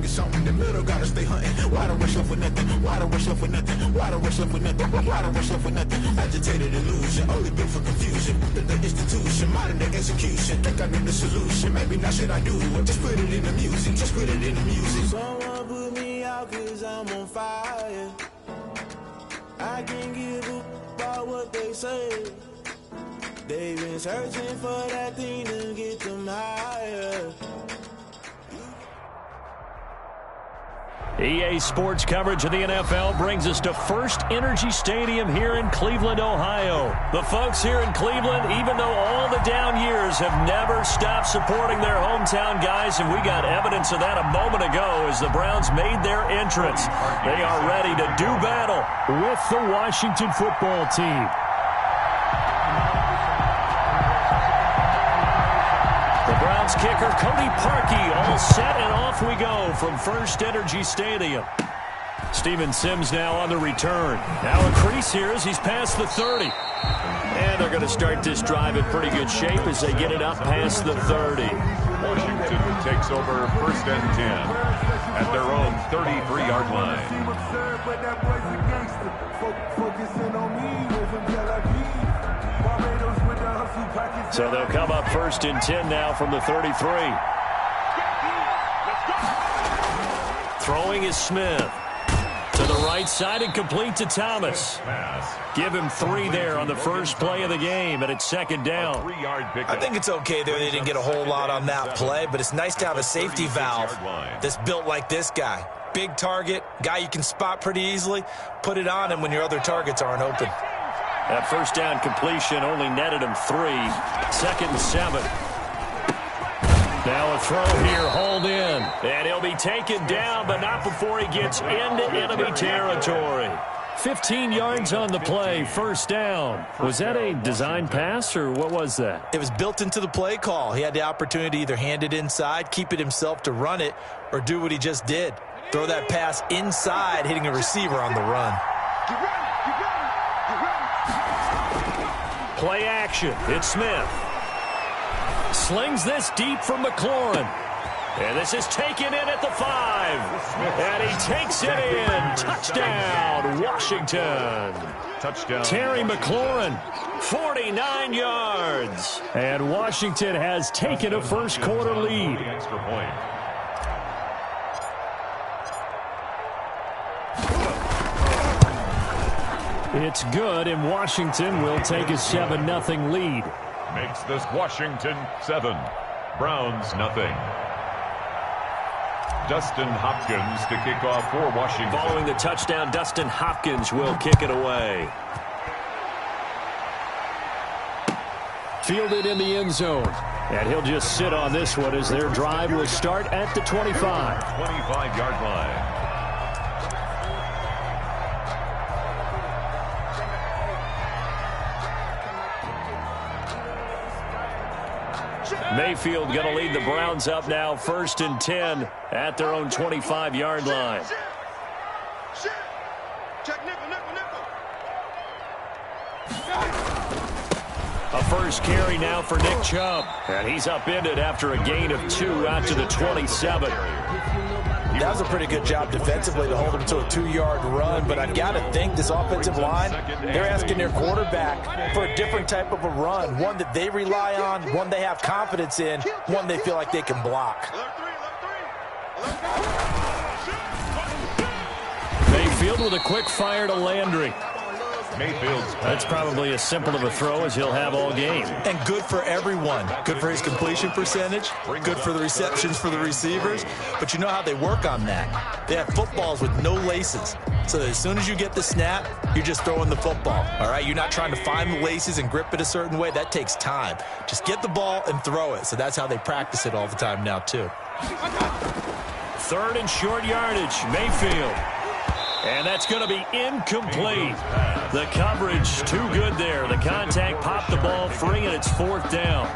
Something in the middle, gotta stay hunting. Why the rush left with nothing? Why the rush left with nothing? Why the rush left with nothing? Why the rush left with nothing? Agitated illusion, only built for confusion. The institution, modern day execution. Think I know the solution. Maybe not should I do it? Just put it in the music. Just put it in the music. Someone put me out 'cause I'm on fire. I can't give a about what they say. They've been searching for that thing to get them higher. EA Sports coverage of the NFL brings us to First Energy Stadium here in Cleveland, Ohio. The folks here in Cleveland, even though all the down years, have never stopped supporting their hometown guys, and we got evidence of that a moment ago as the Browns made their entrance. They are ready to do battle with the Washington football team. The Browns kicker, Cody Parkey, all set, and off we go from First Energy Stadium. Steven Sims now on the return. Now a crease here as he's past the 30. And they're going to start this drive in pretty good shape as they get it up past the 30. Washington takes over 1st and 10 at their own 33-yard line. So they'll come up 1st and 10 now from the 33. Throwing is Smith. To the right side and complete to Thomas. Give him 3 there on the first play of the game, and it's 2nd down. I think it's okay there. They didn't get a whole lot on that play, but it's nice to have a safety valve that's built like this guy. Big target, guy you can spot pretty easily. Put it on him when your other targets aren't open. That first down completion only netted him 3. 2nd and 7. Now a throw here, hauled in. And he'll be taken down, but not before he gets into enemy territory. 15 yards on the play, 1st down. Was that a design pass, or what was that? It was built into the play call. He had the opportunity to either hand it inside, keep it himself to run it, or do what he just did. Throw that pass inside, hitting a receiver on the run. Play action. It's Smith. Slings this deep from McLaurin. And this is taken in at the 5. And he takes it in. Touchdown, Washington. Touchdown. Terry McLaurin, 49 yards. And Washington has taken a first quarter lead. Extra point. It's good, and Washington will take a 7-0 lead. Makes this Washington 7, Browns nothing. Dustin Hopkins to kick off for Washington. Following the touchdown, Dustin Hopkins will kick it away. Fielded in the end zone. And he'll just sit on this one as their drive will start at the 25. 25-yard line. Mayfield going to lead the Browns up now 1st and 10 at their own 25-yard line. A first carry now for Nick Chubb. And he's upended after a gain of 2 out to the 27. That was a pretty good job defensively to hold him to a 2-yard run, but I've got to think this offensive line, they're asking their quarterback for a different type of a run, one that they rely on, one they have confidence in, one they feel like they can block. Mayfield with a quick fire to Landry. Mayfield's That's probably as simple of a throw as he'll have all game. And good for everyone. Good for his completion percentage. Good for the receptions for the receivers. But you know how they work on that. They have footballs with no laces. So that as soon as you get the snap, you're just throwing the football. All right? You're not trying to find the laces and grip it a certain way. That takes time. Just get the ball and throw it. So that's how they practice it all the time now, too. 3rd and short yardage. Mayfield. And that's going to be incomplete. The coverage too good there. The contact popped the ball free, and it's 4th down.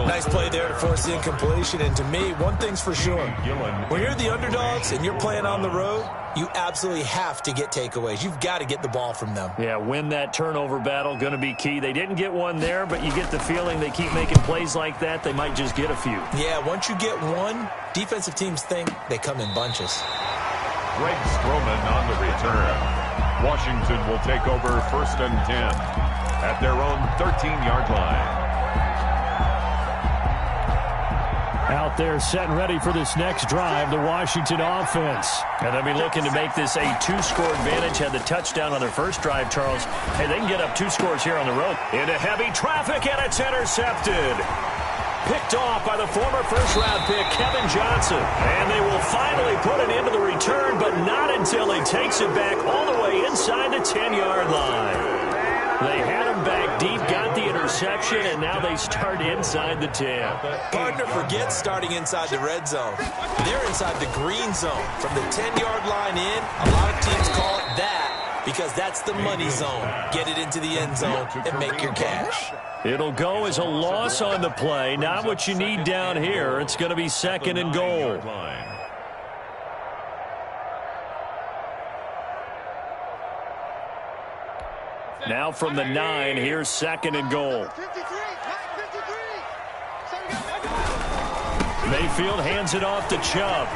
Nice play there to force the incompletion. And to me, one thing's for sure. When you're the underdogs and you're playing on the road, you absolutely have to get takeaways. You've got to get the ball from them. Yeah, win that turnover battle, going to be key. They didn't get one there, but you get the feeling they keep making plays like that, they might just get a few. Yeah, once you get one, defensive teams think they come in bunches. Greg Stroman on the return. Washington will take over 1st and 10 at their own 13-yard line. Out there set and ready for this next drive, the Washington offense. And they'll be looking to make this a 2-score advantage. Had the touchdown on their first drive, Charles. Hey, they can get up 2 scores here on the road. Into heavy traffic, and it's intercepted. Picked off by the former first-round pick, Kevin Johnson. And they will finally put an end to the return, but not until he takes it back all the way inside the 10-yard line. They had him back deep, got the interception, and now they start inside the 10. Partner forgets starting inside the red zone. They're inside the green zone. From the 10-yard line in, a lot of teams call it that because that's the money zone. Get it into the end zone and make your cash. It'll go as a loss on the play. Not what you need down here. It's going to be 2nd and goal. Now from the 9, here's 2nd and goal. Mayfield hands it off to Chubb.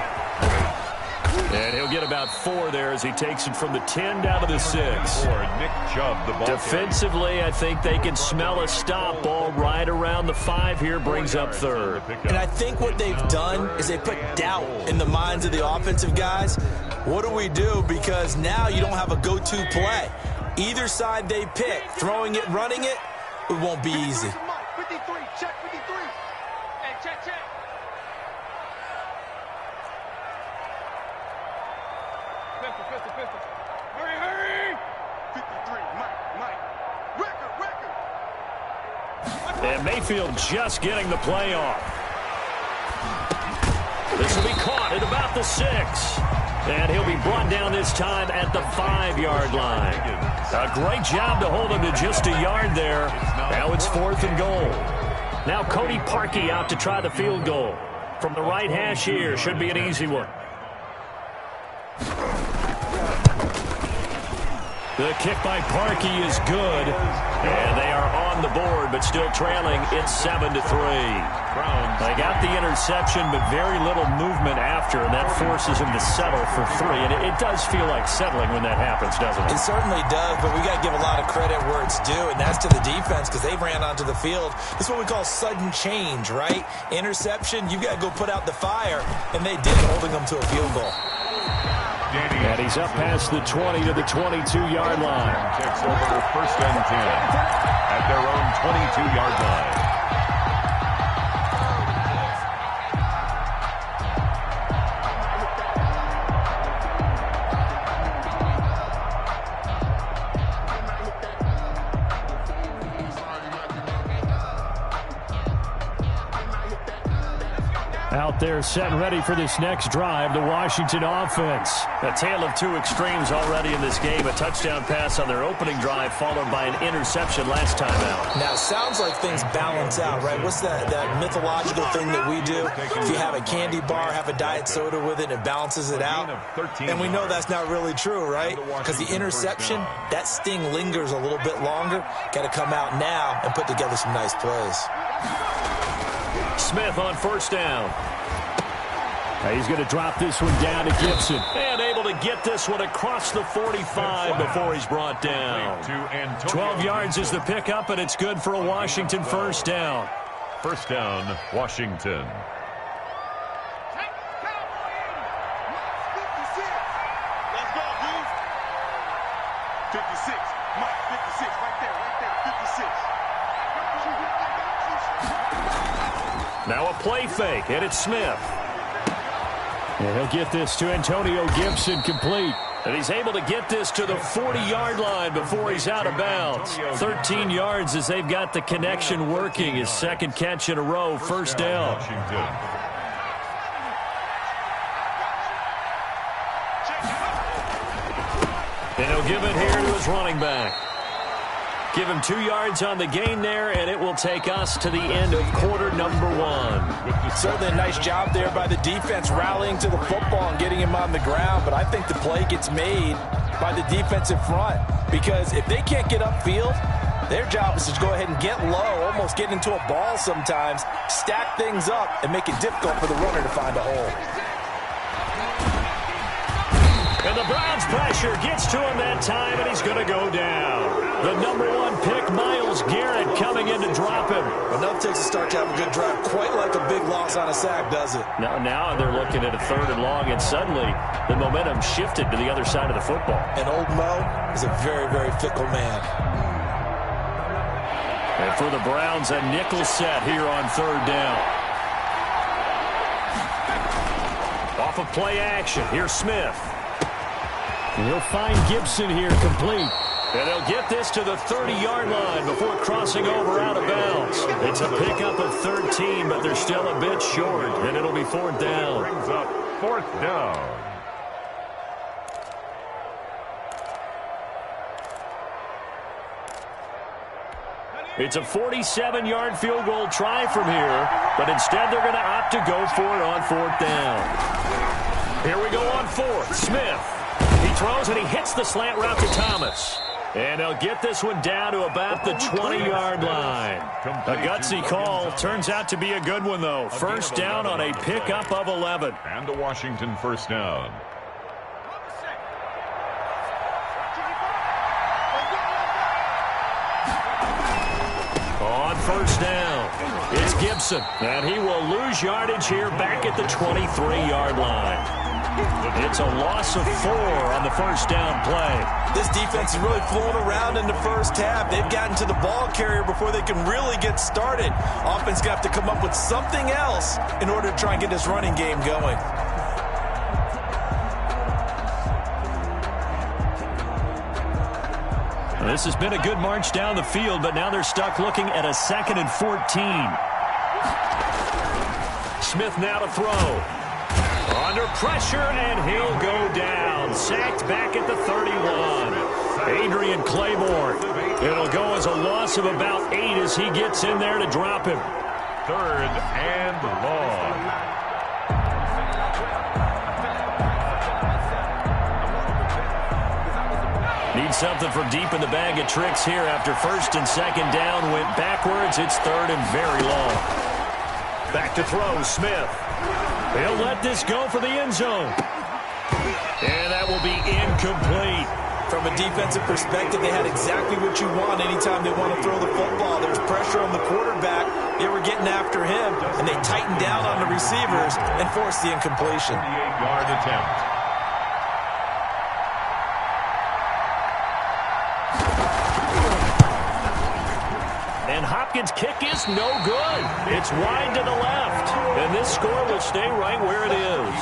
And he'll get about 4 there as he takes it from the 10 down to the 6. Nick Chubb, the ball Defensively, I think they can smell a stop. Ball right around the 5 here, brings up 3rd. And I think what they've done is they put doubt in the minds of the offensive guys. What do we do? Because now you don't have a go-to play. Either side they pick, throwing it, running it, it won't be easy. 53, check 53. Hey, check. Pistol. Hurry. 53, Mike. Record. And Mayfield just getting the play off. This will be caught at about the 6. And he'll be brought down this time at the 5-yard line. A great job to hold him to just a yard there. Now it's 4th and goal. Now Cody Parkey out to try the field goal. From the right hash here, should be an easy one. The kick by Parkey is good. And they are on the board, but still trailing. It's 7-3. They got the interception, but very little movement after, and that forces him to settle for 3. And it does feel like settling when that happens, doesn't it? It certainly does, but we got to give a lot of credit where it's due, and that's to the defense because they ran onto the field. This is what we call sudden change, right? Interception, you got to go put out the fire, and they did, holding them to a field goal. And he's up past the 20 to the 22-yard line. Takes over 1st and 10 at their own 22-yard line. Out there set and ready for this next drive, the Washington offense. A tale of 2 extremes already in this game. A touchdown pass on their opening drive followed by an interception last time out. Now, it sounds like things balance out, right? What's that mythological thing that we do? If you have a candy bar, have a diet soda with it, it balances it out. And we know that's not really true, right? Because the interception, that sting lingers a little bit longer. Got to come out now and put together some nice plays. Smith on 1st down. He's going to drop this one down to Gibson. And able to get this one across the 45 before he's brought down. 12 yards is the pickup, and it's good for a Washington 1st down. 1st down, Washington. Let's go, dude. 56. Mike, 56. Right there. 56. Now a play fake, and it's Smith. And he'll get this to Antonio Gibson complete. And he's able to get this to the 40-yard line before he's out of bounds. 13 yards as they've got the connection working. His 2nd catch in a row, 1st down. And he'll give it here to his running back. Give him 2 yards on the gain there, and it will take us to the end of quarter number 1. Certainly a nice job there by the defense rallying to the football and getting him on the ground, but I think the play gets made by the defensive front because if they can't get upfield, their job is to go ahead and get low, almost get into a ball sometimes, stack things up, and make it difficult for the runner to find a hole. And the Browns pressure gets to him that time, and he's going to go down. The number 1 pick, Myles Garrett, coming in to drop him. Enough takes a start to have a good drive, quite like a big loss on a sack, does it? Now they're looking at a 3rd and long, and suddenly the momentum shifted to the other side of the football. And old Mo is a very, very fickle man. And for the Browns, a nickel set here on 3rd down. Off of play action, here's Smith. And he'll find Gibson here complete. And they'll get this to the 30-yard line before crossing over out of bounds. It's a pickup of 13, but they're still a bit short, and it'll be 4th down. Brings up 4th down. It's a 47-yard field goal try from here, but instead they're going to opt to go for it on 4th down. Here we go on 4th. Smith. He throws and he hits the slant route to Thomas. And he'll get this one down to about the 20-yard line. A gutsy call. Turns out to be a good one, though. 1st down on a pickup of 11. And a Washington 1st down. On 1st down, it's Gibson. And he will lose yardage here back at the 23-yard line. It's a loss of 4 on the 1st down play. This defense is really flowing around in the first half. They've gotten to the ball carrier before they can really get started. Offense got to come up with something else in order to try and get this running game going. This has been a good march down the field, but now they're stuck looking at a 2nd and 14. Smith now to throw. Under pressure, and he'll go down. Sacked back at the 31. Adrian Claiborne. It'll go as a loss of about 8 as he gets in there to drop him. 3rd and long. Need something from deep in the bag of tricks here after 1st and 2nd down went backwards. It's 3rd and very long. Back to throw, Smith. He'll let this go for the end zone. And that will be incomplete. From a defensive perspective, they had exactly what you want anytime they want to throw the football. There's pressure on the quarterback. They were getting after him, and they tightened down on the receivers and forced the incompletion. 28-yard attempt. And Hopkins' kick is no good. It's wide to the left. And this score will stay right where it is.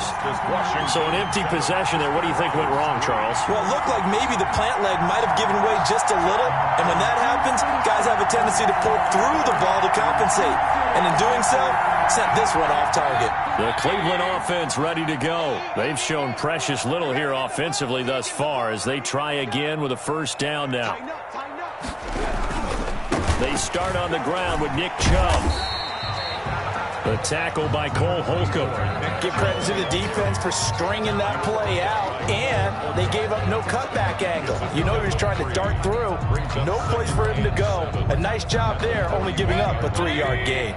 So an empty possession there. What do you think went wrong, Charles? Well, it looked like maybe the plant leg might have given way just a little. And when that happens, guys have a tendency to pull through the ball to compensate. And in doing so, sent this one off target. The Cleveland offense ready to go. They've shown precious little here offensively thus far as they try again with a 1st down now. They start on the ground with Nick Chubb. The tackle by Cole Holcomb. Give credit to the defense for stringing that play out, and they gave up no cutback angle. You know he was trying to dart through. No place for him to go. A nice job there, only giving up a 3-yard gain.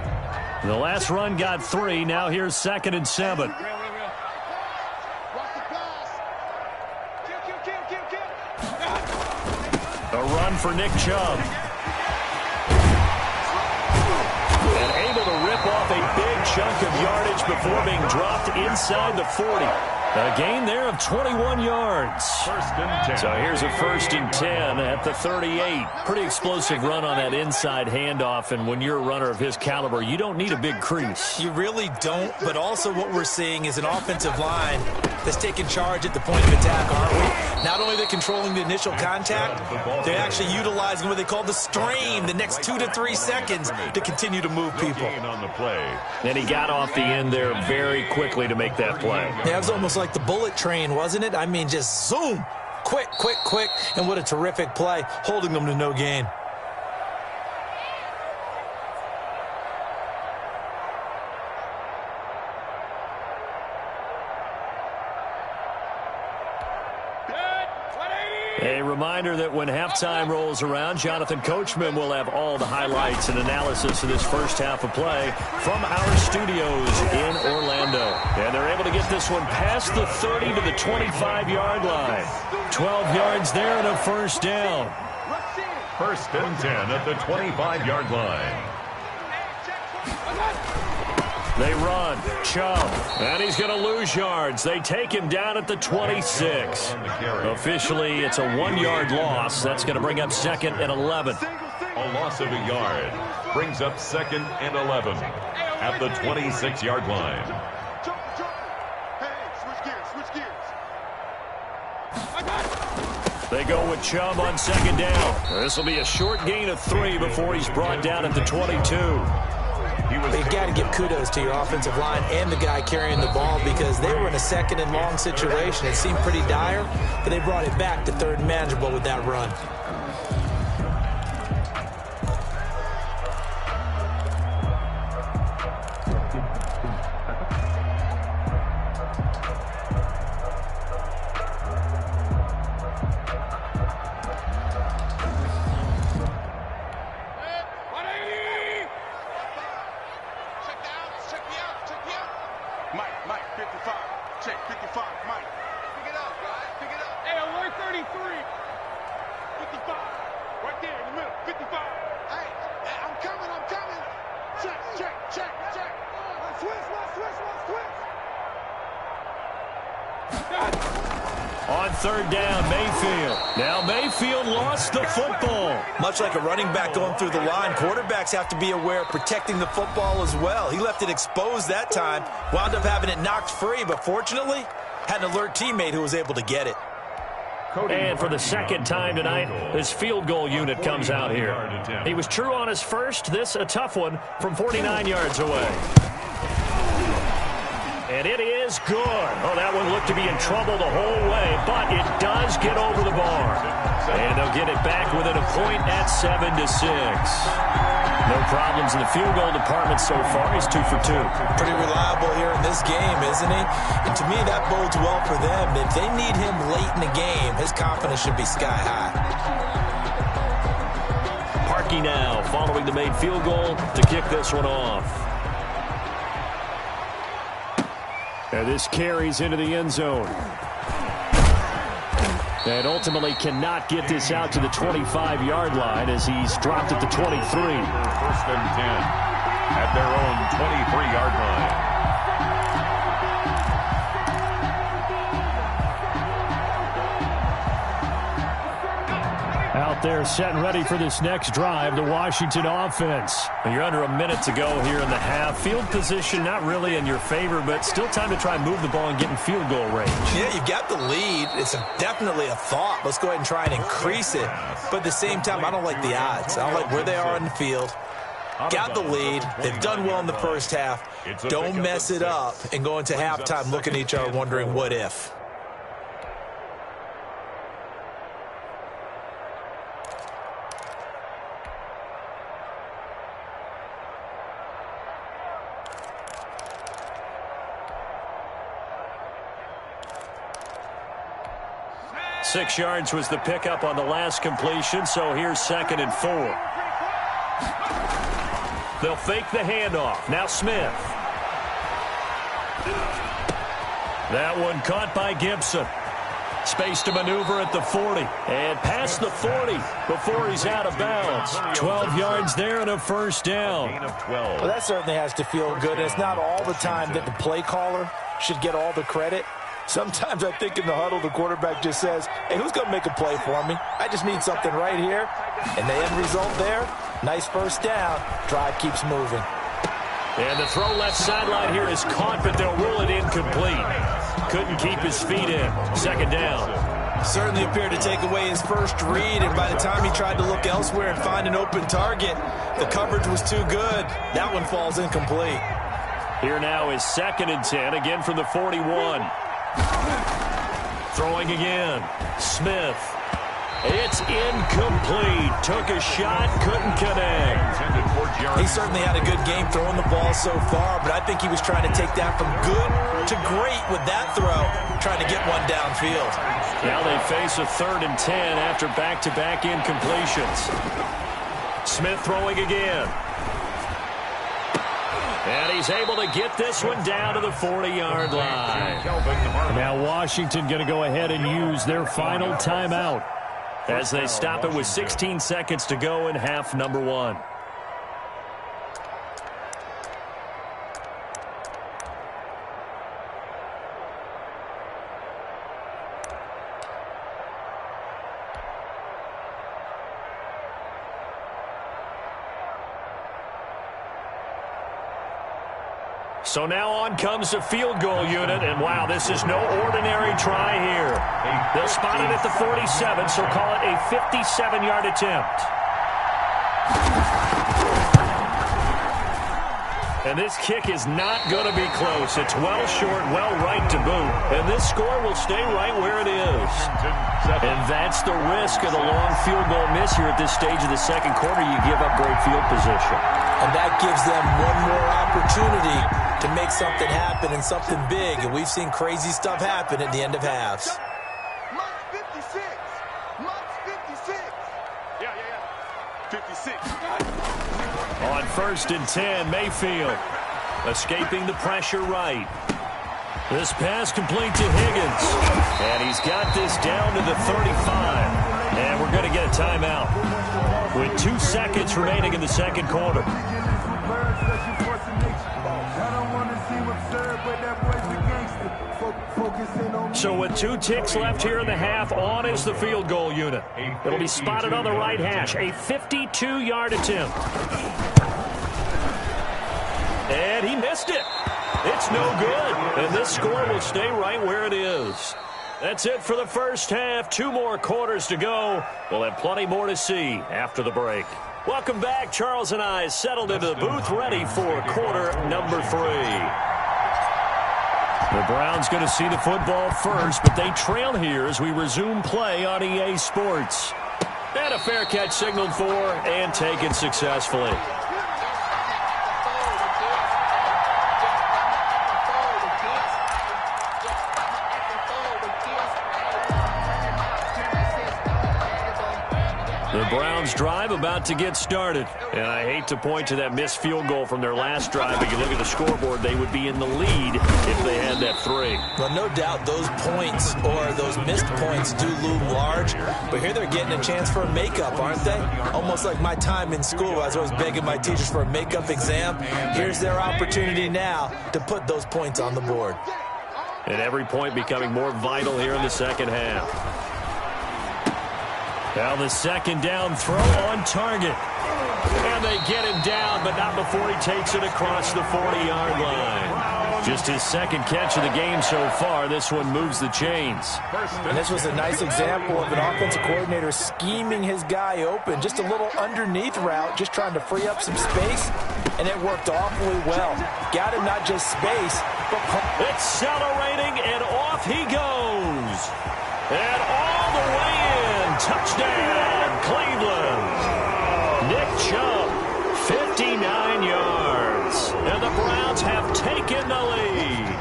The last run got 3. Now here's 2nd and 7. A run for Nick Chubb. And able to rip off a big chunk of yardage before being dropped inside the 40. A gain there of 21 yards. 1st and 10. So here's a 1st and 10 at the 38. Pretty explosive run on that inside handoff, and when you're a runner of his caliber, you don't need a big crease. You really don't, but also what we're seeing is an offensive line that's taking charge at the point of attack, aren't we? Not only are they controlling the initial contact, they're actually utilizing what they call the strain, the next 2 to 3 seconds to continue to move people. On the play. And he got off the end there very quickly to make that play. Yeah, it was almost like the bullet train, wasn't it? I mean, just zoom. Quick, quick, quick, and what a terrific play, holding them to no gain. A reminder that when halftime rolls around, Jonathan Coachman will have all the highlights and analysis of this first half of play from our studios in Orlando. And they're able to get this one past the 30 to the 25-yard line. 12 yards there and a first down. First and 10 at the 25-yard line. They run. Chubb. And he's going to lose yards. They take him down at the 26. Officially, it's a 1-yard loss. That's going to bring up 2nd and 11. A loss of a yard brings up 2nd and 11 at the 26-yard line. They go with Chubb on 2nd down. This will be a short gain of 3 before he's brought down at the 22. You've got to give kudos to your offensive line and the guy carrying the ball because they were in a 2nd and long situation. It seemed pretty dire, but they brought it back to 3rd and manageable with that run. On 3rd down, Mayfield. Now Mayfield lost the football. Much like a running back going through the line, quarterbacks have to be aware of protecting the football as well. He left it exposed that time, wound up having it knocked free, but fortunately had an alert teammate who was able to get it. And for the 2nd time tonight, his field goal unit comes out here. He was true on his first. This a tough one from 49 yards away. And it is good. Oh, that one looked to be in trouble the whole way, but it does get over the bar. And they'll get it back within a point at 7-6. No problems in the field goal department so far. He's 2 for 2. Pretty reliable here in this game, isn't he? And to me, that bodes well for them. If they need him late in the game, his confidence should be sky high. Parkey now following the made field goal to kick this one off. And this carries into the end zone. And ultimately cannot get this out to the 25-yard line as he's dropped at the 23. 1st and 10 at their own 23-yard line. Out there set and ready for this next drive, the Washington offense. You're under a minute to go here in the half. Field position not really in your favor, but still time to try and move the ball and get in field goal range. Yeah, you've got the lead. It's definitely a thought. Let's go ahead and try and increase it. But at the same time, I don't like the odds. I don't like where they are on the field. Got the lead. They've done well in the first half. Don't mess it up and go into halftime looking at each other wondering what if. Six yards was the pickup on the last completion, so here's 2nd and 4. They'll fake the handoff. Now Smith. That one caught by Gibson. Space to maneuver at the 40. And past the 40 before he's out of bounds. 12 yards there and a first down. Well, that certainly has to feel good. It's not all the time that the play caller should get all the credit. Sometimes I think in the huddle, the quarterback just says, hey, who's going to make a play for me? I just need something right here. And the end result there, nice first down. Drive keeps moving. And the throw left sideline here is caught, but they'll rule it incomplete. Couldn't keep his feet in. 2nd down. Certainly appeared to take away his first read, and by the time he tried to look elsewhere and find an open target, the coverage was too good. That one falls incomplete. Here now is 2nd and 10, again from the 41. Throwing again. Smith. It's incomplete. Took a shot, couldn't connect. He certainly had a good game throwing the ball so far, but I think he was trying to take that from good to great with that throw, trying to get one downfield. Now they face a 3rd and 10 after back-to-back incompletions. Smith throwing again. And he's able to get this one down to the 40-yard line. Now Washington going to go ahead and use their final timeout as they stop it with 16 seconds to go in half number 1. So now on comes the field goal unit, and wow, this is no ordinary try here. They'll spot it at the 47, so call it a 57-yard attempt. And this kick is not going to be close. It's well short, well right to boot, and this score will stay right where it is. And that's the risk of the long field goal miss here at this stage of the second quarter. You give up great field position. And that gives them one more opportunity to make something happen and something big. And we've seen crazy stuff happen at the end of halves. Mark 56. Mark 56. Yeah. 56. On 1st and 10, Mayfield escaping the pressure right. This pass complete to Higgins. And he's got this down to the 35. And we're going to get a timeout with 2 seconds remaining in the second quarter. So with 2 ticks left here in the half, on is the field goal unit. It'll be spotted on the right hash. A 52-yard attempt. And he missed it. It's no good. And this score will stay right where it is. That's it for the first half. 2 more quarters to go. We'll have plenty more to see after the break. Welcome back. Charles and I settled into the booth, ready for quarter number 3. The Browns going to see the football first, but they trail here as we resume play on EA Sports. And a fair catch signaled for and taken successfully. The Browns drive about to get started. And I hate to point to that missed field goal from their last drive, but you look at the scoreboard, they would be in the lead if they had that 3. Well, no doubt those points or those missed points do loom large. But here they're getting a chance for a makeup, aren't they? Almost like my time in school. I was always begging my teachers for a makeup exam. Here's their opportunity now to put those points on the board. And every point becoming more vital here in the second half. Now the second down throw on target. And they get him down, but not before he takes it across the 40-yard line. Just his second catch of the game so far. This one moves the chains. And this was a nice example of an offensive coordinator scheming his guy open. Just a little underneath route, just trying to free up some space. And it worked awfully well. Got him not just space, but... Accelerating, and off he goes. And all the way in. Touchdown, Cleveland. Nick Chubb, 59 yards. And the Browns have taken the lead.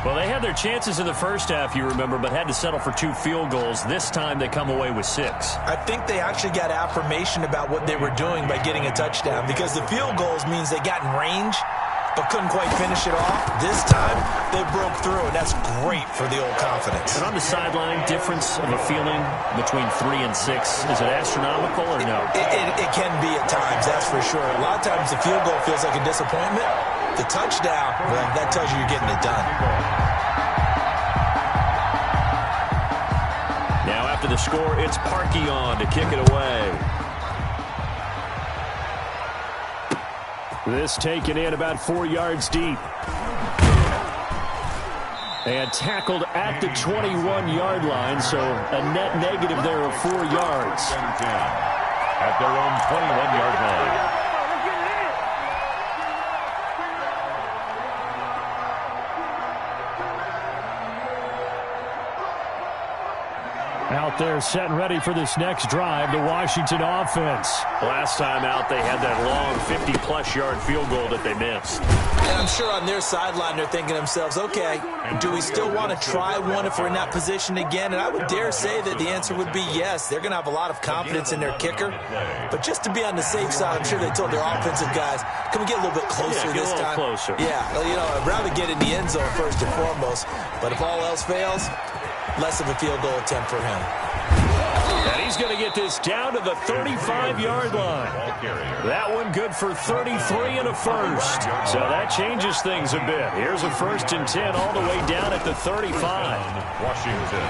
Well, they had their chances in the first half, you remember, but had to settle for 2 field goals. This time they come away with 6. I think they actually got affirmation about what they were doing by getting a touchdown, because the field goals means they got in range but couldn't quite finish it off. This time, they broke through, and that's great for the old confidence. And on the sideline, difference of a feeling between 3 and 6, is it astronomical or no? It can be at times, that's for sure. A lot of times the field goal feels like a disappointment. The touchdown, well, that tells you you're getting it done. Now after the score, it's Parkey on to kick it away. This taken in about 4 yards deep. And tackled at the 21-yard line, so a net negative there of 4 yards. At their own 21-yard line. Out there set and ready for this next drive, the Washington offense. Last time out, they had that long 50-plus yard field goal that they missed. And I'm sure on their sideline they're thinking to themselves, okay, do we still want to try one if we're in that position again? And I would dare say that the answer would be yes. They're going to have a lot of confidence in their kicker. But just to be on the safe side, I'm sure they told their offensive guys, can we get a little bit closer this time? Closer. Yeah, you know, I'd rather get in the end zone first and foremost. But if all else fails, less of a field goal attempt for him. And he's going to get this down to the 35-yard line. That one good for 33 and a first. So that changes things a bit. Here's a 1st and 10 all the way down at the 35. Washington.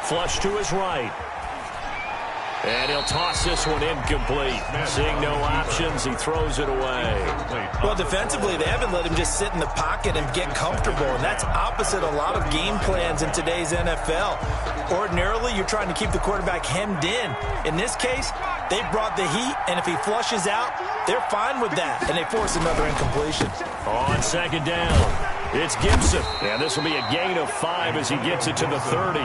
Flush to his right. And he'll toss this one incomplete. Seeing no options, he throws it away. Well, defensively, they haven't let him just sit in the pocket and get comfortable, and that's opposite a lot of game plans in today's NFL. Ordinarily, you're trying to keep the quarterback hemmed in. In this case, they brought the heat, and if he flushes out, they're fine with that, and they force another incompletion. On 2nd down, it's Gibson. And this will be a gain of 5 as he gets it to the 30.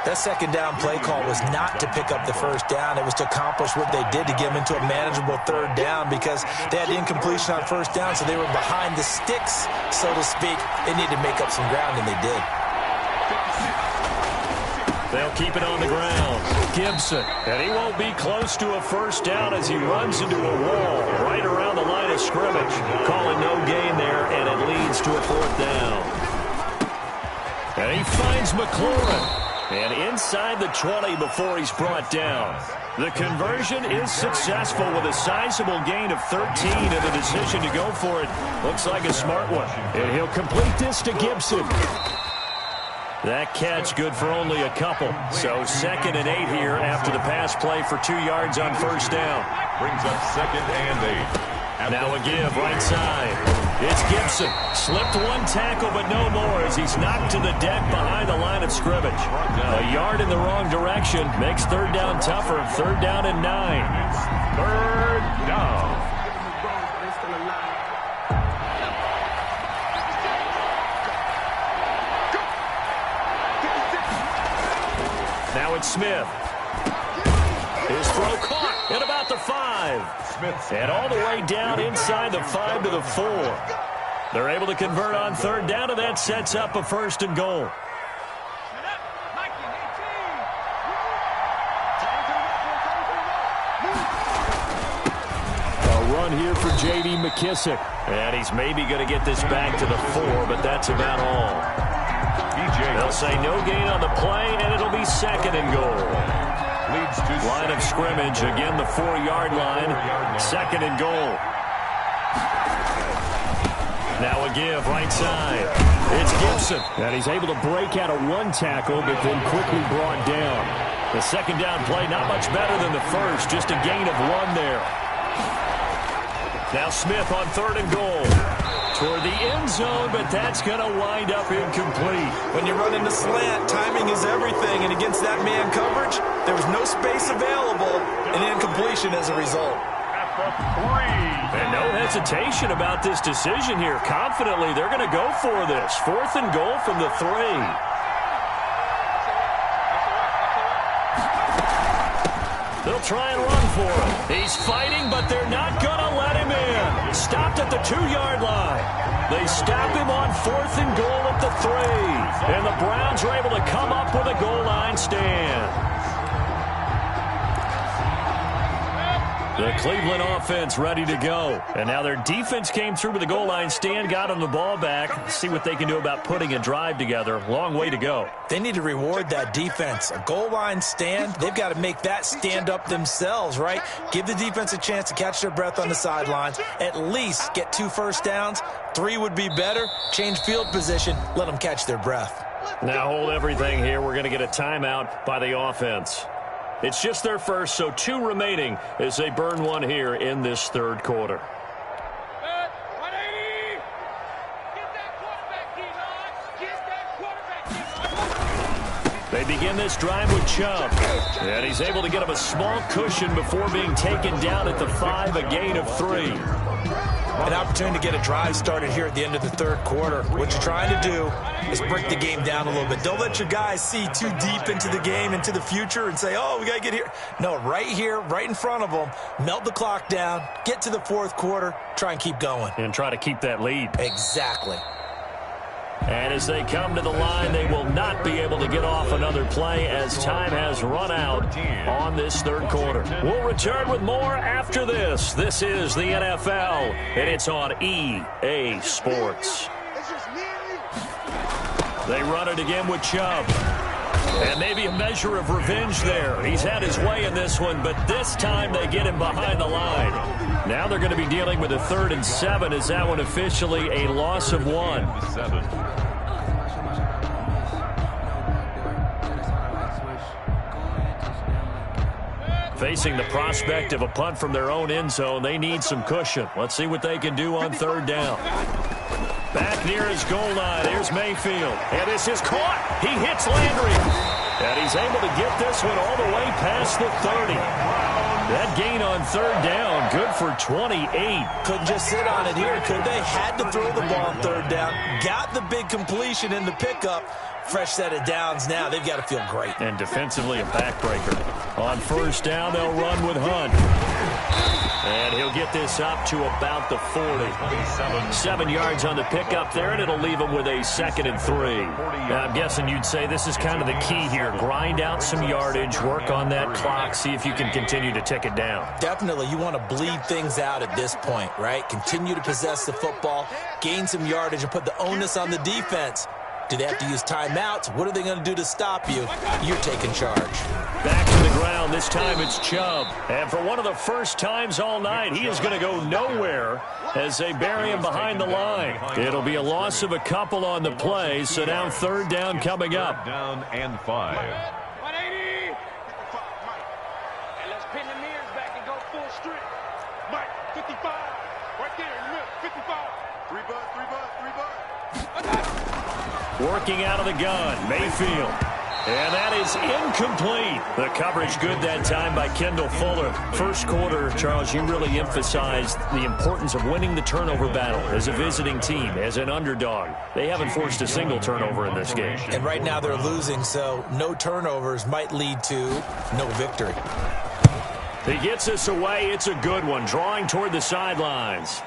That 2nd down play call was not to pick up the 1st down. It was to accomplish what they did to get him into a manageable 3rd down because they had incompletion on 1st down, so they were behind the sticks, so to speak. They needed to make up some ground, and they did. They'll keep it on the ground. Gibson, and he won't be close to a 1st down as he runs into a wall right around the line of scrimmage. Calling no gain there, and it leads to a 4th down. And he finds McLaurin. And inside the 20 before he's brought down. The conversion is successful with a sizable gain of 13 and a decision to go for it. Looks like a smart one. And he'll complete this to Gibson. That catch good for only a couple. So 2nd and 8 here after the pass play for 2 yards on 1st down. Brings up 2nd and 8. Now a give right side. It's Gibson. Slipped one tackle, but no more as he's knocked to the deck behind the line of scrimmage. A yard in the wrong direction makes 3rd down tougher. 3rd down and 9. 3rd down. Now it's Smith. His throw caught at about the 5. And all the way down inside the 5 to the 4. They're able to convert on 3rd down, and that sets up a 1st and goal. A run here for J.D. McKissick. And he's maybe going to get this back to the 4, but that's about all. They'll say no gain on the play, and it'll be 2nd and goal. Leads to line of scrimmage, again the 4-yard line, 2nd and goal. Now a give right side. It's Gibson, and he's able to break out of one tackle, but then quickly brought down. The 2nd down play not much better than the first, just a gain of 1 there. Now Smith on 3rd and goal. Toward the end zone, but that's going to wind up incomplete. When you run in the slant, timing is everything, and against that man coverage, there was no space available, and incompletion as a result. at the 3. And no hesitation about this decision here. Confidently, they're going to go for this. 4th and goal from the 3. They'll try and run for him. He's fighting, but they're not going to let him in. Stopped at the 2-yard line. They stop him on 4th and goal at the 3. And the Browns are able to come up with a goal line stand. The Cleveland offense ready to go. And now their defense came through with the goal line stand, got them the ball back. See what they can do about putting a drive together. Long way to go. They need to reward that defense. A goal line stand, they've got to make that stand up themselves, right? Give the defense a chance to catch their breath on the sidelines. At least get 2 first downs. 3 would be better. Change field position. Let them catch their breath. Now hold everything here. We're going to get a timeout by the offense. It's just their first, so 2 remaining as they burn one here in this 3rd quarter. They begin this drive with Chubb. And he's able to get him a small cushion before being taken down at the 5, a gain of 3. An opportunity to get a drive started here at the end of the third quarter. What you're trying to do is break the game down a little bit. Don't let your guys see too deep into the game, into the future, and say, oh, we got to get here. No, right here, right in front of them, melt the clock down, get to the fourth quarter, try and keep going. And try to keep that lead. Exactly. And as they come to the line, they will not be able to get off another play as time has run out on this third quarter. We'll return with more after this. This is the NFL, and it's on EA Sports. They run it again with Chubb. And maybe a measure of revenge there. He's had his way in this one, but this time they get him behind the line. Now they're going to be dealing with a 3rd and 7. Is that one officially a loss of 1? Facing the prospect of a punt from their own end zone, they need some cushion. Let's see what they can do on 3rd down. Back near his goal line, here's Mayfield. And this is caught. He hits Landry. And he's able to get this one all the way past the 30. That gain on 3rd down, good for 28. Couldn't just sit on it here, could they? Had to throw the ball on 3rd down. Got the big completion in the pickup. Fresh set of downs now. They've got to feel great. And defensively a backbreaker. On 1st down, they'll run with Hunt. And he'll get this up to about the 40. 7 yards on the pickup there, and it'll leave him with a 2nd and 3. Now, I'm guessing you'd say this is kind of the key here. Grind out some yardage, work on that clock, see if you can continue to tick it down. Definitely. You want to bleed things out at this point, right? Continue to possess the football, gain some yardage, and put the onus on the defense. Do they have to use timeouts? What are they going to do to stop you? You're taking charge. Back to the ground. This time it's Chubb. And for one of the first times all night, he is going to go nowhere as they bury him behind the line. It'll be a loss of a couple on the play, so now 3rd down coming up. Down and 5. 180. And let's pin the mirrors back and go full strip. Mike, 55. Right there in the middle. 55. 3 bucks, 3 bucks, 3 bucks. Working out of the gun, Mayfield. And that is incomplete. The coverage good that time by Kendall Fuller. First quarter, Charles, you really emphasized the importance of winning the turnover battle as a visiting team, as an underdog. They haven't forced a single turnover in this game. And right now they're losing, so no turnovers might lead to no victory. He gets us away. It's a good one, drawing toward the sidelines.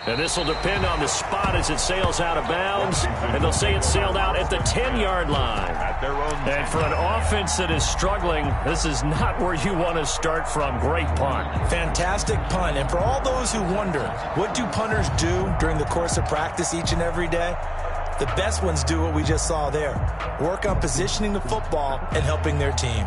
And this will depend on the spot as it sails out of bounds. And they'll say it sailed out at the 10-yard line. And for an offense that is struggling, this is not where you want to start from. Great punt. Fantastic punt. And for all those who wonder, what do punters do during the course of practice each and every day? The best ones do what we just saw there. Work on positioning the football and helping their team.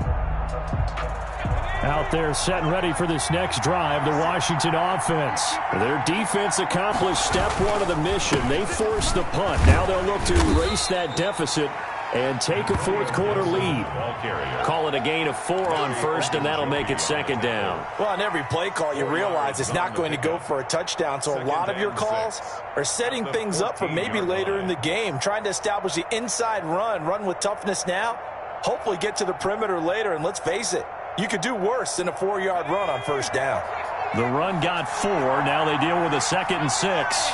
Out there set and ready for this next drive, the Washington offense. Their defense accomplished step 1 of the mission. They forced the punt. Now they'll look to erase that deficit and take a 4th quarter lead. Call it a gain of 4 on 1st, and that'll make it 2nd down. Well, on every play call, you realize it's not going to go for a touchdown, so a lot of your calls are setting things up for maybe later in the game, trying to establish the inside run with toughness now, hopefully get to the perimeter later, and let's face it, you could do worse than a 4-yard run on 1st down. The run got 4. Now they deal with a 2nd and 6.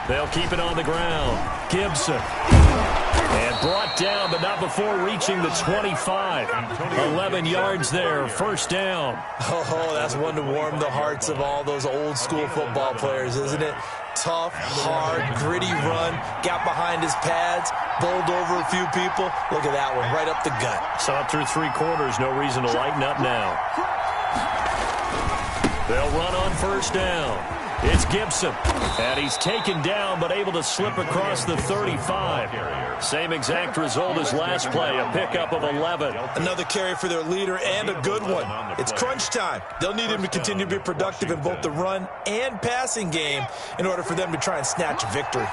They'll keep it on the ground. Gibson. And brought down, but not before reaching the 25. 11 yards there, 1st down. Oh, that's one to warm the hearts of all those old school football players, isn't it? Tough, hard, gritty run, got behind his pads, bowled over a few people. Look at that one, right up the gut. Saw it through 3 quarters, no reason to lighten up now. They'll run on 1st down. It's Gibson, and he's taken down but able to slip across the 35. Same exact result as last play, a pickup of 11. Another carry for their leader and a good one. It's crunch time. They'll need him to continue to be productive in both the run and passing game in order for them to try and snatch a victory.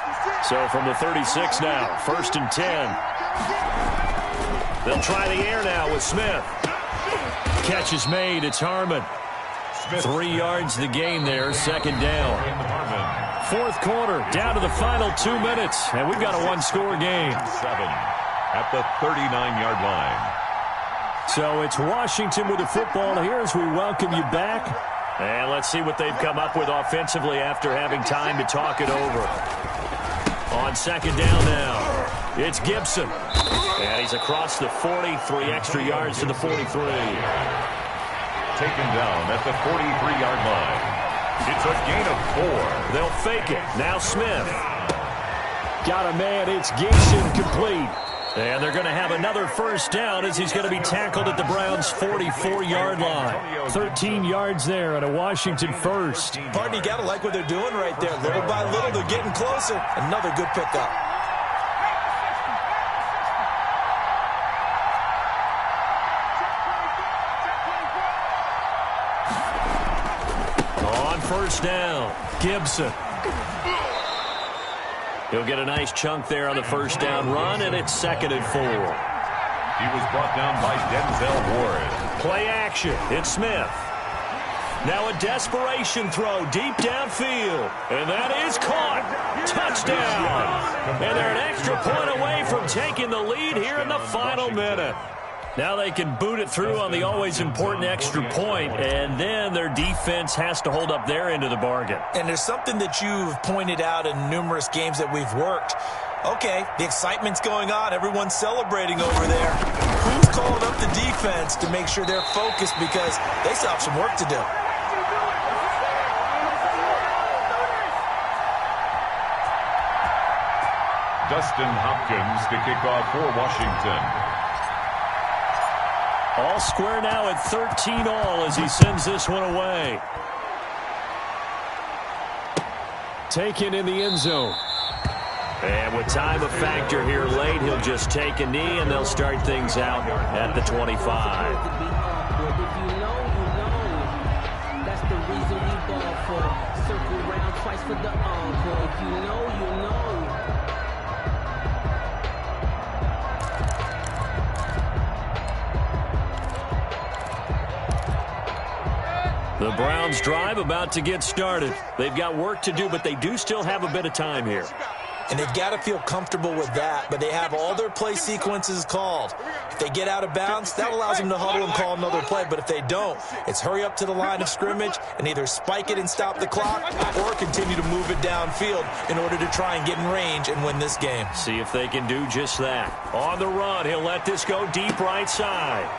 So from the 36 now, 1st and 10. They'll try the air now with Smith. Catch is made, it's Harmon. 3 yards the gain there, 2nd down. 4th quarter, down to the final 2 minutes, and we've got a 1-score game. 7 at the 39-yard line. So it's Washington with the football here as we welcome you back And let's see what they've come up with offensively after having time to talk it over. On second down now, it's Gibson. And he's across the 40, 3 extra yards to the 43. Taken down at the 43-yard line. It's a gain of 4. They'll fake it. Now Smith. Got a man. It's Gibson complete. And they're going to have another first down as he's going to be tackled at the Browns' 44-yard line. 13 yards there and a Washington first. Pardon, you got to like what they're doing right there. Little by little, they're getting closer. Another good pickup. On first down, Gibson. He'll get a nice chunk there on the first down run, and it's 2nd and 4. He was brought down by Denzel Ward. Play action. It's Smith. Now a desperation throw deep downfield. And that is caught. Touchdown. And they're an extra point away from taking the lead here in the final minute. Now they can boot it through on the always important extra point, and then their defense has to hold up their end of the bargain. And there's something that you've pointed out in numerous games that we've worked. Okay, the excitement's going on. Everyone's celebrating over there. Who's calling up the defense to make sure they're focused because they still have some work to do? Dustin Hopkins to kick off for Washington. All square now at 13 all as he sends this one away. Taken in the end zone. And with time a factor here late, he'll just take a knee and they'll start things out at the 25. That's the reason we ball for. Circle round twice for the encore. If you know, you know. The Browns drive about to get started. They've got work to do, but they do still have a bit of time here. And they've got to feel comfortable with that, but they have all their play sequences called. If they get out of bounds, that allows them to huddle and call another play, but if they don't, it's hurry up to the line of scrimmage and either spike it and stop the clock or continue to move it downfield in order to try and get in range and win this game. See if they can do just that. On the run, he'll let this go deep right side.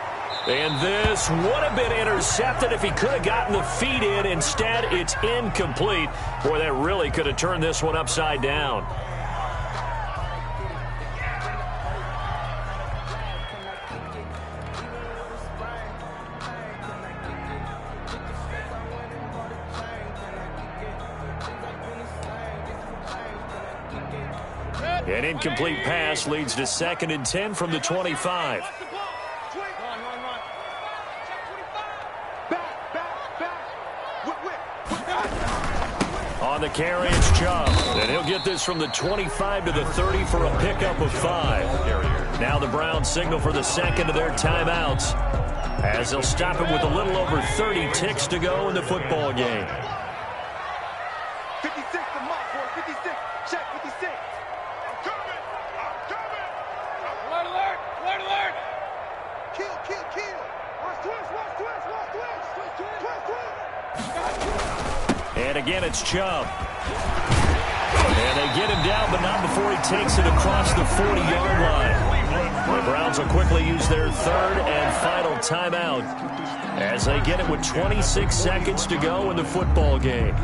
And this would have been intercepted if he could have gotten the feet in. Instead, it's incomplete. Boy, that really could have turned this one upside down. An incomplete pass leads to 2nd and 10 from the 25. On the carry, it's Chubb. And he'll get this from the 25 to the 30 for a pickup of 5. Now the Browns signal for the second of their timeouts as they'll stop him with a little over 30 ticks to go in the football game. 56 to mark, boy. 56. Check 56. I'm coming. Alert, alert. Alert, alert. Kill, kill, kill. Watch twist, watch twist, watch twist. Twist, twist. And again, it's Chubb. And they get him down, but not before he takes it across the 40-yard line. The Browns will quickly use their third and final timeout as they get it with 26 seconds to go in the football game.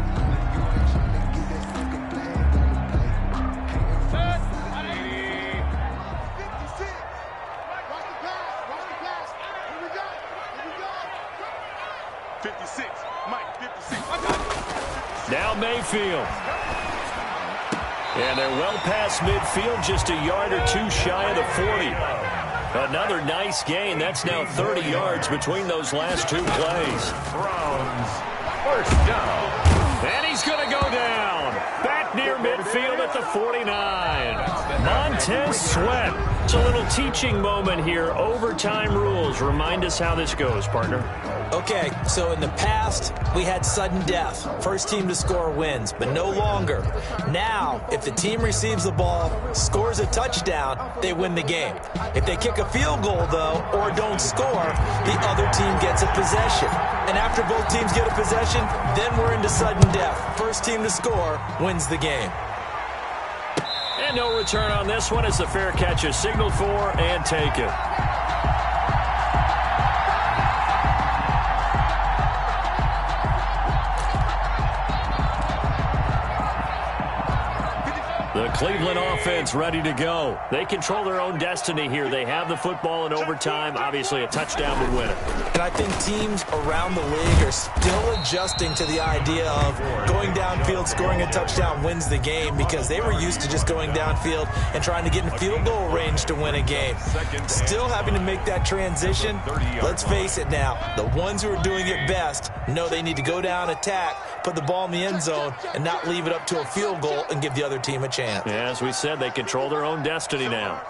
Now Mayfield. And they're well past midfield, just a yard or two shy of the 40. Another nice gain. That's now 30 yards between those last two plays. Browns, first down. And he's going to go down. Back near midfield at at the 49. Montez Sweat. It's a little teaching moment here. Overtime rules. Remind us how this goes, partner. Okay, so in the past, we had sudden death. First team to score wins, but no longer. Now, if the team receives the ball, scores a touchdown, they win the game. If they kick a field goal, though, or don't score, the other team gets a possession. And after both teams get a possession, then we're into sudden death. First team to score wins the game. And no return on this one as the fair catch is signaled for and taken. The Cleveland offense ready to go. They control their own destiny here. They have the football in overtime. Obviously, a touchdown would win it. And I think teams around the league are still adjusting to the idea of going downfield, scoring a touchdown wins the game, because they were used to just going downfield and trying to get in field goal range to win a game. Still having to make that transition. Let's face it now, the ones who are doing it best know they need to go down, attack, put the ball in the end zone, and not leave it up to a field goal and give the other team a chance. Yeah, as we said, they control their own destiny now.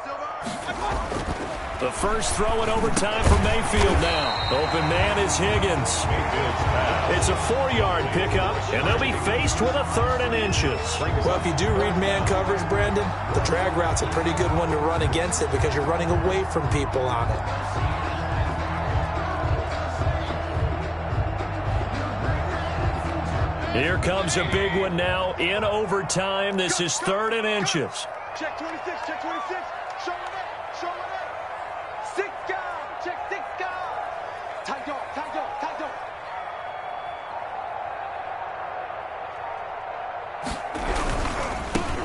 The first throw in overtime for Mayfield now. Open man is Higgins. It's a 4-yard pickup, and they'll be faced with a 3rd and inches. Well, if you do read man coverage, Brandon, the drag route's a pretty good one to run against it because you're running away from people on it. Here comes a big one now in overtime. This is 3rd and inches. Check 26, check 26. Show it up, show it up. 6 guys, check 6 guys. Tight dog, tight dog, tight dog.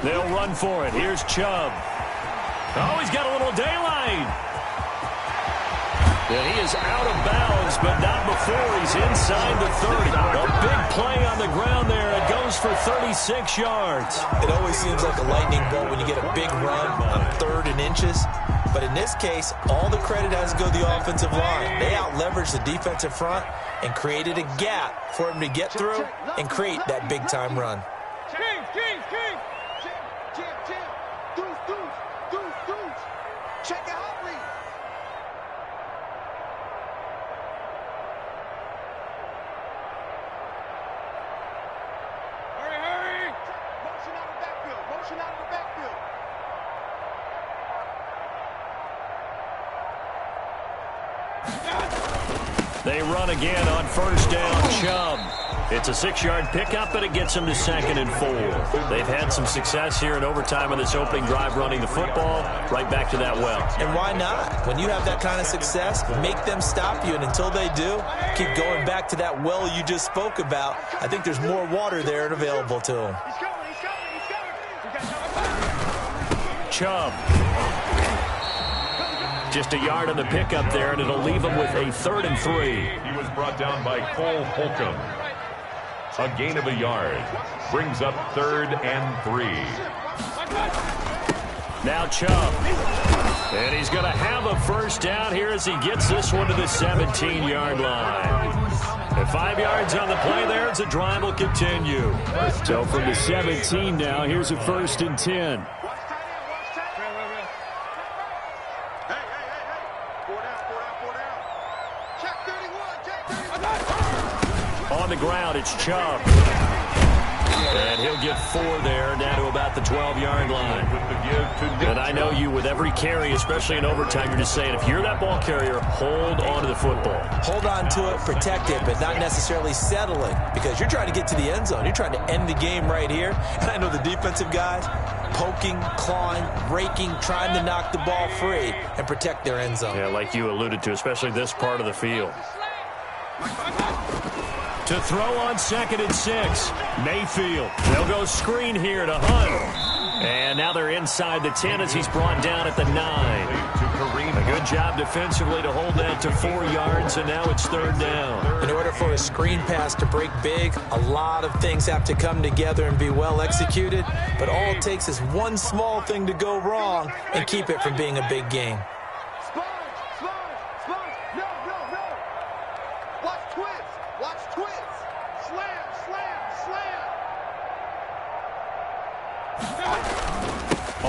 They'll run for it. Here's Chubb. Oh, he's got a little daylight. And he is out of bounds, but not before he's inside the 30. A big play on the ground there. It goes for 36 yards. It always seems like a lightning bolt when you get a big run on 3rd and inches. But in this case, all the credit has to go to the offensive line. They out-leveraged the defensive front and created a gap for him to get through and create that big-time run. King. Jim. Deuce. Check it out, please. Hurry. Motion out of the backfield. They run again on first down. Chubb. It's a 6-yard pickup, but it gets them to 2nd and 4. They've had some success here in overtime in this opening drive running the football. Right back to that well. And why not? When you have that kind of success, make them stop you. And until they do, keep going back to that well you just spoke about. I think there's more water there and available to them. He's coming. Chubb. Just a yard on the pickup there, and it'll leave them with a 3rd and 3. He was brought down by Cole Holcomb. A gain of a yard. Brings up 3rd and 3. Now Chubb. And he's going to have a first down here as he gets this one to the 17-yard line. And 5 yards on the play there as the drive will continue. So from the 17 now, here's a 1st and 10. On the ground, it's Chubb. And he'll get 4 there, down to about the 12-yard line. And I know you, with every carry, especially in overtime, you're just saying, if you're that ball carrier, hold on to the football. Hold on to it, protect it, but not necessarily settling, because you're trying to get to the end zone. You're trying to end the game right here. And I know the defensive guys poking, clawing, raking, trying to knock the ball free and protect their end zone. Yeah, like you alluded to, especially this part of the field. To throw on 2nd and 6. Mayfield. They'll go screen here to Hunt. And now they're inside the 10 as he's brought down at the 9. A good job defensively to hold that to 4 yards, and now it's 3rd down. In order for a screen pass to break big, a lot of things have to come together and be well executed. But all it takes is one small thing to go wrong and keep it from being a big game. Slam.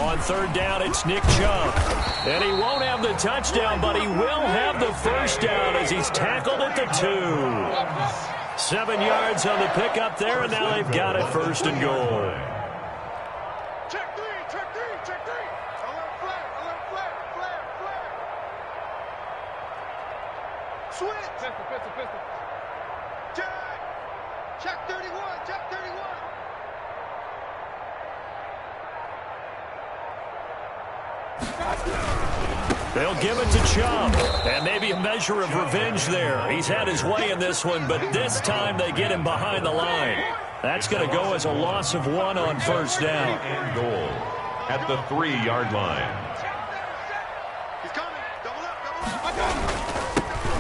On third down, it's Nick Chubb. And he won't have the touchdown, but he will have the first down as he's tackled at the 2. 7 yards on the pickup there, and now they've got it first and goal. Check three, check three, check three. Alert flag, flag. Switch. Pistol. Check 31, check 31. They'll give it to Chubb, and maybe a measure of revenge there. He's had his way in this one, but this time they get him behind the line. That's going to go as a loss of 1 on first down. And goal at the 3-yard line. He's coming. Double up.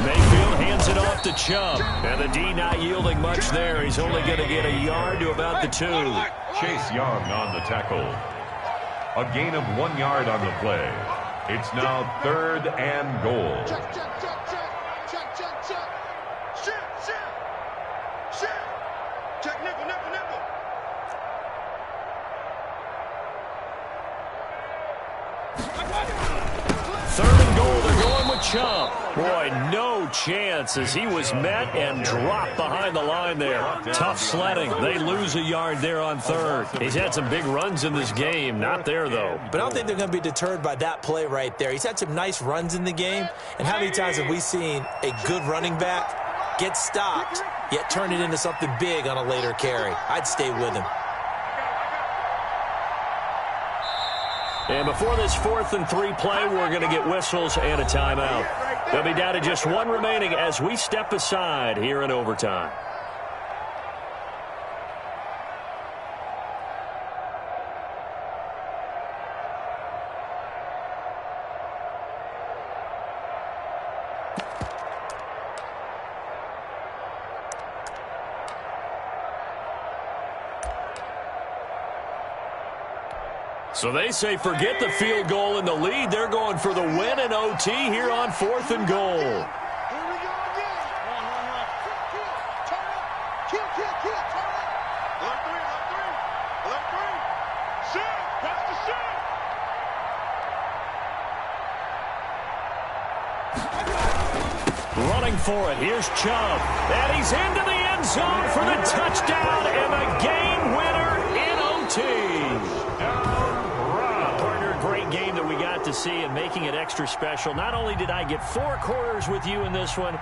Mayfield hands it off to Chubb, and the D not yielding much there. He's only going to get a yard to about the 2. Chase Young on the tackle. A gain of 1 yard on the play. It's now 3rd and goal. Check. Shit. Check nickel. Third and goal, they're going with Chubb. Boy, no chance as he was met and dropped behind the line there. Tough sledding. They lose a yard there on third. He's had some big runs in this game. Not there, though. But I don't think they're going to be deterred by that play right there. He's had some nice runs in the game. And how many times have we seen a good running back get stopped, yet turn it into something big on a later carry? I'd stay with him. And before this 4th and 3 play, we're going to get whistles and a timeout. They'll be down to just 1 remaining as we step aside here in overtime. So they say forget the field goal in the lead. They're going for the win in OT here on 4th and goal. Here we go again. Run. Turn up. Kill. Turn up. Left three. Shit. That's the shit. Running for it. Here's Chubb. And he's into the end zone for the touchdown and the game winner in OT. Great game that we got to see and making it extra special. Not only did I get 4 quarters with you in this one,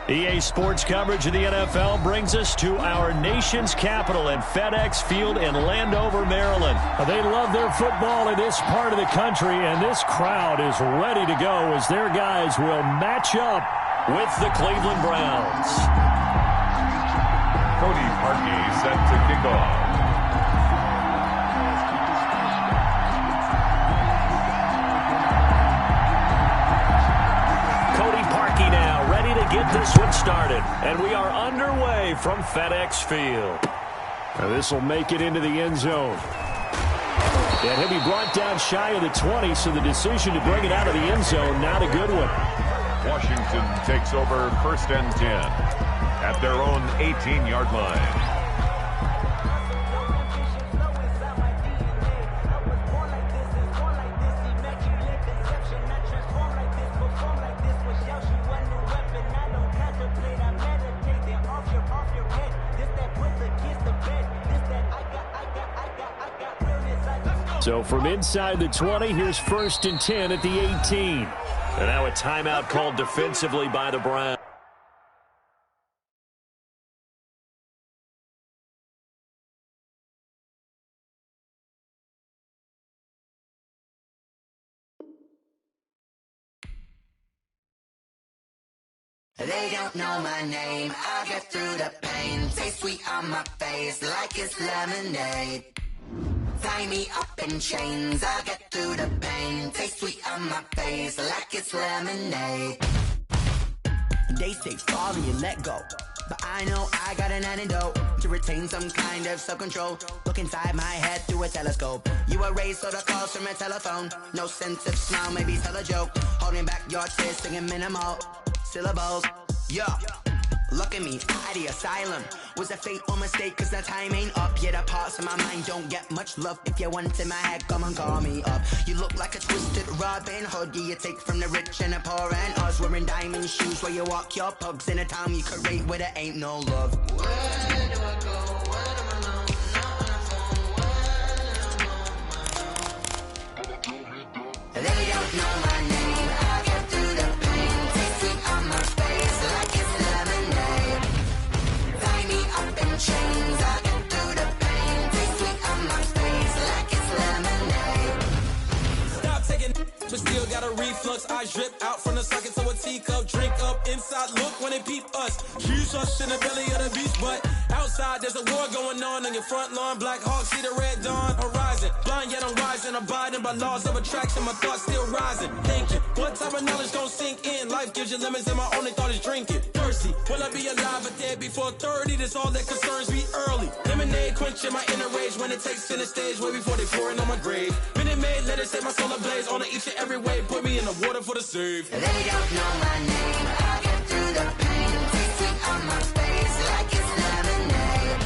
EA Sports coverage of the NFL brings us to our nation's capital and FedEx Field in Landover, Maryland. They love their football in this part of the country, and this crowd is ready to go as their guys will match up with the Cleveland Browns. Cody Parkey And we are underway from FedEx Field. This will make it into the end zone. And he'll be brought down shy of the 20, so the decision to bring it out of the end zone, not a good one. Washington takes over 1st and 10 at their own 18-yard line. So from inside the 20, here's 1st and 10 at the 18. And now a timeout called defensively by the Browns. They don't know my name, I'll get through the pain. Taste sweet on my face like it's lemonade. Tie me up in chains, I'll get through the pain. Taste sweet on my face like it's lemonade. They say fall and you let go, but I know I got an antidote to retain some kind of self-control. Look inside my head through a telescope. You erase all the calls from a telephone. No sense of smile, maybe tell a joke. Holding back your tears, singing minimal syllables. Yeah. Look at me, at the asylum. Was a fate or mistake, cause the time ain't up. Yet the parts of my mind don't get much love. If you want in my head, come and call me up. You look like a twisted Robin Hood. You take from the rich and the poor and us. Wearing diamond shoes where you walk your pugs in a town you create where there ain't no love. Where do I go? When I'm alone? Not on my phone. They don't know my name. I'll get through the pain. Taste sweet on my face like it's lemonade. Tie me up in chains. I'll get through the pain. Taste sweet on my face like it's lemonade. Stop taking, but still got a reflux. I drip out from the socket to a teacup. Drink up inside, look when they peep us. Choose us in the belly of the beast, but outside there's a war going on your front lawn. Black Hawk, see the red dawn horizon. Blind yet I'm rising, abiding by laws of attraction. My thoughts still rising. Thinking, what type of knowledge don't sink in? Life gives you limits and my only thought is drinking. Thirsty, will I be alive or dead before 30? That's all that concerns me early. Lemonade quenching my inner rage when it takes center stage way before they pour it on my grave. Minute Maid, let it set my soul ablaze. On each and every way, put me in the water for the save. They don't know my name, I'll get through the pain. Taste sweet on my face like it's lemonade.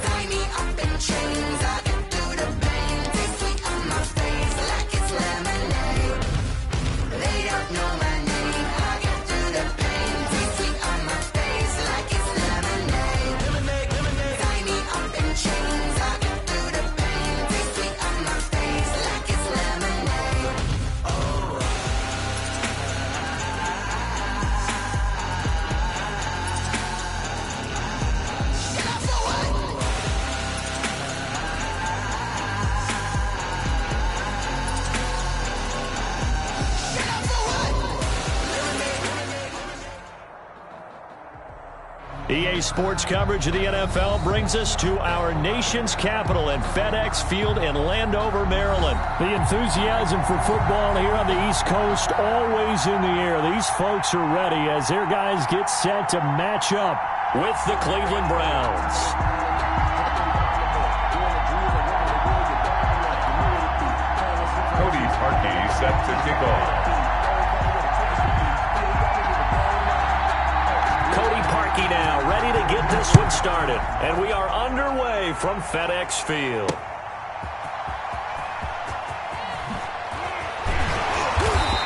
Tie me up in chains, I'll get through the pain. Taste sweet on my face like it's lemonade. They don't know my name, I'll get through the pain. Taste sweet on my face like it's lemonade. Lemonade. Tie me up in chains, I'll get through the pain. Taste sweet on my face like it's lemonade. Oh. EA Sports coverage of the NFL brings us to our nation's capital at FedEx Field in Landover, Maryland. The enthusiasm for football here on the East Coast always in the air. These folks are ready as their guys get set to match up with the Cleveland Browns. Cody Parkey set to kick off. Now ready to get this one started, and we are underway from FedEx Field.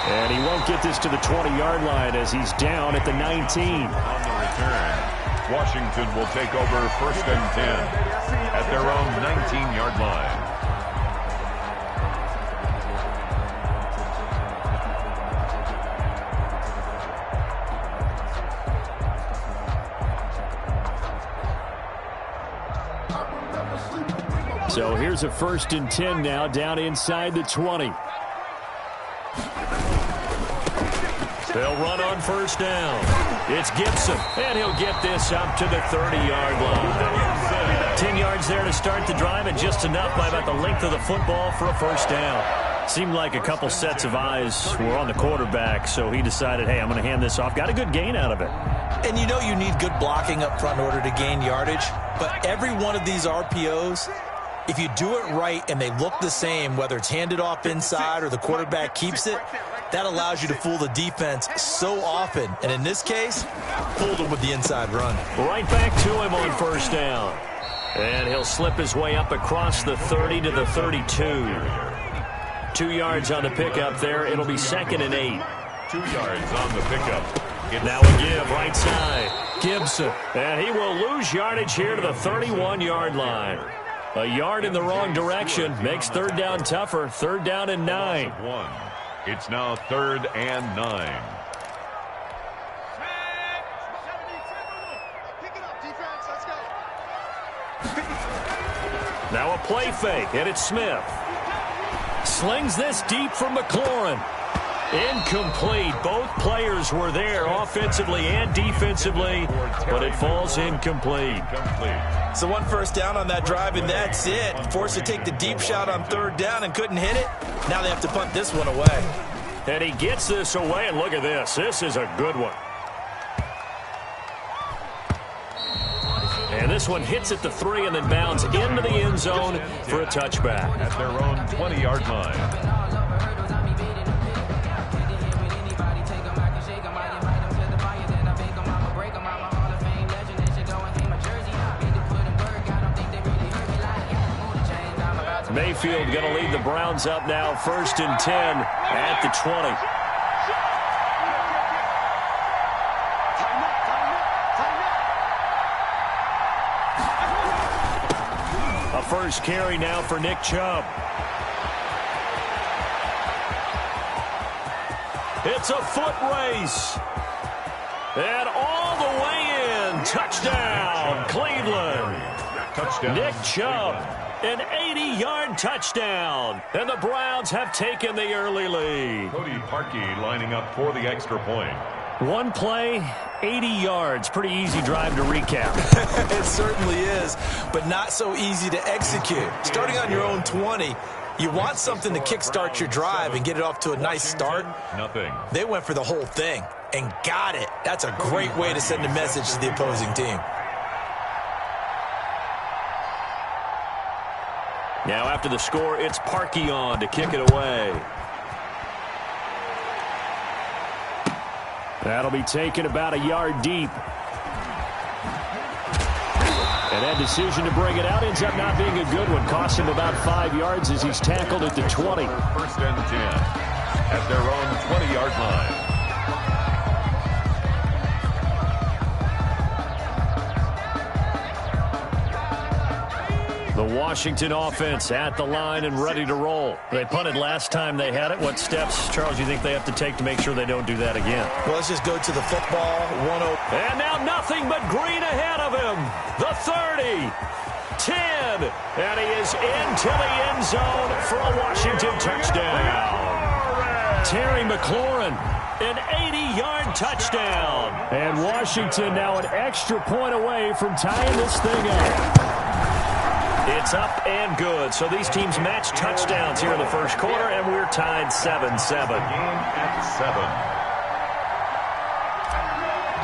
And he won't get this to the 20-yard line as he's down at the 19. On the return, Washington will take over 1st and 10 at their own 19-yard line. So here's a 1st and 10 now down inside the 20. They'll run on 1st down. It's Gibson, and he'll get this up to the 30-yard line. 10 yards there to start the drive, and just enough by about the length of the football for a 1st down. Seemed like a couple sets of eyes were on the quarterback, so he decided, hey, I'm going to hand this off. Got a good gain out of it. And you know you need good blocking up front in order to gain yardage, but every one of these RPOs, if you do it right and they look the same, whether it's handed off inside or the quarterback keeps it, that allows you to fool the defense so often. And in this case, fooled him with the inside run. Right back to him on first down. And he'll slip his way up across the 30 to the 32. 2 yards on the pickup there. It'll be 2nd and 8. 2 yards on the pickup. Now a give right side. Gibson. And he will lose yardage here to the 31-yard line. A yard in the wrong direction makes third down tougher. 3rd down and 9. It's now 3rd and 9. Now a play fake, and it's Smith. Slings this deep from McLaurin. Incomplete. Both players were there offensively and defensively, but it falls incomplete. So 1 first down on that drive, and that's it. Forced to take the deep shot on 3rd down and couldn't hit it. Now they have to punt this one away. And he gets this away, and look at this. This is a good one. And this one hits at the 3 and then bounds into the end zone for a touchback. At their own 20-yard line. Mayfield going to lead the Browns up now, 1st and 10 at the 20. A first carry now for Nick Chubb. It's a foot race. And all the way in. Touchdown, Cleveland. Touchdown. Nick Chubb. An 80-yard touchdown. And the Browns have taken the early lead. Cody Parkey lining up for the extra point. One play, 80 yards. Pretty easy drive to recap. It certainly is, but not so easy to execute. Starting on your own 20, you want something to kickstart your drive and get it off to a nice start. Nothing. They went for the whole thing and got it. That's a great way to send a message to the opposing team. Now after the score, it's Parkey on to kick it away. That'll be taken about a yard deep. And that decision to bring it out ends up not being a good one. Cost him about 5 yards as he's tackled at the 20. 1st and 10 at their own 20-yard line. The Washington offense at the line and ready to roll. They punted last time they had it. What steps, Charles, you think they have to take to make sure they don't do that again? Well, let's just go to the football. 1-0. And now nothing but green ahead of him. The 30, 10, and he is into the end zone for a Washington touchdown. Terry McLaurin, an 80-yard touchdown. And Washington now an extra point away from tying this thing up. It's up and good. So these teams match touchdowns here in the first quarter, and we're tied 7-7. Game at 7.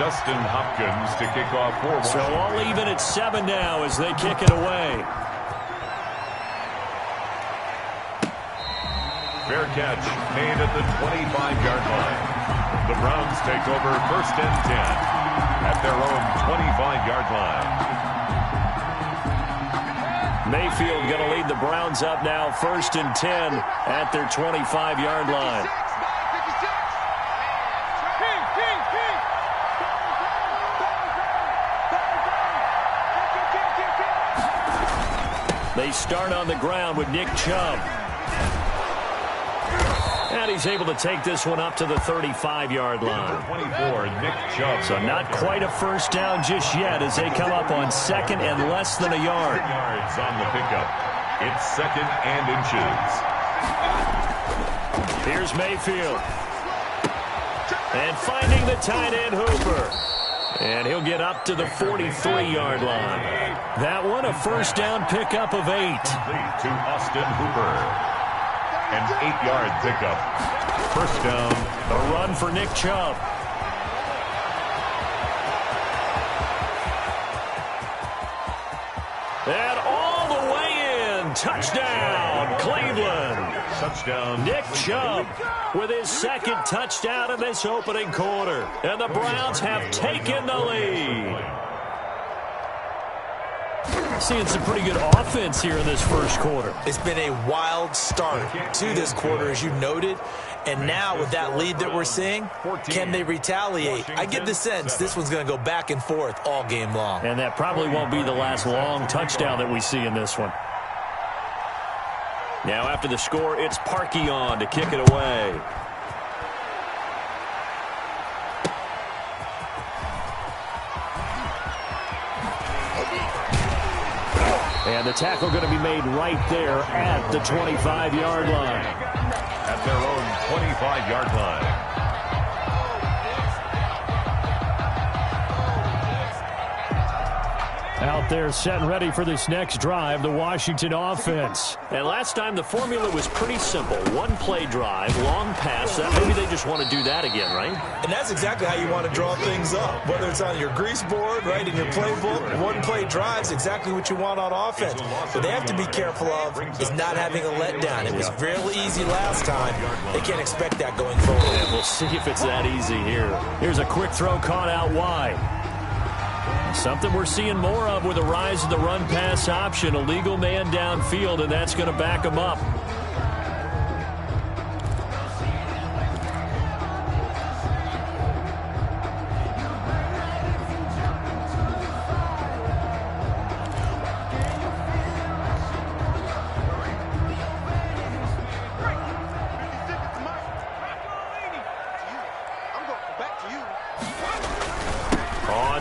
Dustin Hopkins to kick off for Washington. So all even at 7 now as they kick it away. Fair catch made at the 25-yard line. The Browns take over 1st and 10 at their own 25-yard line. Mayfield going to lead the Browns up now, 1st and 10 at their 25-yard line. They start on the ground with Nick Chubb. And he's able to take this one up to the 35-yard line. 24, Nick Chubb. So not quite a first down just yet as they come up on 2nd and less than a yard. 10 yards on the pickup. It's 2nd and inches. Here's Mayfield. And finding the tight end Hooper. And he'll get up to the 43-yard line. That one a first down pickup of 8. To Austin Hooper. An 8-yard pickup. First down. A run for Nick Chubb. And all the way in. Touchdown, Cleveland. Touchdown. Nick Chubb with his second touchdown in this opening quarter. And the Browns have taken the lead. Seeing some pretty good offense here in this first quarter. It's been a wild start to this quarter, as you noted. And now with that lead that we're seeing, can they retaliate? I get the sense this one's going to go back and forth all game long. And that probably won't be the last long touchdown that we see in this one. Now after the score, it's Parkey on to kick it away. And the tackle going to be made right there at the 25-yard line. At their own 25-yard line. Out there set and ready for this next drive, the Washington offense. And last time the formula was pretty simple. One-play drive, long pass. Maybe they just want to do that again, right? And that's exactly how you want to draw things up. Whether it's on your grease board, right, in your playbook, one-play drives exactly what you want on offense. What they have to be careful of is not having a letdown. It was really easy last time. They can't expect that going forward. Yeah, we'll see if it's that easy here. Here's a quick throw caught out wide. Something we're seeing more of with the rise of the run-pass option. A legal man downfield, and that's going to back him up.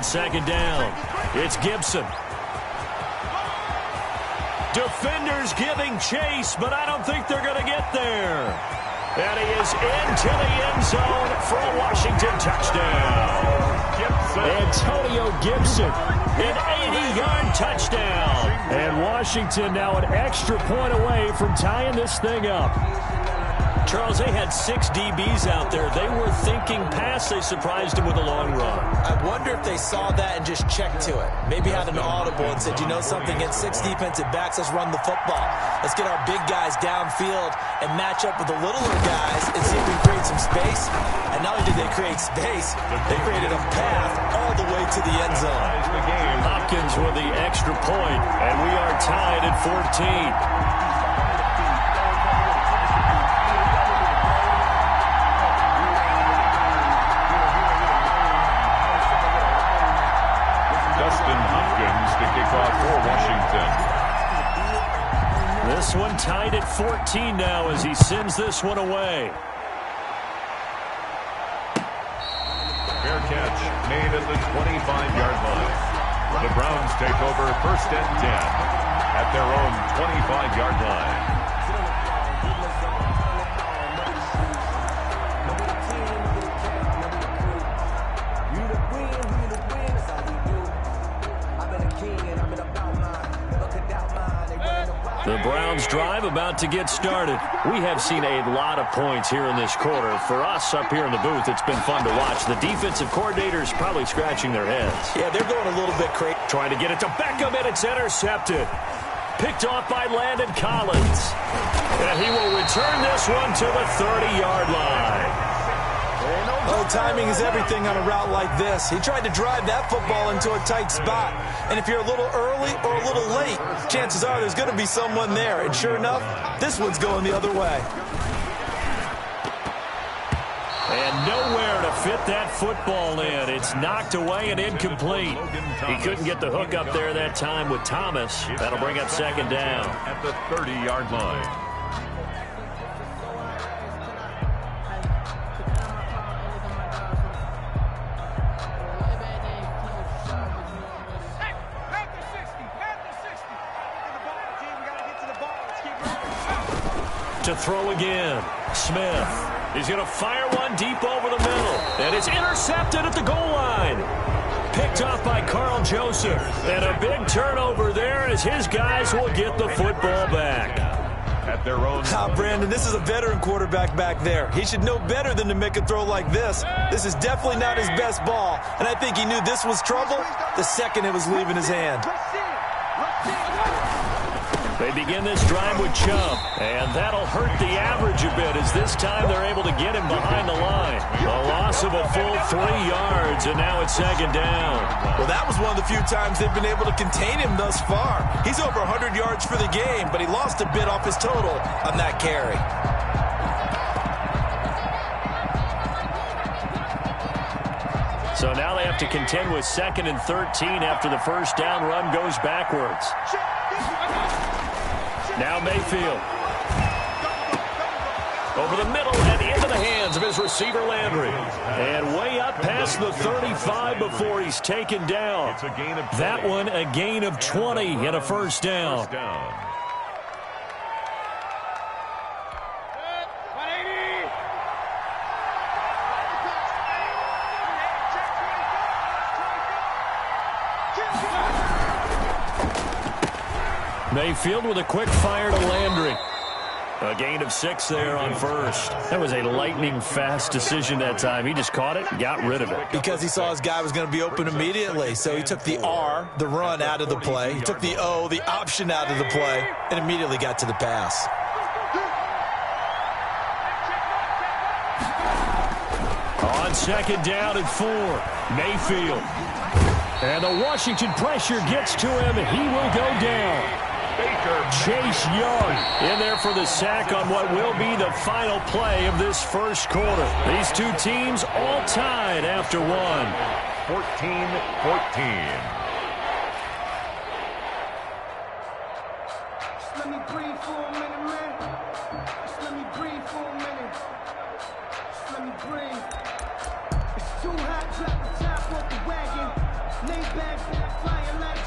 Second down. It's Gibson. Defenders giving chase, but I don't think they're going to get there. And he is into the end zone for a Washington touchdown. Antonio Gibson, an 80-yard touchdown. And Washington now an extra point away from tying this thing up. Charles, they had 6 DBs out there. They were thinking pass. They surprised him with a long run. I wonder if they saw that and just checked to it. Maybe had an audible and said, you know something, against 6 defensive backs, let's run the football. Let's get our big guys downfield and match up with the littler guys and see if we create some space. And not only did they create space, they created a path all the way to the end zone. Hopkins with the extra point, and we are tied at 14. For Washington. This one tied at 14 now as he sends this one away. Fair catch made at the 25-yard line. The Browns take over first and 10 at their own 25-yard line. The Browns drive about to get started. We have seen a lot of points here in this quarter. For us up here in the booth, it's been fun to watch. The defensive coordinators probably scratching their heads. Yeah, they're going a little bit crazy. Trying to get it to Beckham, and it's intercepted. Picked off by Landon Collins. And he will return this one to the 30-yard line. Oh, timing is everything on a route like this. He tried to drive that football into a tight spot. And if you're a little early or a little late, chances are there's going to be someone there. And sure enough, this one's going the other way. And nowhere to fit that football in. It's knocked away and incomplete. He couldn't get the hook up there that time with Thomas. That'll bring up second down. At the 30-yard line. To throw again. Smith. He's going to fire one deep over the middle. And it's intercepted at the goal line. Picked off by Carl Joseph. And a big turnover there as his guys will get the football back. at their own. Brandon, this is a veteran quarterback back there. He should know better than to make a throw like this. This is definitely not his best ball, and I think he knew this was trouble the second it was leaving his hand. They begin this drive with Chubb, and that'll hurt the average a bit as this time they're able to get him behind the line. A loss of a full 3 yards, and now it's second down. Well, that was one of the few times they've been able to contain him thus far. He's over 100 yards for the game, but he lost a bit off his total on that carry. So now they have to contend with 2nd and 13 after the first down run goes backwards. Now Mayfield. Over the middle and into the hands of his receiver Landry. And way up past the 35 before he's taken down. That one a gain of 20 and a first down. Mayfield with a quick fire to Landry. A gain of 6 there on first. That was a lightning-fast decision that time. He just caught it and got rid of it. Because he saw his guy was going to be open immediately. So he took the R, the run, out of the play. He took the O, the option, out of the play, and immediately got to the pass. On second down and 4, Mayfield. And the Washington pressure gets to him. He will go down. Chase Young in there for the sack on what will be the final play of this first quarter. These two teams all tied after 1. 14-14. Just let me breathe for a minute, man. Just let me breathe for a minute. Just let me breathe. It's too hot, drop the top off the wagon. Lay back, flying like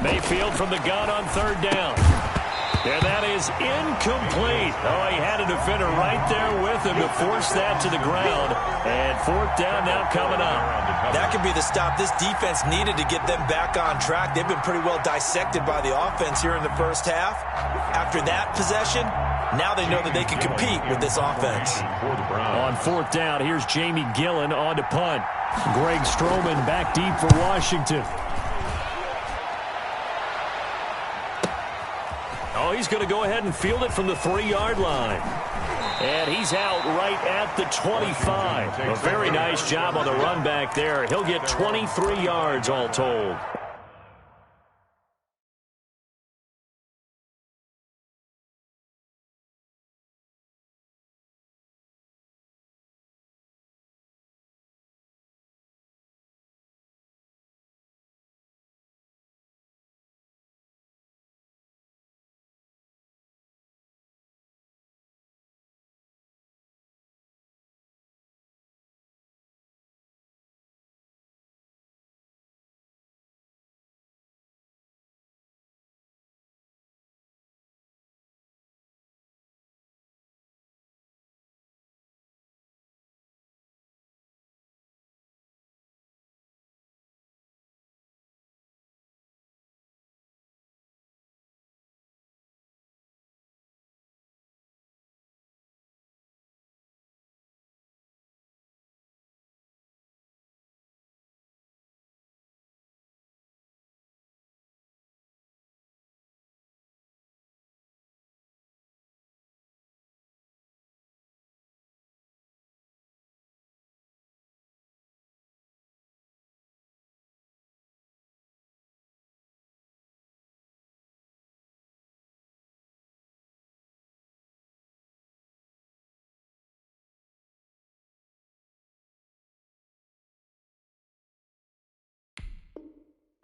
Mayfield from the gun on 3rd down. And that is incomplete. Oh, he had a defender right there with him to force that to the ground. And 4th down now coming up. That could be the stop this defense needed to get them back on track. They've been pretty well dissected by the offense here in the first half. After that possession, now they know that they can compete with this offense. On 4th down, here's Jamie Gillen on to punt. Greg Stroman back deep for Washington. Oh, he's going to go ahead and field it from the 3-yard line. And he's out right at the 25. A very nice job on the run back there. He'll get 23 yards all told.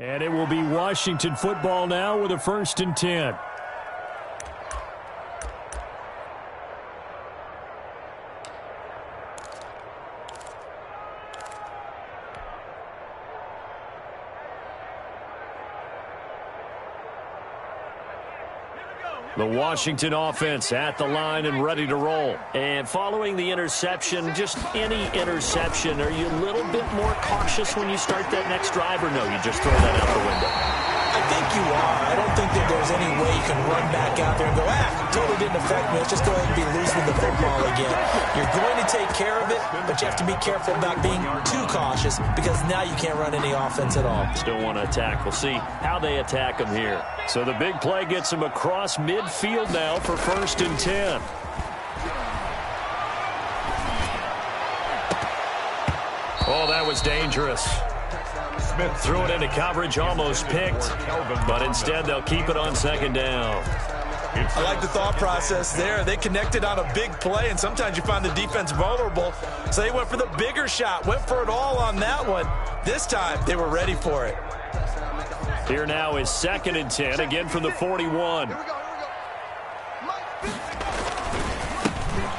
And it will be Washington football now with a 1st and 10. The Washington offense at the line and ready to roll. And following the interception, just any interception, are you a little bit more cautious when you start that next drive, or no, you just throw that out the window? I think you are. I don't think that there's any way you can run back out there and go, totally didn't affect me. Let's just go ahead and be loose with the football again. You're going to take care of it, but you have to be careful about being too cautious because now you can't run any offense at all. Still want to attack. We'll see how they attack them here. So the big play gets them across midfield now for 1st and 10. Oh, that was dangerous. Smith threw it into coverage, almost picked, but instead they'll keep it on 2nd down. I like the thought process there. They connected on a big play, and sometimes you find the defense vulnerable, so they went for the bigger shot, went for it all on that one. This time, they were ready for it. Here now is 2nd and 10, again from the 41.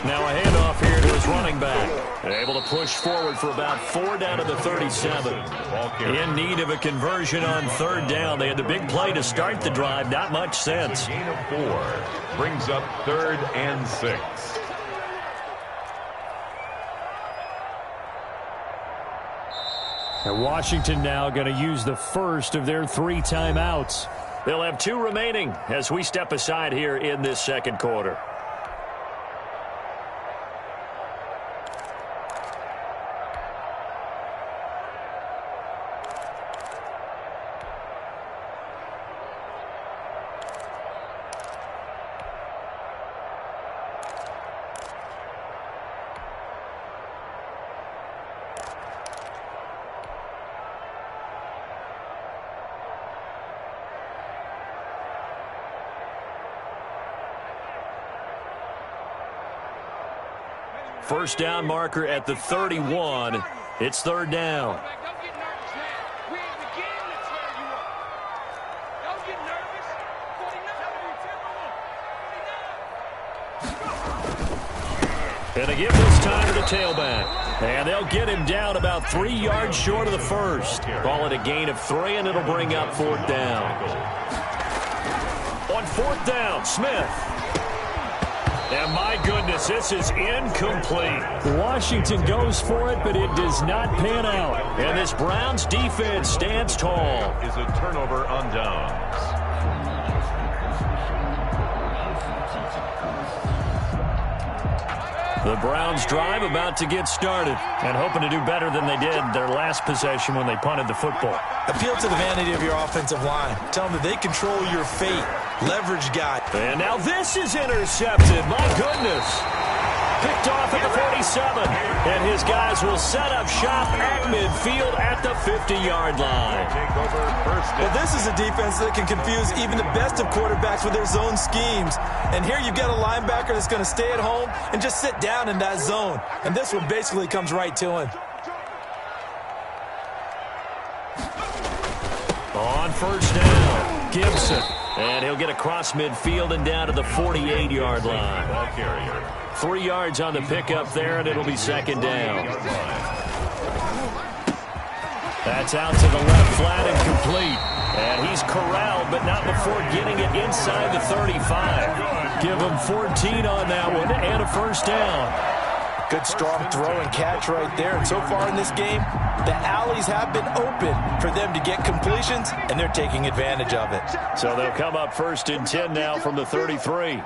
Now a handoff here to his running back. They're able to push forward for about 4 down to the 37. In need of a conversion on 3rd down. They had the big play to start the drive. Not much sense. Gain of 4 brings up 3rd and 6. And Washington now going to use the first of their 3 timeouts. They'll have 2 remaining as we step aside here in this 2nd quarter. First down marker at the 31. It's 3rd down. And they give this time to the tailback. And they'll get him down about 3 yards short of the first. Call it a gain of 3, and it'll bring up 4th down. On 4th down, Smith. And my goodness, this is incomplete. Washington goes for it, but it does not pan out. And this Browns defense stands tall. Is a turnover on downs. The Browns drive about to get started and hoping to do better than they did their last possession when they punted the football. Appeal to the vanity of your offensive line. Tell them that they control your fate. Leverage guy. And now this is intercepted. My goodness. Picked off at the 47. And his guys will set up shop at midfield at the 50-yard line. Well, this is a defense that can confuse even the best of quarterbacks with their zone schemes. And here you've got a linebacker that's going to stay at home and just sit down in that zone. And this one basically comes right to him. On 1st down, Gibson. And he'll get across midfield and down to the 48-yard line. Ball carrier. 3 yards on the pickup there, and it'll be 2nd down. That's out to the left, flat and complete. And he's corralled, but not before getting it inside the 35. Give him 14 on that one and a 1st down. Good strong throw and catch right there. And so far in this game, the alleys have been open for them to get completions, and they're taking advantage of it. So they'll come up 1st and 10 now from the 33.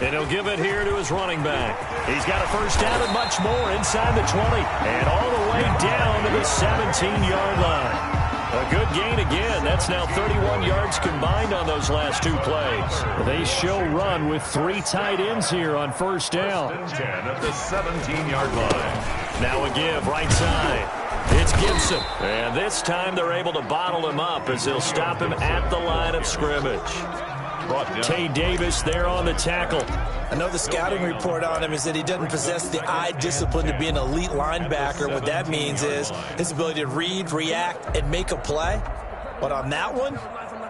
And he'll give it here to his running back. He's got a 1st down and much more inside the 20. And all the way down to the 17-yard line. A good gain again. That's now 31 yards combined on those last 2 plays. They show run with 3 tight ends here on 1st down. 10 at the 17-yard line. Now a give right side. It's Gibson. And this time they're able to bottle him up as they'll stop him at the line of scrimmage. Tay Davis there on the tackle. I know the scouting report on him is that he doesn't possess the eye discipline to be an elite linebacker. What that means is his ability to read, react, and make a play. But on that one,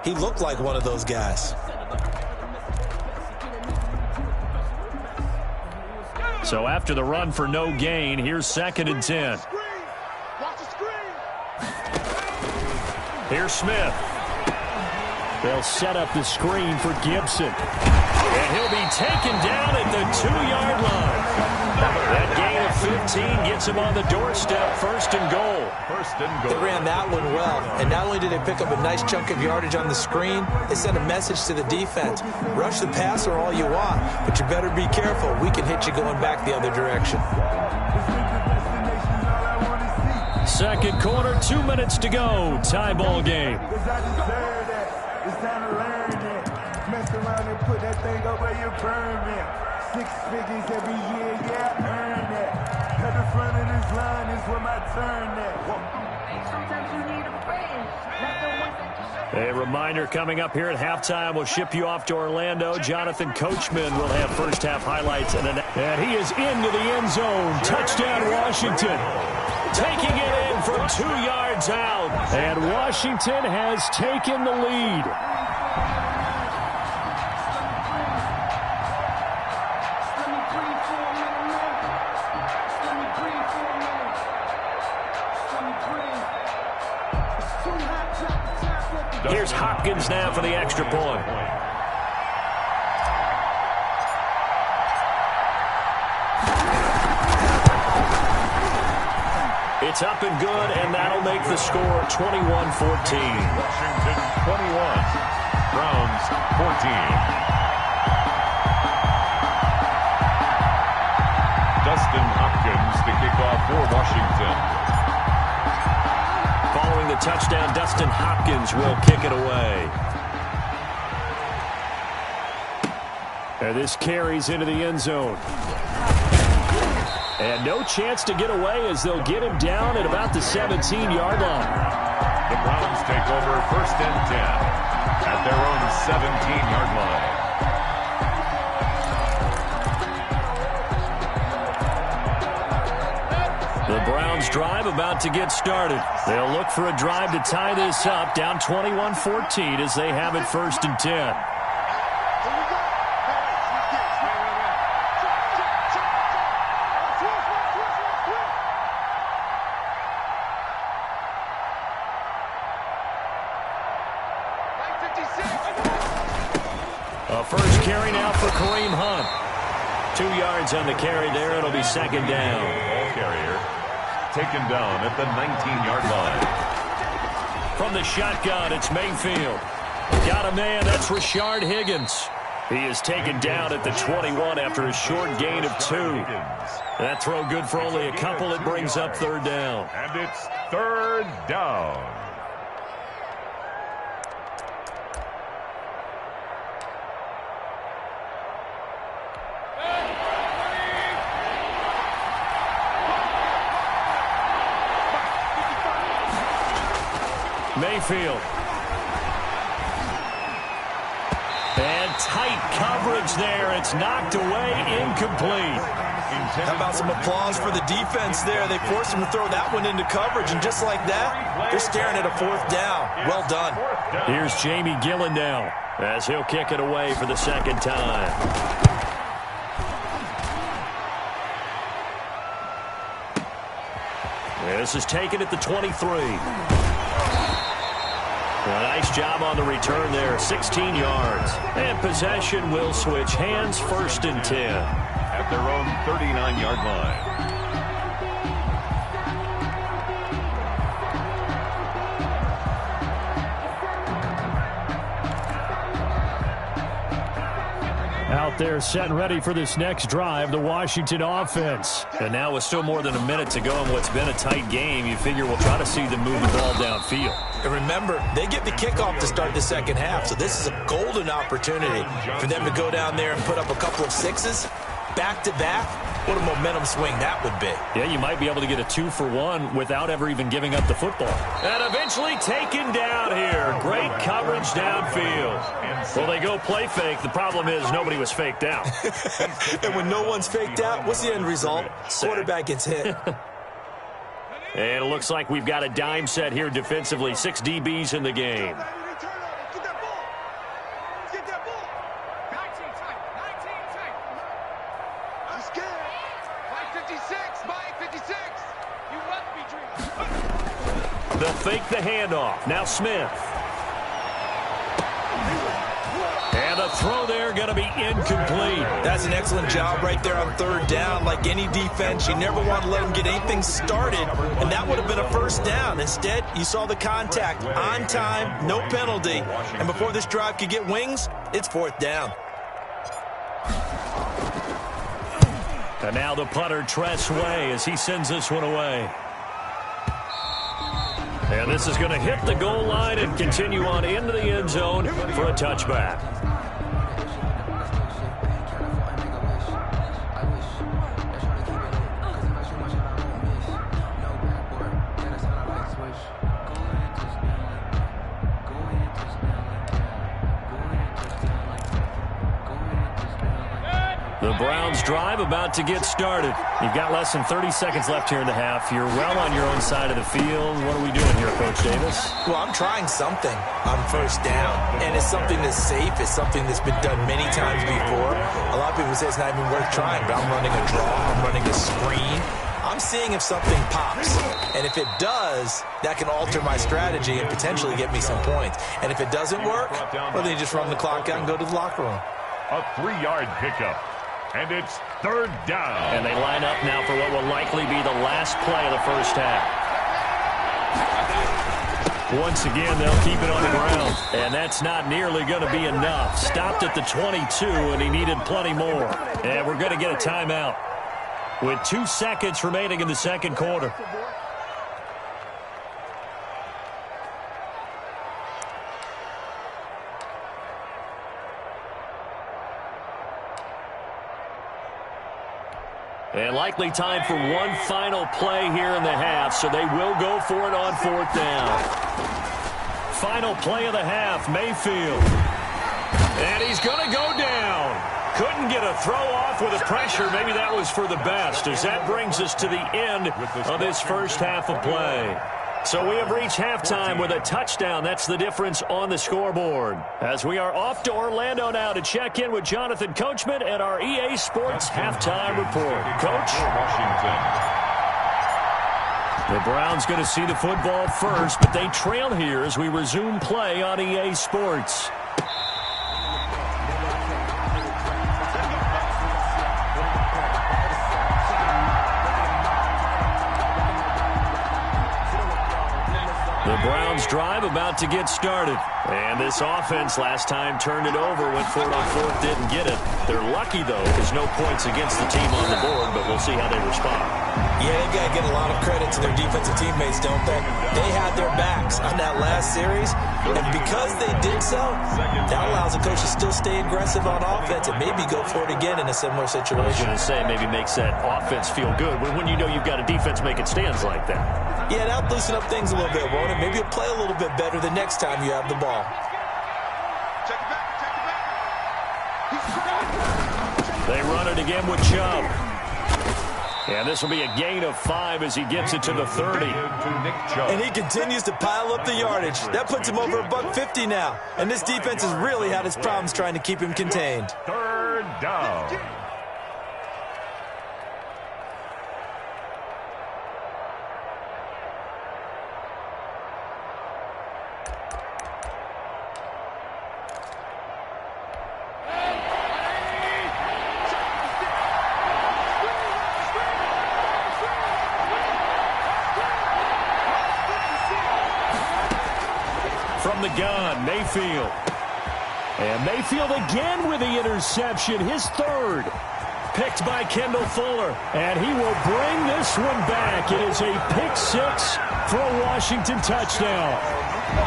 he looked like one of those guys. So after the run for no gain, here's 2nd and 10. Here's Smith. They'll set up the screen for Gibson. And he'll be taken down at the 2-yard line. That gain of 15 gets him on the doorstep, first and goal. They ran that one well, and not only did they pick up a nice chunk of yardage on the screen, they sent a message to the defense. Rush the passer all you want, but you better be careful. We can hit you going back the other direction. Second quarter, 2 minutes to go. Tie ball game. It's time to learn it. Mess around and put that thing up where you burn it. 6 figures every year, yeah, earn it. At the front of this line is where my turn at. Sometimes you need a friend. A reminder coming up here at halftime. We'll ship you off to Orlando. Jonathan Coachman will have first half highlights. And he is into the end zone. Touchdown, Washington. Taking it in from 2 yards out. And Washington has taken the lead. Here's Hopkins now for the extra point. It's up and good, and that'll make the score 21-14. Washington 21, Browns 14. Dustin Hopkins to kick off for Washington. Following the touchdown, Dustin Hopkins will kick it away. And this carries into the end zone. And no chance to get away as they'll get him down at about the 17-yard line. The Browns take over first and 10 at their own 17-yard line. The Browns drive about to get started. They'll look for a drive to tie this up, down 21-14 as they have it first and 10. A first carry now for Kareem Hunt. 2 yards on the carry there. It'll be second down. Ball carrier taken down at the 19-yard line. From the shotgun, it's Mayfield. Got a man. That's Rashard Higgins. He is taken down at the 21 after a short gain of 2. That throw good for only a couple. It brings up third down. And it's third down. Mayfield. And tight coverage there. It's knocked away, incomplete. How about some applause for the defense there? They forced him to throw that one into coverage, and just like that, they're staring at a fourth down. Well done. Here's Jamie Gillen now as he'll kick it away for the second time. This is taken at the 23. A nice job on the return there, 16 yards. And possession will switch hands, first and 10. At their own 39-yard line. Out there set and ready for this next drive, the Washington offense. And now with still more than a minute to go in what's been a tight game, you figure we'll try to see them move the ball downfield. And remember, they get the kickoff to start the second half, so this is a golden opportunity for them to go down there and put up a couple of sixes back-to-back. What a momentum swing that would be. Yeah, you might be able to get a 2-for-1 without ever even giving up the football. And eventually taken down here. Great coverage downfield. Well, they go play fake. The problem is nobody was faked out. And when no one's faked out, what's the end result? Quarterback gets hit. And it looks like we've got a dime set here defensively. 6 DBs in the game. They'll fake the handoff. Now Smith. And the throw there going to be incomplete. That's an excellent job right there on third down. Like any defense, you never want to let them get anything started, and that would have been a first down. Instead, you saw the contact on time, no penalty, and before this drive could get wings, it's fourth down. And now the punter, Tress Way, as he sends this one away. And this is going to hit the goal line and continue on into the end zone for a touchback. The Browns drive about to get started. You've got less than 30 seconds left here in the half. You're well on your own side of the field. What are we doing here, Coach Davis? Well, I'm trying something on first down, and it's something that's safe. It's something that's been done many times before. A lot of people say it's not even worth trying, but I'm running a draw. I'm running a screen. I'm seeing if something pops, and if it does, that can alter my strategy and potentially get me some points. And if it doesn't work, well, then you just run the clock out and go to the locker room. A 3-yard pickup. And it's third down. And they line up now for what will likely be the last play of the first half. Once again, they'll keep it on the ground. And that's not nearly going to be enough. Stopped at the 22, and he needed plenty more. And we're going to get a timeout with 2 seconds remaining in the second quarter. And likely time for one final play here in the half, so they will go for it on fourth down. Final play of the half, Mayfield. And he's going to go down. Couldn't get a throw off with the pressure. Maybe that was for the best, as that brings us to the end of this first half of play. So we have reached halftime with a touchdown. That's the difference on the scoreboard. As we are off to Orlando now to check in with Jonathan Coachman and our EA Sports Halftime Report. Coach? The Browns going to see the football first, but they trail here as we resume play on EA Sports. The Browns drive about to get started. And this offense last time turned it over, went for it on fourth, didn't get it. They're lucky, though, because no points against the team on the board, but we'll see how they respond. Yeah, they've got to get a lot of credit to their defensive teammates, don't they? They had their backs on that last series, and because they did so, that allows the coach to still stay aggressive on offense and maybe go for it again in a similar situation. I was going to say, maybe makes that offense feel good when you know you've got a defense making stands like that. Yeah, that'll loosen up things a little bit, won't it? Maybe you'll play a little bit better the next time you have the ball. They run it again with Chubb. And this will be a gain of 5 as he gets it to the 30. And he continues to pile up the yardage. That puts him over $150 now. And this defense has really had its problems trying to keep him contained. Third down. From the gun, Mayfield. And Mayfield again with the interception, his third. Picked by Kendall Fuller. And he will bring this one back. It is a pick 6 for a Washington touchdown.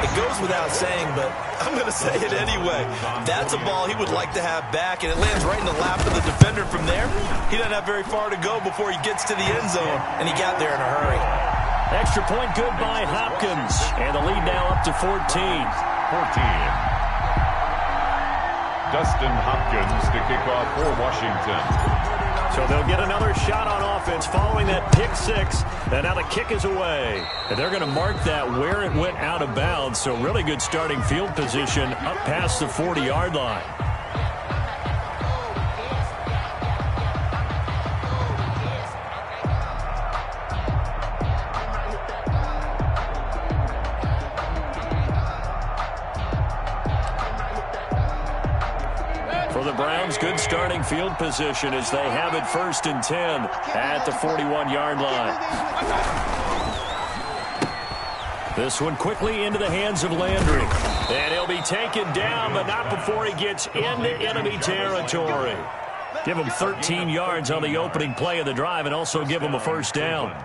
It goes without saying, but I'm going to say it anyway. That's a ball he would like to have back, and it lands right in the lap of the defender from there. He doesn't have very far to go before he gets to the end zone, and he got there in a hurry. Extra point good by Hopkins. And the lead now up to 14. Dustin Hopkins to kick off for Washington. So they'll get another shot on offense following that pick 6. And now the kick is away. And they're going to mark that where it went out of bounds. So really good starting field position up past the 40-yard line. For the Browns, good starting field position as they have it 1st and 10 at the 41-yard line. This one quickly into the hands of Landry. And he'll be taken down, but not before he gets into enemy territory. Give him 13 yards on the opening play of the drive and also give him a first down.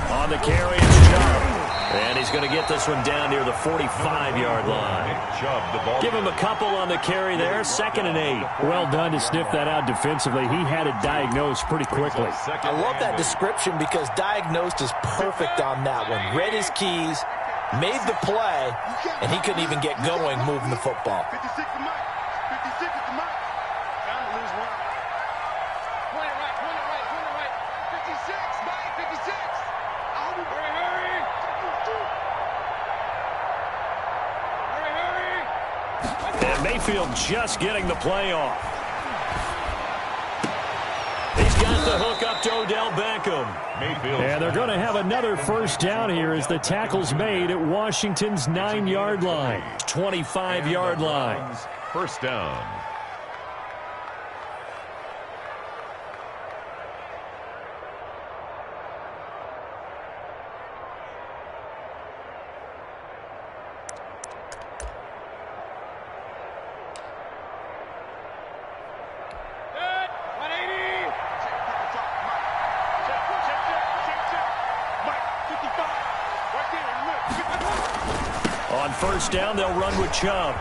On the carry, it's Chubb. And he's going to get this one down near the 45-yard line. Give him a couple on the carry there, 2nd and 8. Well done to sniff that out defensively. He had it diagnosed pretty quickly. I love that description because diagnosed is perfect on that one. Read his keys, made the play, and he couldn't even get going moving the football. 56 to Mike. 56 to Mike. Time to lose one. Point it right. 56, Mike, 56. Hurry. And Mayfield just getting the play off. He's got the hook up to Odell Beckham. And they're going to have another first down here as the tackle's made at Washington's 9-yard line. 25-yard line. First down. On first down, they'll run with Chubb.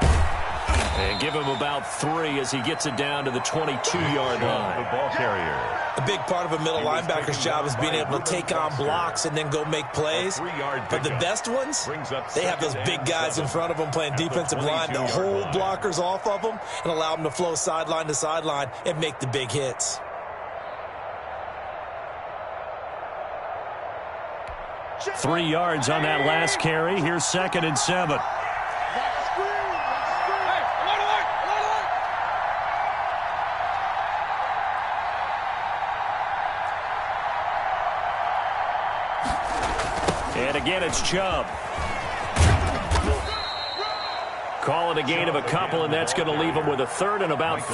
And give him about 3 as he gets it down to the 22-yard line. The ball carrier. A big part of a middle linebacker's job is being able to take on blocks and then go make plays. But the best ones, they have those big guys in front of them playing defensive line to hold blockers off of them and allow them to flow sideline to sideline and make the big hits. Three yards on that last carry. Here's 2nd and 7. And again, it's Chubb. Call it a gain of a couple, and that's going to leave him with a 3rd and about 5.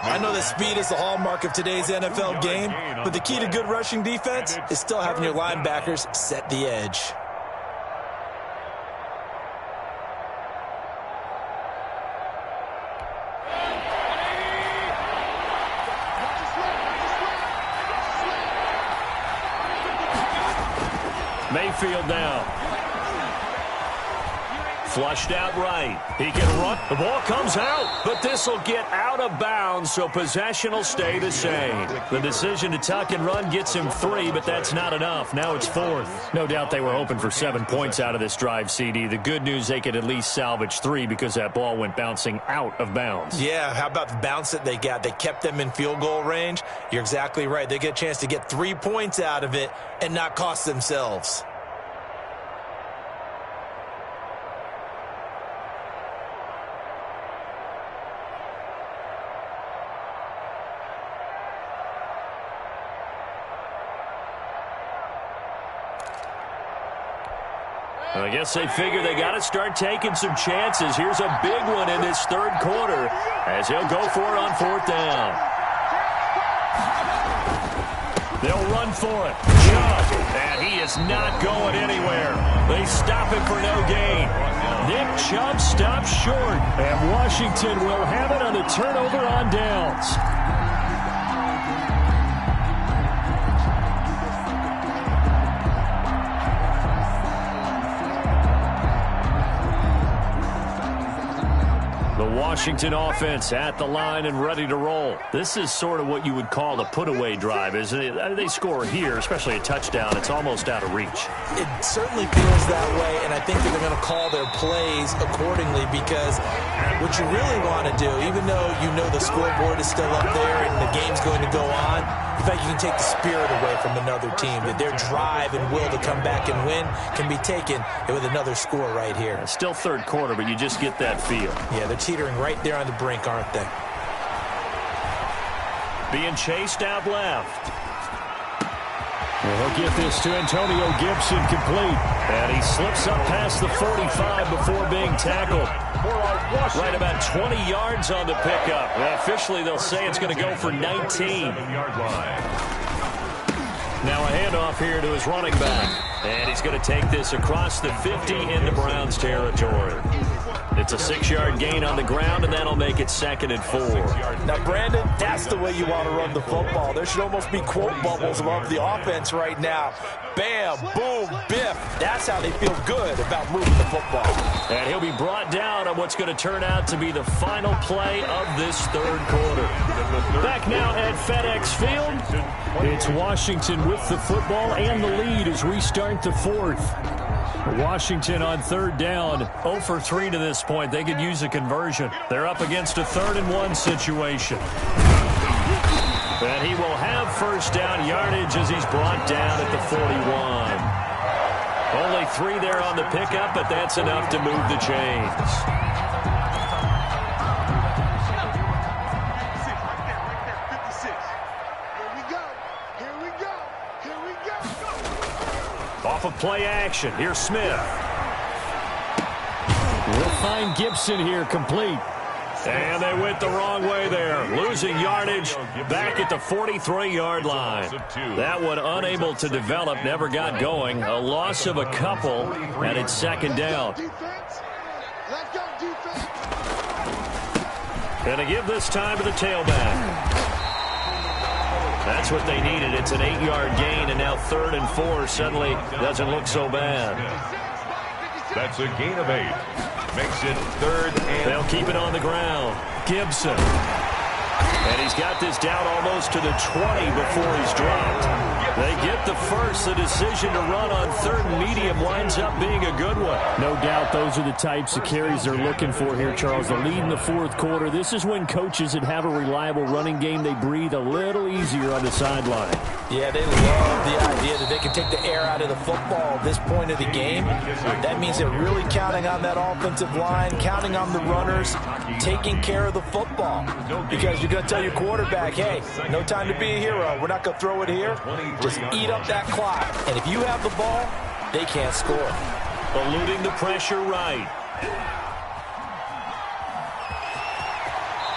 I know that speed is the hallmark of today's NFL game, but the key to good rushing defense is still having your linebackers set the edge. Mayfield now. Flushed out right. He can run. The ball comes out, but this will get out of bounds, so possession will stay the same. The decision to tuck and run gets him 3, but that's not enough. Now it's 4th. No doubt they were hoping for 7 points out of this drive, CD. The good news, they could at least salvage 3 because that ball went bouncing out of bounds. Yeah, how about the bounce that they got? They kept them in field goal range. You're exactly right. They get a chance to get 3 points out of it and not cost themselves. I guess they figure they got to start taking some chances. Here's a big one in this 3rd quarter as he'll go for it on 4th down. They'll run for it. Chubb, and he is not going anywhere. They stop him for no gain. Nick Chubb stops short, and Washington will have it on the turnover on downs. Washington offense at the line and ready to roll. This is sort of what you would call a put-away drive, isn't it? They score here, especially a touchdown. It's almost out of reach. It certainly feels that way, and I think that they're going to call their plays accordingly because what you really want to do, even though you know the scoreboard is still up there and the game's going to go on, in fact, you can take the spirit away from another team. That their drive and will to come back and win can be taken with another score right here. It's still 3rd quarter, but you just get that feel. Yeah, they're teetering right there on the brink, aren't they? being chased out left. He'll get this to Antonio Gibson complete. And he slips up past the 45 before being tackled. Right about 20 yards on the pickup. Well, officially, they'll say it's going to go for 19. Now a handoff here to his running back. And he's going to take this across the 50 into Browns territory. It's a 6-yard gain on the ground, and that'll make it 2nd and 4. Now, Brandon, that's the way you want to run the football. There should almost be quote bubbles above the offense right now. Bam, boom, biff. That's how they feel good about moving the football. And he'll be brought down on what's going to turn out to be the final play of this 3rd quarter. Back now at FedEx Field. It's Washington with the football and the lead as we start the 4th. Washington on 3rd down, 0 for 3 to this point. They could use a conversion. They're up against a 3rd and 1 situation. And he will have 1st down yardage as he's brought down at the 41. Only 3 there on the pickup, but that's enough to move the chains. Off of play action. Here's Smith. We'll find Gibson here complete. And they went the wrong way there. Losing yardage back at the 43-yard line. That one unable to develop, never got going. A loss of a couple, and it's 2nd down. Gonna give this time to the tailback. That's what they needed. It's an 8-yard gain, and now 3rd and 4 suddenly doesn't look so bad. That's a gain of 8. Makes it 3rd and... They'll keep it on the ground. Gibson. And he's got this down almost to the 20 before he's dropped. They get the first. The decision to run on 3rd and medium winds up being a good one. No doubt those are the types of carries they're looking for here, Charles. The lead in the 4th quarter. This is when coaches that have a reliable running game, they breathe a little easier on the sideline. Yeah, they love the idea that they can take the air out of the football at this point of the game. That means they're really counting on that offensive line, counting on the runners, taking care of the football. Because you're going to tell your quarterback, hey, no time to be a hero. We're not going to throw it here. Just eat up that clock. And if you have the ball, they can't score. Eluding the pressure right.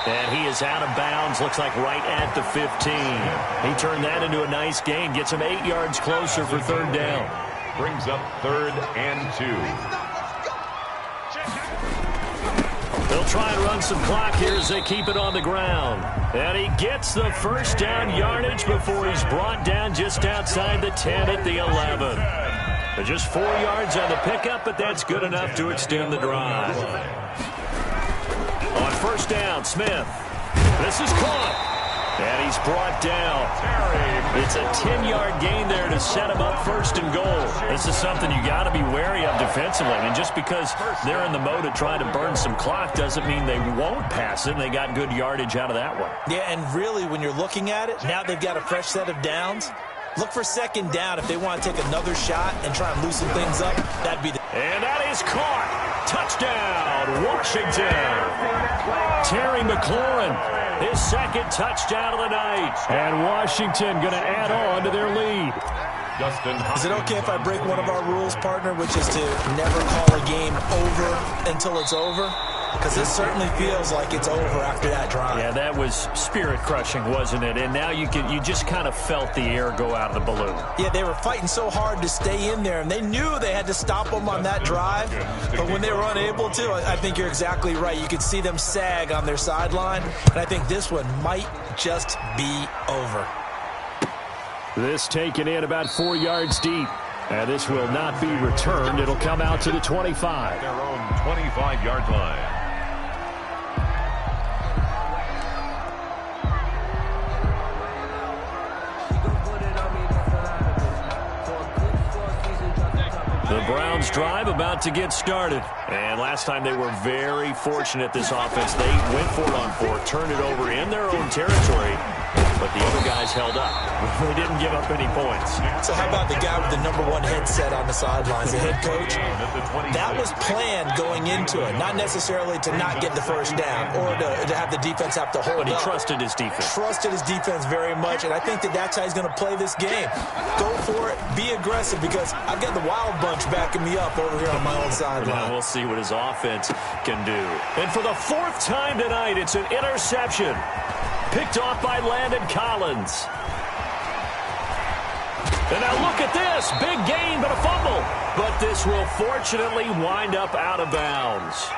And he is out of bounds, looks like right at the 15. He turned that into a nice gain, gets him 8 yards closer for 3rd down. Brings up 3rd and 2. They'll try and run some clock here as they keep it on the ground. And he gets the 1st down yardage before he's brought down just outside the 10 at the 11. But just 4 yards on the pickup, but that's good enough to extend the drive. On 1st down, Smith. This is caught. And he's brought down. It's a 10-yard gain there to set him up 1st and goal. This is something you got to be wary of defensively. I mean, just because they're in the mode of trying to burn some clock doesn't mean they won't pass it. And they got good yardage out of that one. Yeah, and really, when you're looking at it, now they've got a fresh set of downs. Look for 2nd down if they want to take another shot and try and loosen things up. That'd be the... And that is caught. Touchdown, Washington. Terry McLaurin, his 2nd touchdown of the night. And Washington going to add on to their lead. Is it okay if I break one of our rules, partner, which is to never call a game over until it's over? Because this certainly feels like it's over after that drive. Yeah, that was spirit-crushing, wasn't it? And now you just kind of felt the air go out of the balloon. Yeah, they were fighting so hard to stay in there, and they knew they had to stop them on that drive. But when they were unable to, I think you're exactly right. You could see them sag on their sideline, and I think this one might just be over. This taken in about 4 yards deep. And this will not be returned. It'll come out to the 25. Their own 25-yard line. The Browns drive about to get started. And last time they were very fortunate, this offense. They went for it on 4, turned it over in their own territory. but the other guys held up. They didn't give up any points. So how about the guy with the #1 headset on the sidelines, the head coach? That was planned going into it, not necessarily to not get the first down or to have the defense have to hold up. But he trusted his defense. Trusted his defense very much, and I think that's how he's going to play this game. Go for it, be aggressive, because I've got the wild bunch backing me up over here on my own sideline. Now we'll see what his offense can do. And for the 4th time tonight, it's an interception. Picked off by Landon Collins. And now look at this. Big gain, but a fumble. But this will fortunately wind up out of bounds.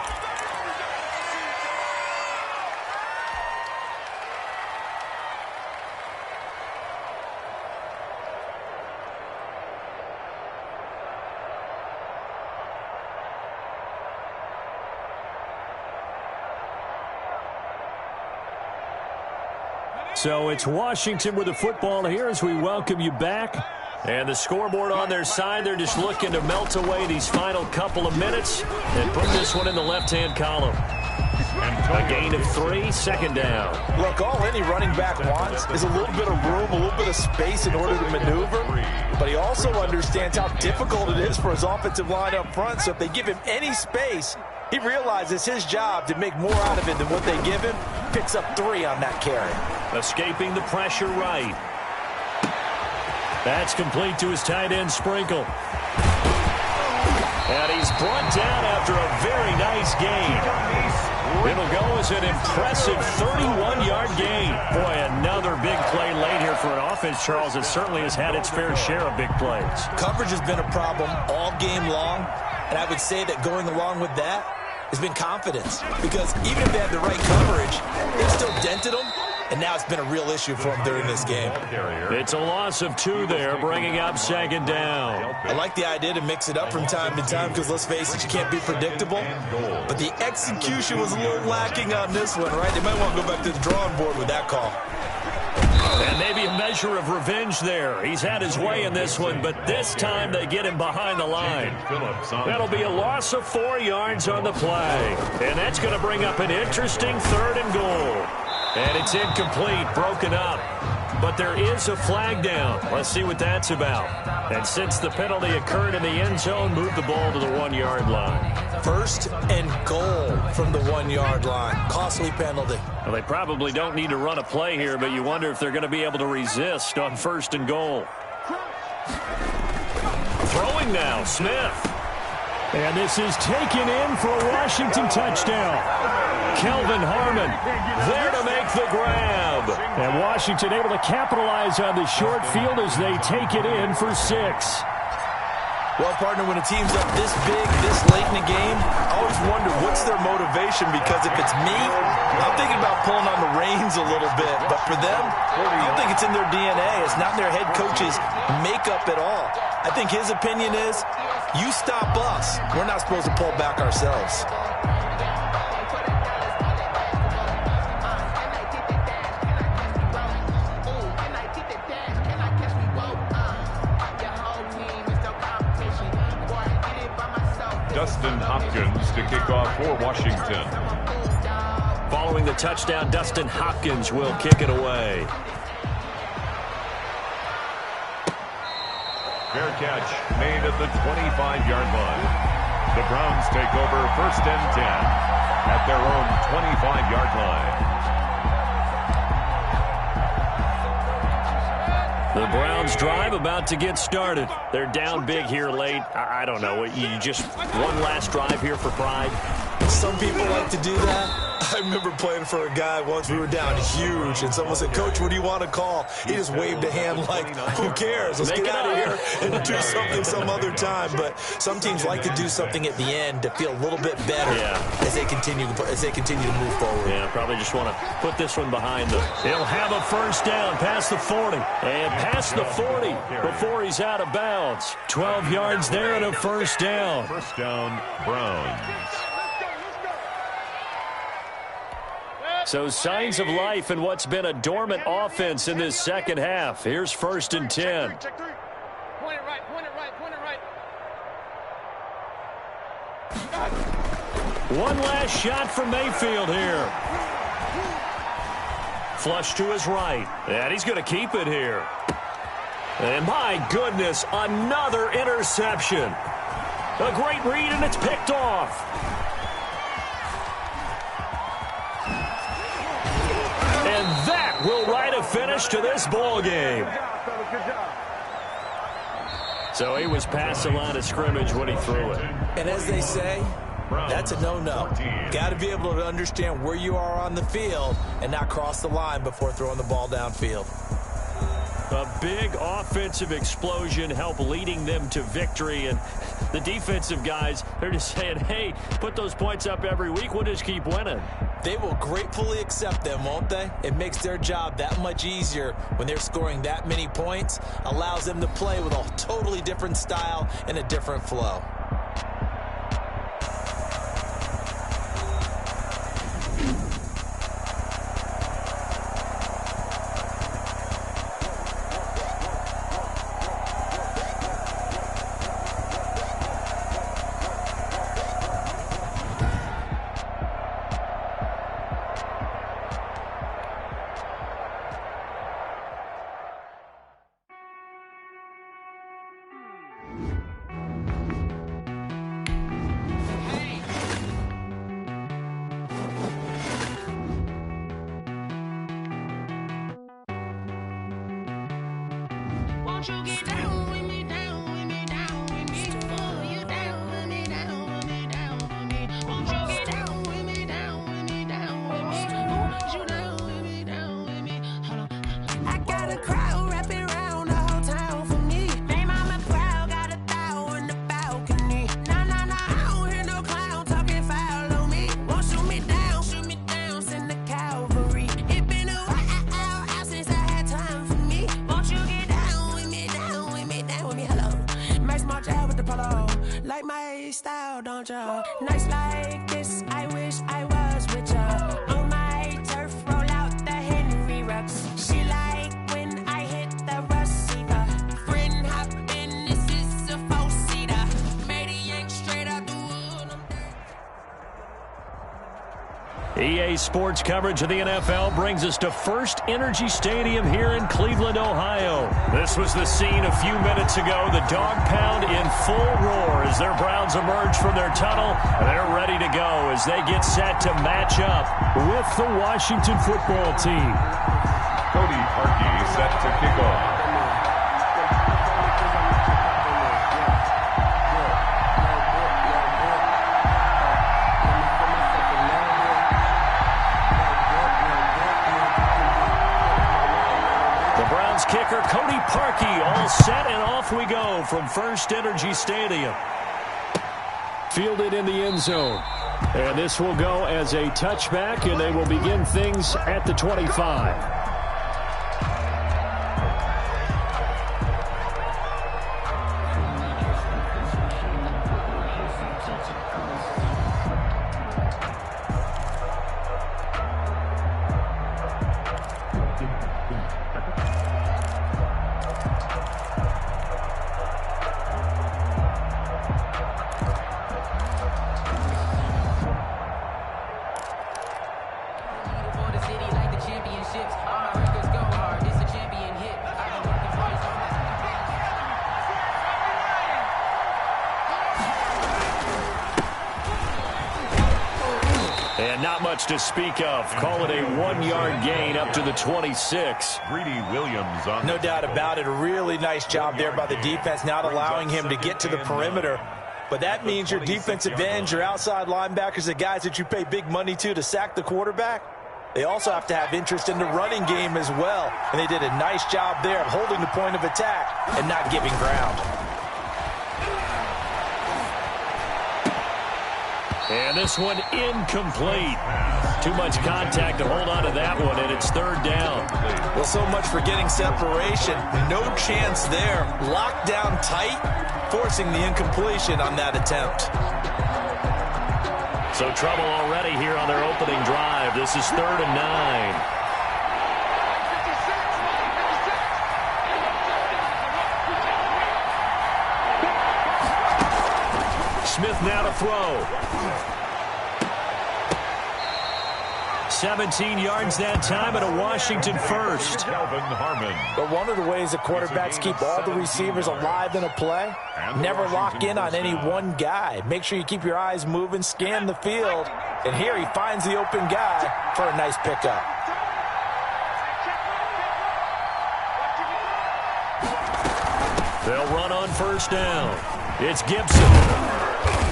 So it's Washington with the football here as we welcome you back. And the scoreboard on their side, they're just looking to melt away these final couple of minutes and put this one in the left-hand column. A gain of 3, second down. Look, all any running back wants is a little bit of room, a little bit of space in order to maneuver. But he also understands how difficult it is for his offensive line up front. So if they give him any space, he realizes his job to make more out of it than what they give him. Picks up 3 on that carry. Escaping the pressure right. That's complete to his tight end, Sprinkle. And he's brought down after a very nice gain. It'll go as an impressive 31-yard gain. Boy, another big play late here for an offense, Charles. It certainly has had its fair share of big plays. Coverage has been a problem all game long, and I would say that going along with that has been confidence. Because even if they had the right coverage, they still dented them. And now it's been a real issue for him during this game. It's a loss of 2 there, bringing up second down. I like the idea to mix it up from time to time because, let's face it, you can't be predictable. But the execution was a little lacking on this one, right? They might want to go back to the drawing board with that call. And maybe a measure of revenge there. He's had his way in this one, but this time they get him behind the line. That'll be a loss of 4 yards on the play. And that's going to bring up an interesting 3rd and goal. And it's incomplete, broken up. But there is a flag down. Let's see what that's about. And since the penalty occurred in the end zone, move the ball to the 1-yard line. 1st and goal from the 1-yard line. Costly penalty. Well, they probably don't need to run a play here, but you wonder if they're going to be able to resist on 1st and goal. Throwing now, Smith. And this is taken in for a Washington touchdown. Kelvin Harmon there to make the grab. And Washington able to capitalize on the short field as they take it in for 6. Well, partner, when a team's up this big, this late in the game, I always wonder what's their motivation, because if it's me, I'm thinking about pulling on the reins a little bit. But for them, I don't think it's in their DNA. It's not in their head coach's makeup at all. I think his opinion is, you stop us. We're not supposed to pull back ourselves. Dustin Hopkins to kick off for Washington. Following the touchdown, Dustin Hopkins will kick it away. Fair catch made at the 25-yard line. The Browns take over 1st and 10 at their own 25-yard line. The Browns drive about to get started. They're down big here late. I don't know. You just one last drive here for pride? Some people like to do that. I remember playing for a guy once. We were down huge, and someone said, "Coach, what do you want to call?" He just waved a hand like, "Who cares? Let's get out of here and do something some other time." But some teams like to do something at the end to feel a little bit better as they continue to move forward. Yeah, probably just want to put this one behind them. He'll have a 1st down past the 40 and past the 40 before he's out of bounds. 12 yards there and a 1st down. 1st down, Browns. So signs of life in what's been a dormant offense in this second half. Here's 1st and 10. Point it right, point it right, point it right. One last shot from Mayfield here. Flush to his right. And he's going to keep it here. And my goodness, another interception. A great read, and it's picked off. And that will write a finish to this ball game. So he was past the line of scrimmage when he threw it. And as they say, that's a no-no. Got to be able to understand where you are on the field and not cross the line before throwing the ball downfield. A big offensive explosion helped leading them to victory. And the defensive guys, they're just saying, hey, put those points up every week. We'll just keep winning. They will gratefully accept them, won't they? It makes their job that much easier when they're scoring that many points. Allows them to play with a totally different style and a different flow. Won't you get down with me, down with me, down with me? Oh, you down with me, down with me, down with me. Won't you get down with me, down with me, down with me? Oh, you down with me, down with me. Hold on. I got a crowd wrapping around the whole town for me. They mama proud, got a thou in the balcony. Nah, I don't hear no clown talking foul on me. Won't shoot me down, send the cavalry. It been a while since I had time for me. Won't you get down with me, down with me, down with me? Hello. Max March out with the polo. Like my style, don't ya? Nights like this, I wish I was with ya. On my turf, roll out the Henry Rux. She like when I hit the receiver. Friend hop in, this is a four-seater. Made a yank straight out the wood. EA Sports coverage of the NFL brings us to First Energy Stadium here in Cleveland, Ohio. This was the scene a few minutes ago. The dog pound in full roar as their Browns emerge from their tunnel. They're ready to go as they get set to match up with the Washington football team. Cody Parkey set to kick off. Kicker Cody Parkey all set, and off we go from First Energy Stadium. Fielded in the end zone. And this will go as a touchback, and they will begin things at the 25. And not much to speak of. Call it a 1-yard gain up to the 26. Greedy Williams on. No doubt about it. A really nice job there by the defense, not allowing him to get to the perimeter. But that means your defensive ends, your outside linebackers, the guys that you pay big money to sack the quarterback, they also have to have interest in the running game as well. And they did a nice job there of holding the point of attack and not giving ground. And this one incomplete. Too much contact to hold on to that one, and it's third down. Well, so much for getting separation. No chance there. Locked down tight, forcing the incompletion on that attempt. So trouble already here on their opening drive. This is 3rd and 9. Smith now to throw. 17 yards that time and a Washington first. Calvin Harmon. But one of the ways that quarterbacks keep all the receivers alive in a play, never lock in on any one guy. Make sure you keep your eyes moving, scan the field, and here he finds the open guy for a nice pickup. They'll run on first down. It's Gibson.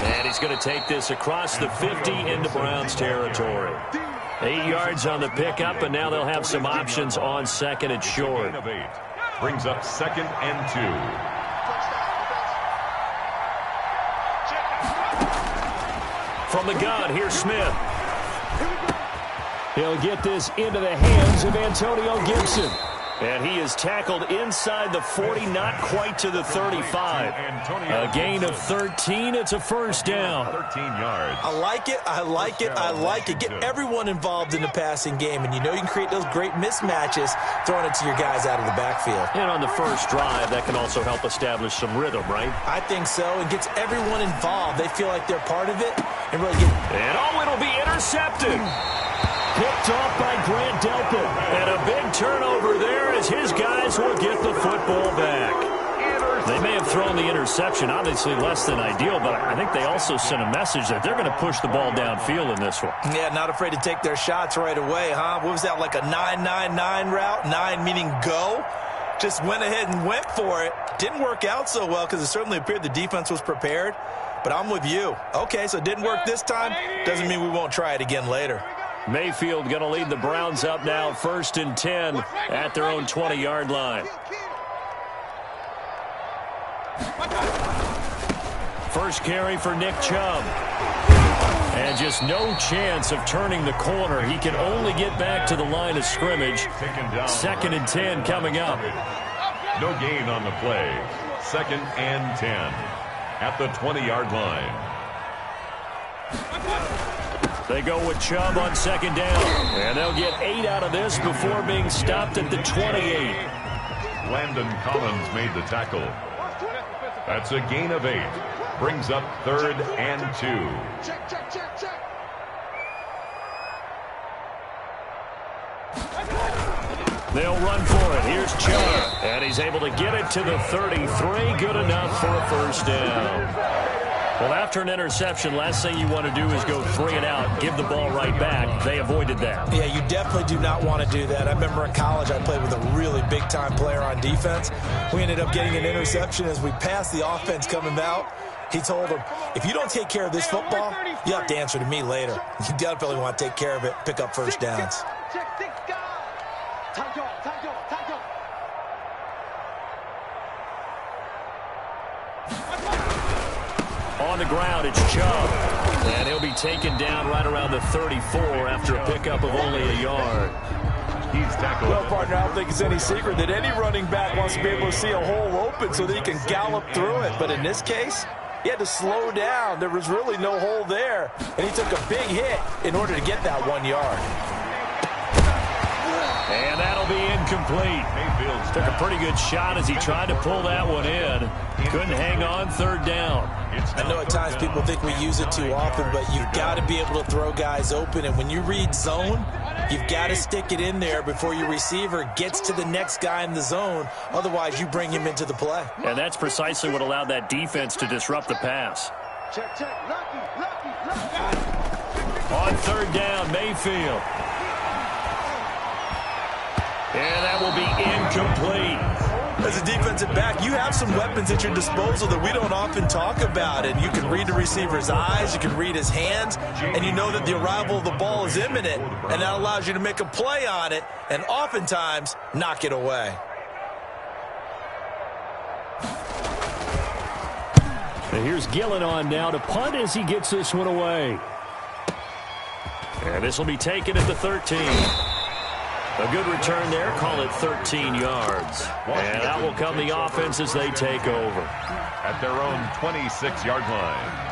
And he's going to take this across the 50 into Browns territory. 8 yards on the pickup, and now they'll have some options on second and short. Gain of 8. Brings up 2nd and 2. From the gun, here's Smith. He'll get this into the hands of Antonio Gibson. And he is tackled inside the 40, not quite to the 35. A gain of 13. It's a first down. 13 yards. I like it. I like it. I like it. Get everyone involved in the passing game, and you know you can create those great mismatches throwing it to your guys out of the backfield. And on the first drive, that can also help establish some rhythm, right? I think so. It gets everyone involved. They feel like they're part of it and really get... And it'll be intercepted. Picked off by Grant Delpit. And a big turnover there as his guys will get the football back. They may have thrown the interception, obviously less than ideal, but I think they also sent a message that they're going to push the ball downfield in this one. Yeah, not afraid to take their shots right away, huh? What was that, like a 9-9-9 route? 9 meaning go? Just went ahead and went for it. Didn't work out so well because it certainly appeared the defense was prepared. But I'm with you. Okay, so it didn't work this time. Doesn't mean we won't try it again later. Mayfield going to lead the Browns up now, 1st and 10 at their own 20-yard line. First carry for Nick Chubb. And just no chance of turning the corner. He can only get back to the line of scrimmage. 2nd and 10 coming up. No gain on the play. 2nd and 10 at the 20-yard line. They go with Chubb on 2nd down. And they'll get 8 out of this before being stopped at the 28. Landon Collins made the tackle. That's a gain of 8. Brings up 3rd and 2. They'll run for it. Here's Chubb. And he's able to get it to the 33. Good enough for a first down. Well, after an interception, last thing you want to do is go 3 and out, give the ball right back. They avoided that. Yeah, you definitely do not want to do that. I remember in college I played with a really big-time player on defense. We ended up getting an interception as we passed the offense coming out. He told him, if you don't take care of this football, you have to answer to me later. You definitely want to take care of it, pick up first downs. On the ground, it's Chubb. And he'll be taken down right around the 34 after a pickup of only a yard. He's tackled. Well, partner, I don't think it's any secret that any running back wants to be able to see a hole open so that he can gallop through it. But in this case, he had to slow down. There was really no hole there. And he took a big hit in order to get that 1 yard. And that'll be incomplete. Took a pretty good shot as he tried to pull that one in. Couldn't hang on 3rd down. I know at times people think we use it too often, but you've got to be able to throw guys open. And when you read zone, you've got to stick it in there before your receiver gets to the next guy in the zone. Otherwise, you bring him into the play. And that's precisely what allowed that defense to disrupt the pass. On 3rd down, Mayfield. And that will be incomplete. As a defensive back, you have some weapons at your disposal that we don't often talk about. And you can read the receiver's eyes, you can read his hands, and you know that the arrival of the ball is imminent. And that allows you to make a play on it and oftentimes knock it away. And here's Gillen on now to punt as he gets this one away. And this will be taken at the 13. A good return there. Call it 13 yards. And that will come the offense as they take over. At their own 26-yard line.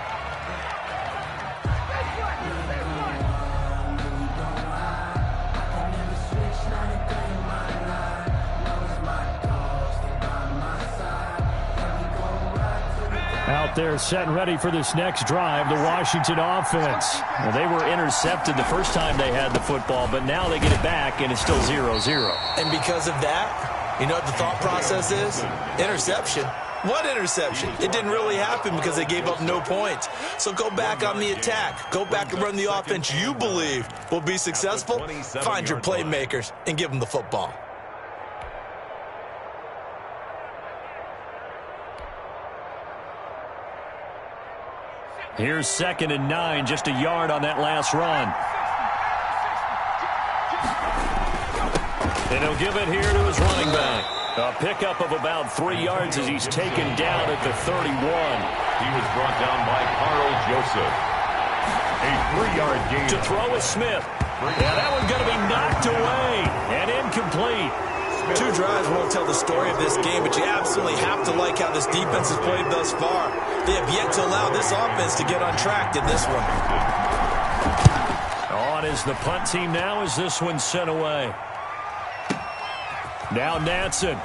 Out there set and ready for this next drive, the Washington offense. Well, they were intercepted the first time they had the football, but now they get it back, and it's still 0-0. And because of that, you know what the thought process is? Interception. What interception? It didn't really happen because they gave up no points. So go back on the attack. Go back and run the offense you believe will be successful. Find your playmakers and give them the football. Here's 2nd and 9, just a yard on that last run. And he'll give it here to his running back. A pickup of about 3 yards as he's taken down at the 31. He was brought down by Carl Joseph. A 3-yard gain. To throw is Smith. Yeah, that one's going to be knocked away and incomplete. 2 drives won't tell the story of this game, but you absolutely have to like how this defense has played thus far. They have yet to allow this offense to get on track in this one. On is the punt team now as this one's sent away. Now Natson.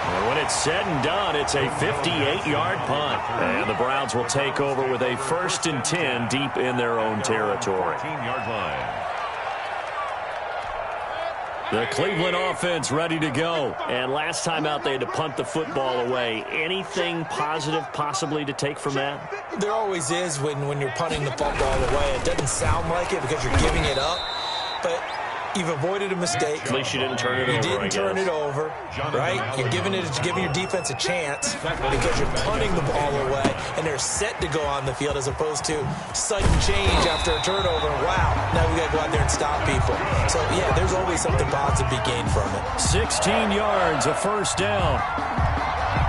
And when it's said and done, it's a 58-yard punt. And the Browns will take over with a 1st and 10 deep in their own territory. 14-yard line. The Cleveland offense ready to go. And last time out, they had to punt the football away. Anything positive possibly to take from that? There always is when you're punting the football away. It doesn't sound like it because you're giving it up, but you've avoided a mistake. At least you didn't turn it over. You didn't turn it over, right? You're giving your defense a chance because you're punting the ball away, and they're set to go on the field as opposed to sudden change after a turnover. Wow, now we got to go out there and stop people. So, yeah, there's always something positive to be gained from it. 16 yards, a 1st down.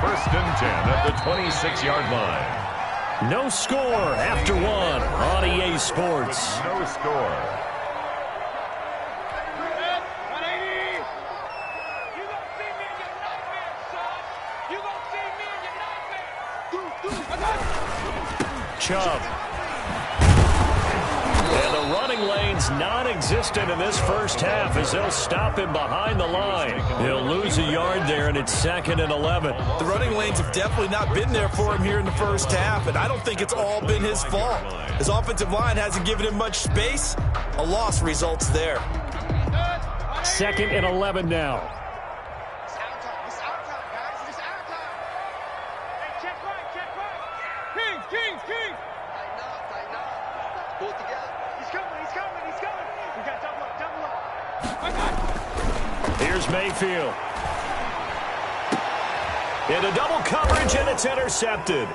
1st and 10 at the 26-yard line. No score after 1 on EA Sports. No score. Chubb. And the running lane's non-existent in this first half as they'll stop him behind the line. He'll lose a yard there, and it's 2nd and 11. The running lanes have definitely not been there for him here in the first half, and I don't think it's all been his fault. His offensive line hasn't given him much space. A loss results there. 2nd and 11 now. Here's Mayfield. Into double coverage, and it's intercepted.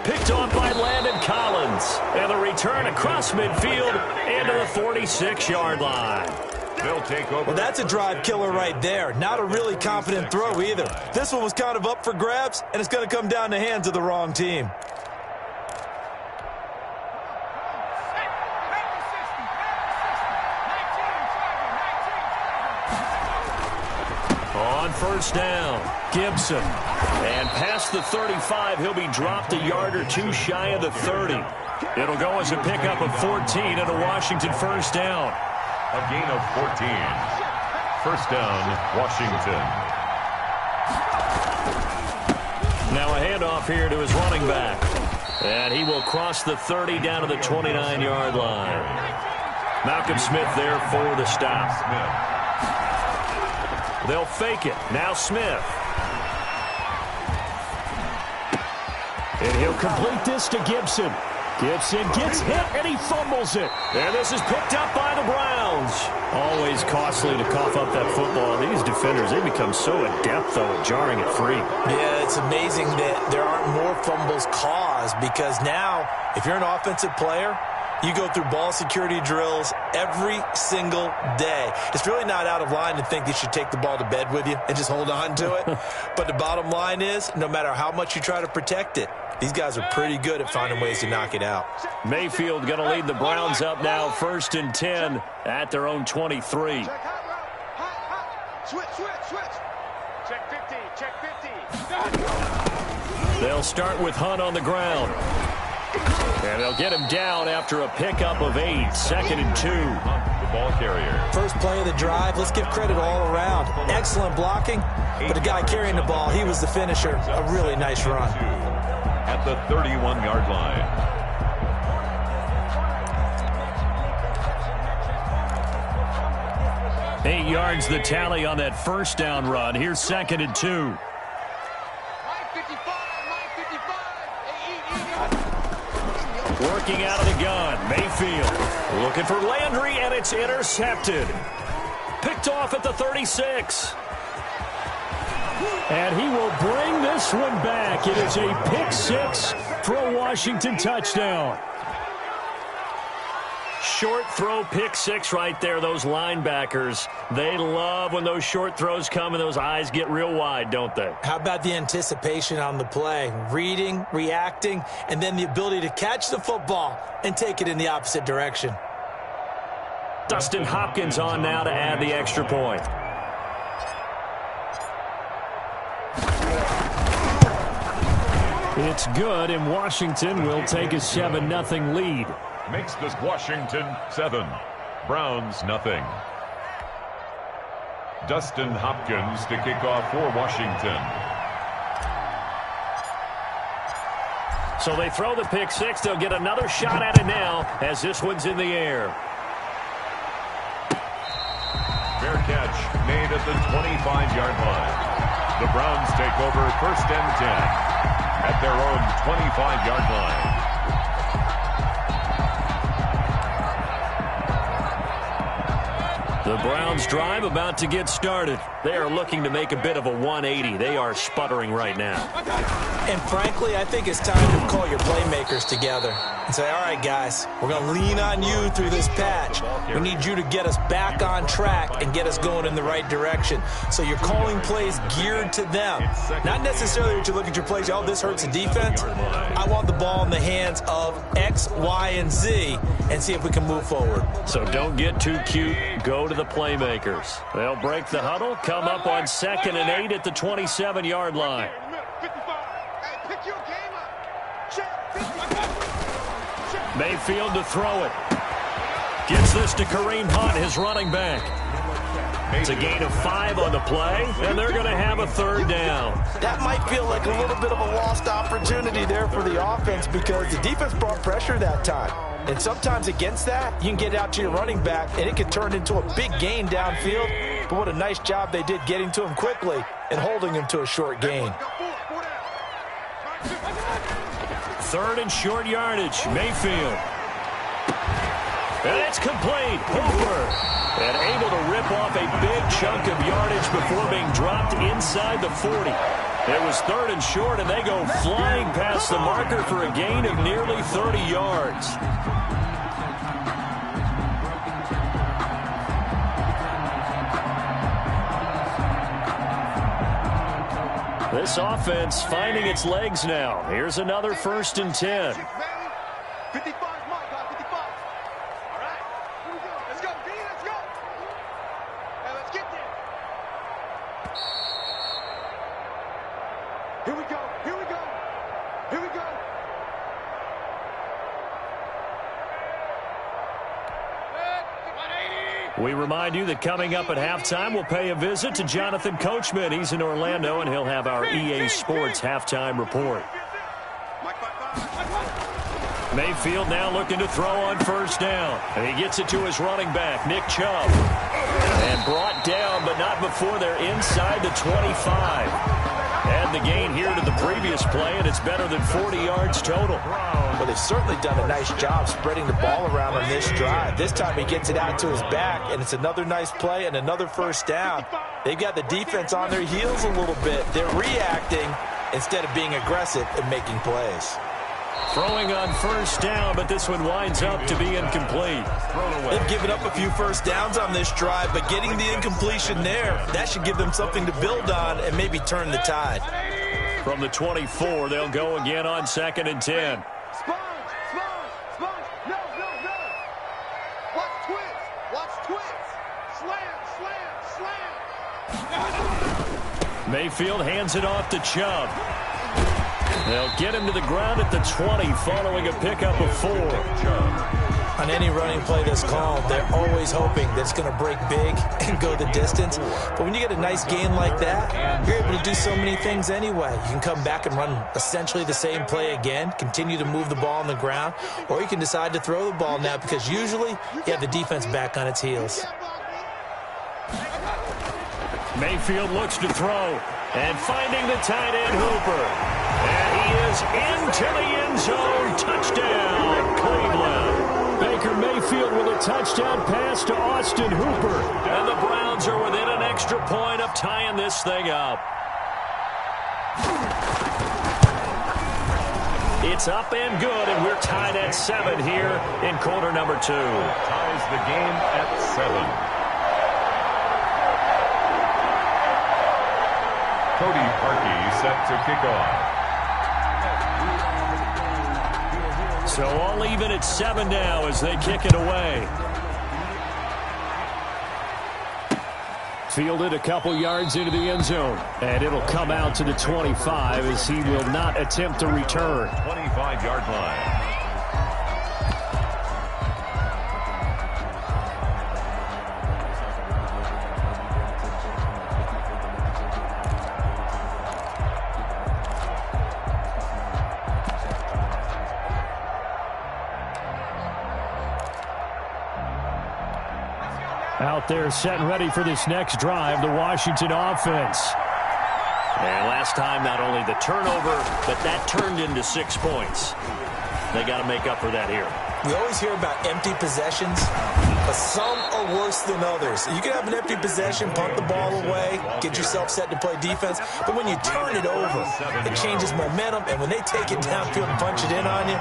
Picked off by Landon Collins. And the return across midfield into the 46-yard line. They'll take over. Well, that's a drive killer right there. Not a really confident throw either. This one was kind of up for grabs, and it's going to come down the hands of the wrong team. On 1st down, Gibson. And past the 35, he'll be dropped a yard or 2 shy of the 30. It'll go as a pickup of 14 and a Washington 1st down. A gain of 14. 1st down, Washington. Now a handoff here to his running back. And he will cross the 30 down to the 29-yard line. Malcolm Smith there for the stop. They'll fake it. Now Smith. And he'll complete this to Gibson. Gibson gets hit, and he fumbles it. And this is picked up by the Browns. Always costly to cough up that football. These defenders, they become so adept, though, at jarring it free. Yeah, it's amazing that there aren't more fumbles caused because now, if you're an offensive player, you go through ball security drills every single day. It's really not out of line to think you should take the ball to bed with you and just hold on to it. But the bottom line is, no matter how much you try to protect it, these guys are pretty good at finding ways to knock it out. Mayfield going to lead the Browns up now, 1st and 10 at their own 23. Switch. Check 50, check 50. They'll start with Hunt on the ground. And they'll get him down after a pickup of 8, 2nd and 2. ball carrier. First play of the drive, let's give credit all around. Excellent blocking, but the guy carrying the ball, he was the finisher. A really nice run. At the 31-yard line. Eight yards the tally on that first down run. Here's 2nd and 2. Working out of the gun. Mayfield looking for Landry, and it's intercepted. Picked off at the 36. And he will bring this one back. It is a pick six for a Washington touchdown. Short throw pick six right there. Those linebackers, they love when those short throws come and those eyes get real wide, don't they? How about the anticipation on the play? Reading, reacting, and then the ability to catch the football and take it in the opposite direction. Dustin Hopkins on now to add the extra point. It's good, and Washington will take a 7-0 lead. Makes this Washington 7, Browns nothing. Dustin Hopkins to kick off for Washington. So they throw the pick six. They'll get another shot at it now as this one's in the air. Fair catch made at the 25-yard line. The Browns take over 1st and 10 at their own 25-yard line. The Browns drive about to get started. They are looking to make a bit of a 180. They are sputtering right now. And frankly, I think it's time to call your playmakers together and say, all right, guys, we're going to lean on you through this patch. We need you to get us back on track and get us going in the right direction. So you're calling plays geared to them. Not necessarily that you look at your plays, oh, this hurts the defense. I want the ball in the hands of X, Y, and Z and see if we can move forward. So don't get too cute. Go to the playmakers. They'll break the huddle, come up on 2nd and 8 at the 27-yard line. Mayfield to throw it. Gets this to Kareem Hunt, his running back. It's a gain of 5 on the play, and they're going to have a 3rd down. That might feel like a little bit of a lost opportunity there for the offense because the defense brought pressure that time. And sometimes against that, you can get out to your running back, and it can turn into a big gain downfield. But what a nice job they did getting to him quickly and holding him to a short gain. 3rd and short yardage. Mayfield. And it's complete. Hooper. And able to rip off a big chunk of yardage before being dropped inside the 40. It was 3rd and short, and they go flying past the marker for a gain of nearly 30 yards. This offense finding its legs now. Here's another 1st and 10. 55, my God, 55. All right, here we go. Let's go, D, let's go. Hey, let's get there. Here we go, here we go, here we go. We remind you that coming up at halftime, we'll pay a visit to Jonathan Coachman. He's in Orlando, and he'll have our EA Sports halftime report. Mayfield now looking to throw on 1st down. And he gets it to his running back, Nick Chubb. And brought down, but not before they're inside the 25. Add the gain here to the previous play, and it's better than 40 yards total. Well, they've certainly done a nice job spreading the ball around on this drive. This time he gets it out to his back, and it's another nice play and another 1st down. They've got the defense on their heels a little bit. They're reacting instead of being aggressive and making plays. Throwing on 1st down, but this one winds up to be incomplete. They've given up a few 1st downs on this drive, but getting the incompletion there, that should give them something to build on and maybe turn the tide. From the 24, they'll go again on 2nd and 10. Sponge, no. Watch twist. Slam. Mayfield hands it off to Chubb. They'll get him to the ground at the 20 following a pickup of 4. On any running play that's called, they're always hoping that it's going to break big and go the distance. But when you get a nice gain like that, you're able to do so many things anyway. You can come back and run essentially the same play again, continue to move the ball on the ground, or you can decide to throw the ball now because usually you have the defense back on its heels. Mayfield looks to throw, and finding the tight end Hooper. And he is into the end zone. Touchdown, Cleveland. Baker Mayfield with a touchdown pass to Austin Hooper. And the Browns are within an extra point of tying this thing up. It's up and good, and we're tied at 7 here in quarter number 2. Ties the game at 7. Cody Parkey set to kick off. So all even at 7 now as they kick it away. Fielded a couple yards into the end zone. And it'll come out to the 25 as he will not attempt to return. 25-yard line. Out there set and ready for this next drive, the Washington offense. And last time, not only the turnover, but that turned into 6 points. They got to make up for that here. We always hear about empty possessions, but some are worse than others. You can have an empty possession, punt the ball away, get yourself set to play defense, but when you turn it over, it changes momentum, and when they take it downfield and punch it in on you,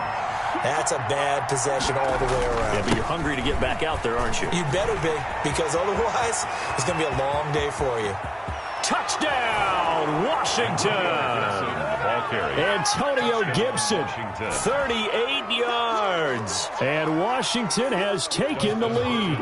that's a bad possession all the way around. Yeah, but you're hungry to get back out there, aren't you? You better be, because otherwise, it's going to be a long day for you. Touchdown, Washington! Antonio Gibson, 38 yards. And Washington has taken the lead.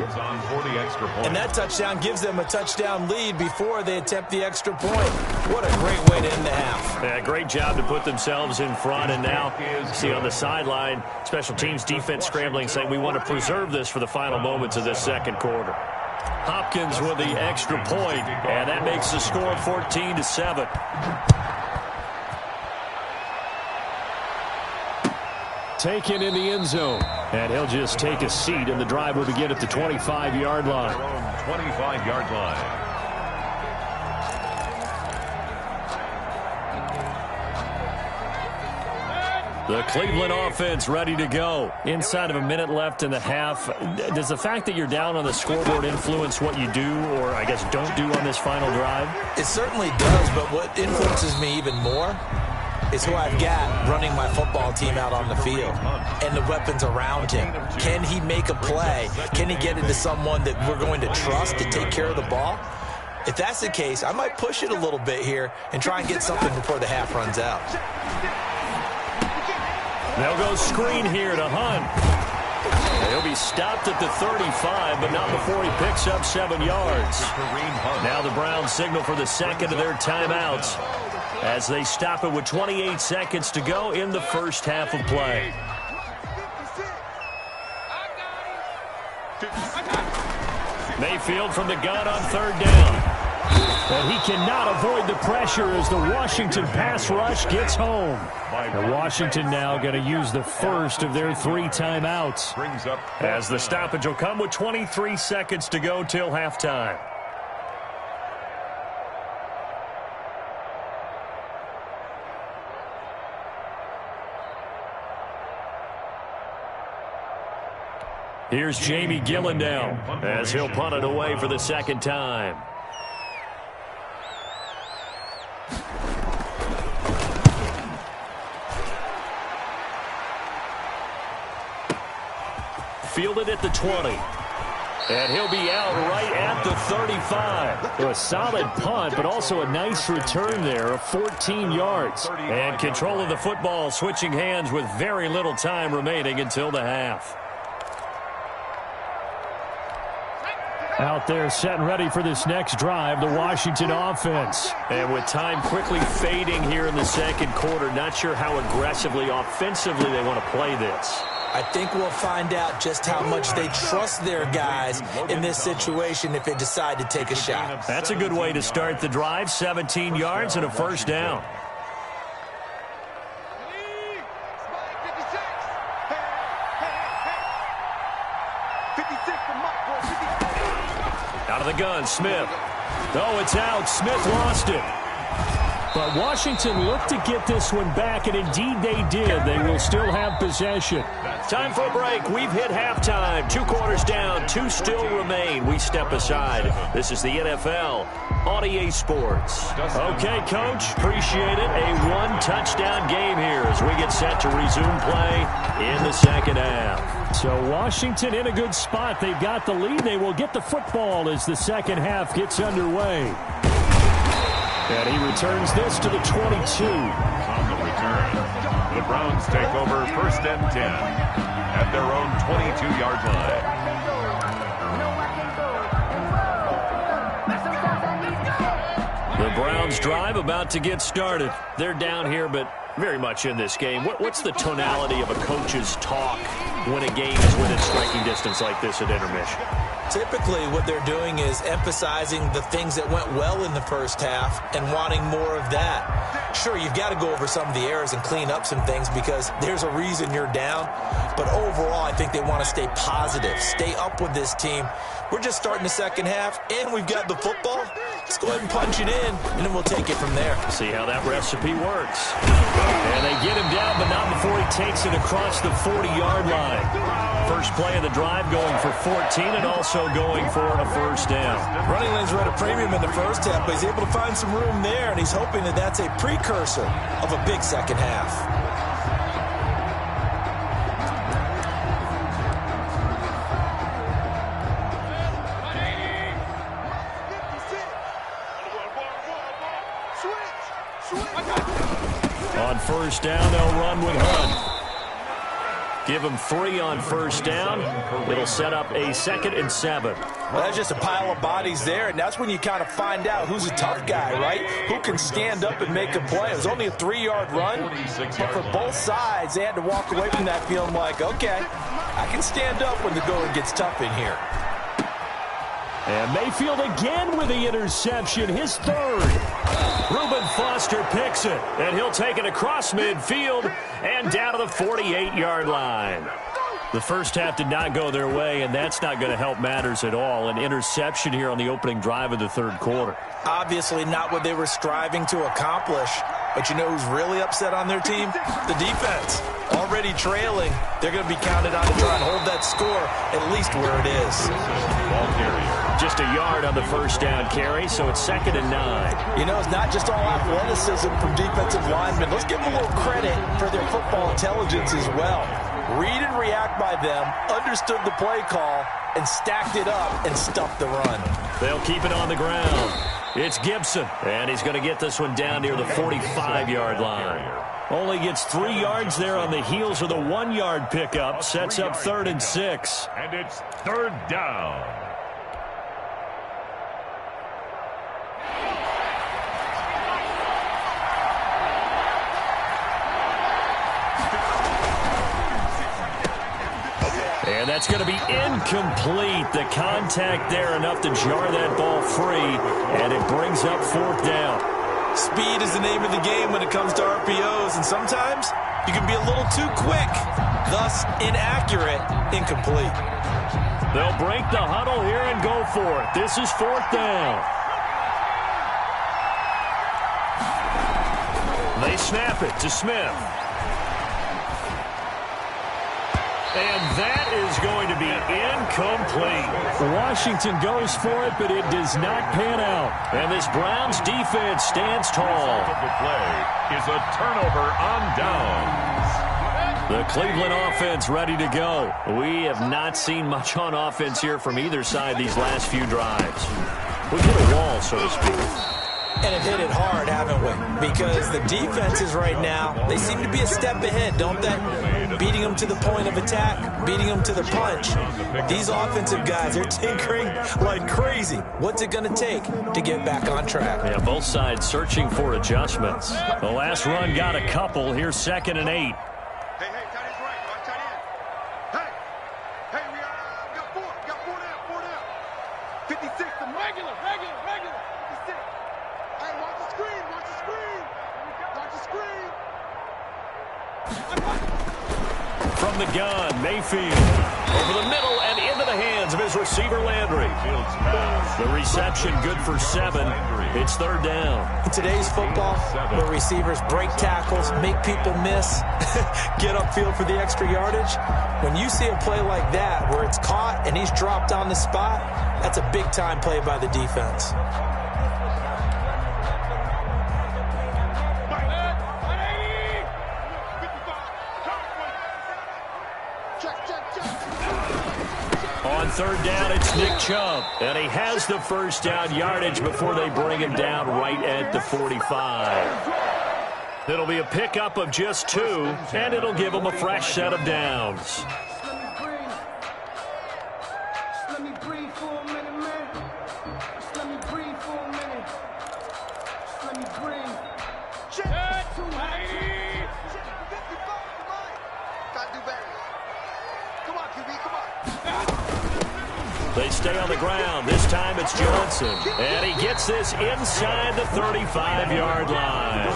And that touchdown gives them a touchdown lead before they attempt the extra point. What a great way to end the half. Yeah, great job to put themselves in front. And now, see on the sideline, special teams defense scrambling, saying we want to preserve this for the final moments of this second quarter. Hopkins with the extra point, and that makes the score 14-7. Taken in the end zone, and he'll just take a seat, and the drive will begin at the 25-yard line. 25-yard line. The Cleveland offense ready to go. Inside of a minute left in the half. Does the fact that you're down on the scoreboard influence what you do, or I guess don't do on this final drive? It certainly does, but what influences me even more is who I've got running my football team out on the field and the weapons around him. Can he make a play? Can he get into someone that we're going to trust to take care of the ball? If that's the case, I might push it a little bit here and try and get something before the half runs out. They'll go screen here to Hunt. He'll be stopped at the 35, but not before he picks up 7 yards. Now the Browns signal for the second of their timeouts as they stop it with 28 seconds to go in the first half of play. Mayfield from the gun on third down. And he cannot avoid the pressure as the Washington pass rush gets home. And Washington now going to use the first of their 3 timeouts. As the stoppage will come with 23 seconds to go till halftime. Here's Jamie Gillen now as he'll punt it away for the second time. Fielded at the 20. And he'll be out right at the 35. So a solid punt, but also a nice return there of 14 yards. And control of the football switching hands with very little time remaining until the half. Out there set and ready for this next drive, the Washington offense. And with time quickly fading here in the second quarter, not sure how aggressively, offensively they want to play this. I think we'll find out just how much they trust their guys in this situation if they decide to take a shot. That's a good way to start the drive. 17 yards and a first down. Out of the gun, Smith. Oh, it's out. Smith lost it. But Washington looked to get this one back, and indeed they did. They will still have possession. Time for a break. We've hit halftime. 2 quarters down. 2 still remain. We step aside. This is the NFL on EA Sports. Okay, Coach. Appreciate it. A 1-touchdown game here as we get set to resume play in the second half. So Washington in a good spot. They've got the lead. They will get the football as the second half gets underway. And he returns this to the 22. On the return, the Browns take over 1st and 10 at their own 22-yard line. The Browns drive about to get started. They're down here, but very much in this game. What's the tonality of a coach's talk when a game is within striking distance like this at intermission? Typically, what they're doing is emphasizing the things that went well in the first half and wanting more of that. Sure, you've got to go over some of the errors and clean up some things because there's a reason you're down. But overall, I think they want to stay positive, stay up with this team. We're just starting the second half, and we've got the football. Let's go ahead and punch it in, and then we'll take it from there. See how that recipe works. And they get him down, but not before he takes it across the 40-yard line. First play of the drive going for 14 and also going for a first down. Running lanes were at a premium in the first half, but he's able to find some room there, and he's hoping that that's a precursor of a big second half. On first down, they'll run with Hunt. Give him 3 on first down. It'll set up a 2nd and 7. Well, that's just a pile of bodies there, and that's when you kind of find out who's a tough guy, right? Who can stand up and make a play. It was only a 3-yard run, but for both sides, they had to walk away from that feeling like, okay, I can stand up when the going gets tough in here. And Mayfield again with the interception, his 3rd. Reuben Foster picks it, and he'll take it across midfield and down to the 48-yard line. The first half did not go their way, and that's not going to help matters at all. An interception here on the opening drive of the 3rd quarter. Obviously not what they were striving to accomplish. But you know who's really upset on their team? The defense. Already trailing. They're going to be counted on to try and hold that score at least where it is. Ball carrier. Just a yard on the first down carry, so it's 2nd and 9. You know, it's not just all athleticism from defensive linemen. Let's give them a little credit for their football intelligence as well. Read and react by them, understood the play call, and stacked it up and stuffed the run. They'll keep it on the ground. It's Gibson, and he's going to get this one down near the 45-yard line. Only gets 3 yards there on the heels of the 1-yard pickup. Sets up 3rd and 6. And it's 3rd down. And that's going to be incomplete. The contact there enough to jar that ball free, and it brings up 4th down. Speed is the name of the game when it comes to RPOs, and sometimes you can be a little too quick, thus inaccurate, incomplete. They'll break the huddle here and go for it. This is 4th down. They snap it to Smith. And that is going to be incomplete. Washington goes for it, but it does not pan out. And this Browns defense stands tall. The play is a turnover on downs. The Cleveland offense ready to go. We have not seen much on offense here from either side these last few drives. We hit a wall, so to speak. And have hit it hard, haven't we? Because the defenses right now, they seem to be a step ahead, don't they? Beating them to the point of attack, beating them to the punch. These offensive guys are tinkering like crazy. What's it going to take to get back on track? Yeah, both sides searching for adjustments. The last run got a couple. Here's 2nd and 8. Hey, tight end's right. Watch tight end. From the gun, Mayfield. Over the middle and into the hands of his receiver, Landry. The reception good for 7. It's third down. In today's football, where receivers break tackles, make people miss, get upfield for the extra yardage, when you see a play like that where it's caught and he's dropped on the spot, that's a big-time play by the defense. On third down, it's Nick Chubb, and he has the first down yardage before they bring him down right at the 45. It'll be a pickup of just 2, and it'll give him a fresh set of downs. Let me breathe for a minute, man. Just let me breathe for a minute. Just let me breathe. Gotta do better. Come on, QB, come on. They stay on the ground. This time it's Johnson. And he gets this inside the 35-yard line.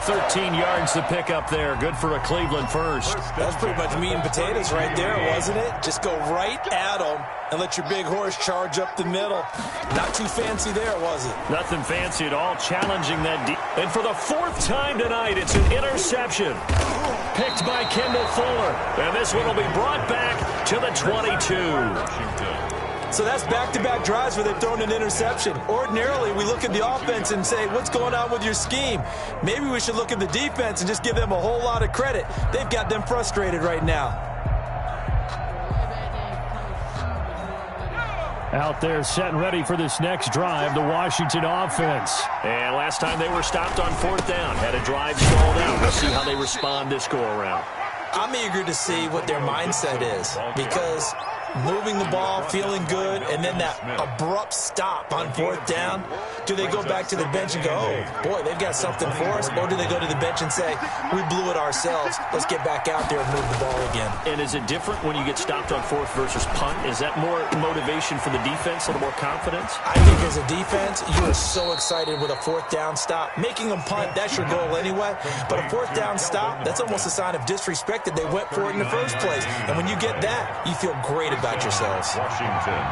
13 yards to pick up there. Good for a Cleveland first. That's pretty much meat and potatoes right there, wasn't it? Just go right at them and let your big horse charge up the middle. Not too fancy there, was it? Nothing fancy at all, challenging that deep. And for the 4th time tonight, it's an interception. Picked by Kendall Fuller. And this one will be brought back to the 22. So that's back-to-back drives where they've thrown an interception. Ordinarily, we look at the offense and say, what's going on with your scheme? Maybe we should look at the defense and just give them a whole lot of credit. They've got them frustrated right now. Out there set and ready for this next drive, the Washington offense. And last time they were stopped on 4th down, had a drive stalled out. We'll see how they respond this go-around. I'm eager to see what their mindset is, because moving the ball, feeling good, and then that abrupt stop on 4th down, do they go back to the bench and go, oh, boy, they've got something for us, or do they go to the bench and say, we blew it ourselves, let's get back out there and move the ball again? And is it different when you get stopped on 4th versus punt? Is that more motivation for the defense, a little more confidence? I think as a defense, you are so excited with a 4th down stop. Making them punt, that's your goal anyway, but a 4th down stop, that's almost a sign of disrespect that they went for it in the first place. And when you get that, you feel great about yourselves. Washington.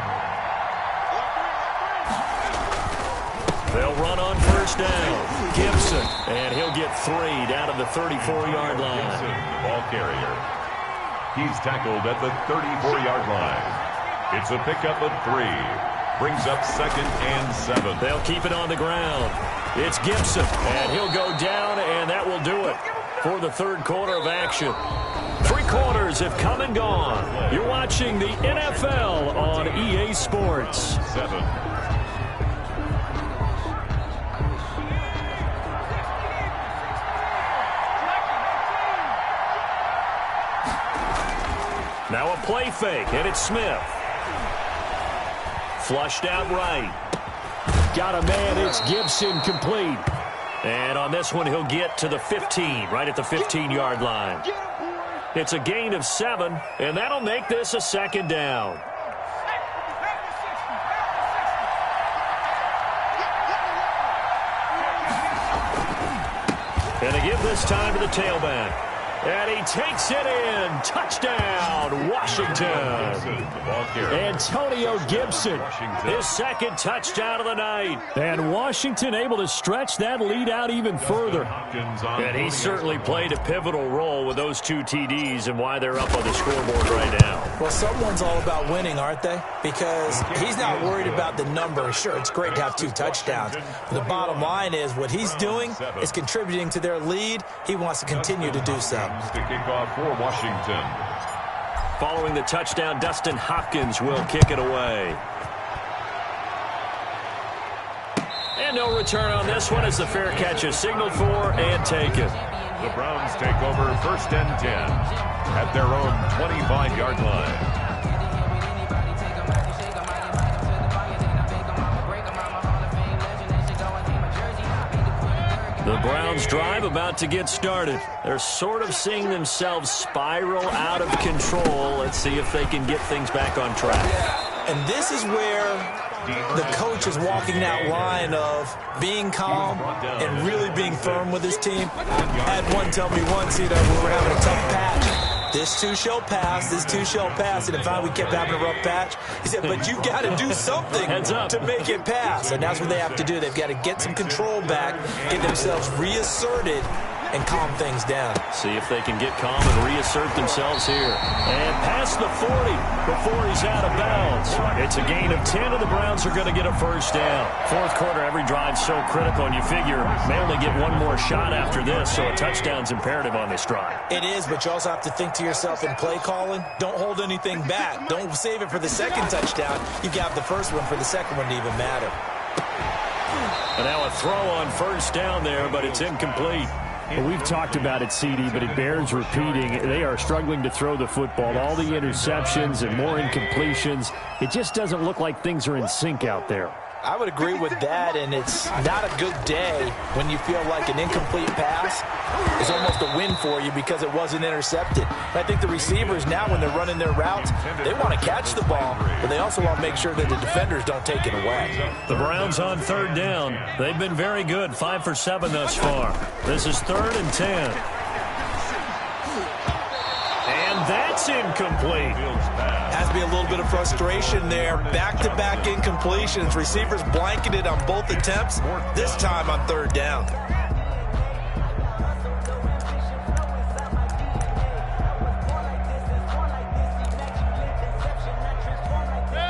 They'll run on 1st down. Gibson, and he'll get 3 down to the 34-yard line. Gibson, the ball carrier. He's tackled at the 34-yard line. It's a pickup of 3. Brings up 2nd and 7. They'll keep it on the ground. It's Gibson, and he'll go down, and that will do it for the 3rd quarter of action. 3 quarters have come and gone. You're watching the NFL on EA Sports. 7. Now a play fake, and it's Smith. Flushed out right. Got a man, it's Gibson, complete. And on this one, he'll get to the 15, right at the 15-yard line. It's a gain of 7, and that'll make this a 2nd down. And they give this time to the tailback. And he takes it in. Touchdown, Washington. Antonio Gibson, his 2nd touchdown of the night. And Washington able to stretch that lead out even further. And he certainly played a pivotal role with those 2 TDs and why they're up on the scoreboard right now. Well, someone's all about winning, aren't they? Because he's not worried about the number. Sure, it's great to have 2 touchdowns. But the bottom line is what he's doing is contributing to their lead. He wants to continue to do so. To kick off for Washington. Following the touchdown, Dustin Hopkins will kick it away. And no return on this one as the fair catch is signaled for and taken. The Browns take over 1st and 10 at their own 25-yard line. The Browns drive about to get started. They're sort of seeing themselves spiral out of control. Let's see if they can get things back on track. And this is where the coach is walking that line of being calm and really being firm with his team. I had one tell me once, we were having a tough patch. This too shall pass, this too shall pass. And if we kept having a rough patch, he said, but you've got to do something to make it pass. And that's what they have to do. They've got to get some control back, get themselves reasserted, and calm things down. See if they can get calm and reassert themselves here. And past the 40 before he's out of bounds. It's a gain of 10, and the Browns are going to get a first down. Fourth quarter, every drive's so critical, and you figure they only get one more shot after this, so a touchdown's imperative on this drive. It is, but you also have to think to yourself in play calling, don't hold anything back. Don't save it for the second touchdown. You got the first one for the second one to even matter. And now a throw on first down there, but it's incomplete. Well, we've talked about it, CD, but it bears repeating. They are struggling to throw the football. All the interceptions and more incompletions. It just doesn't look like things are in sync out there. I would agree with that, and it's not a good day when you feel like an incomplete pass is almost a win for you because it wasn't intercepted. And I think the receivers now, when they're running their routes, they want to catch the ball, but they also want to make sure that the defenders don't take it away. The Browns on third down. They've been very good, 5 for 7 thus far. This is 3rd and 10. And that's incomplete. Has to be a little bit of frustration there. Back-to-back incompletions. Receivers blanketed on both attempts, this time on third down.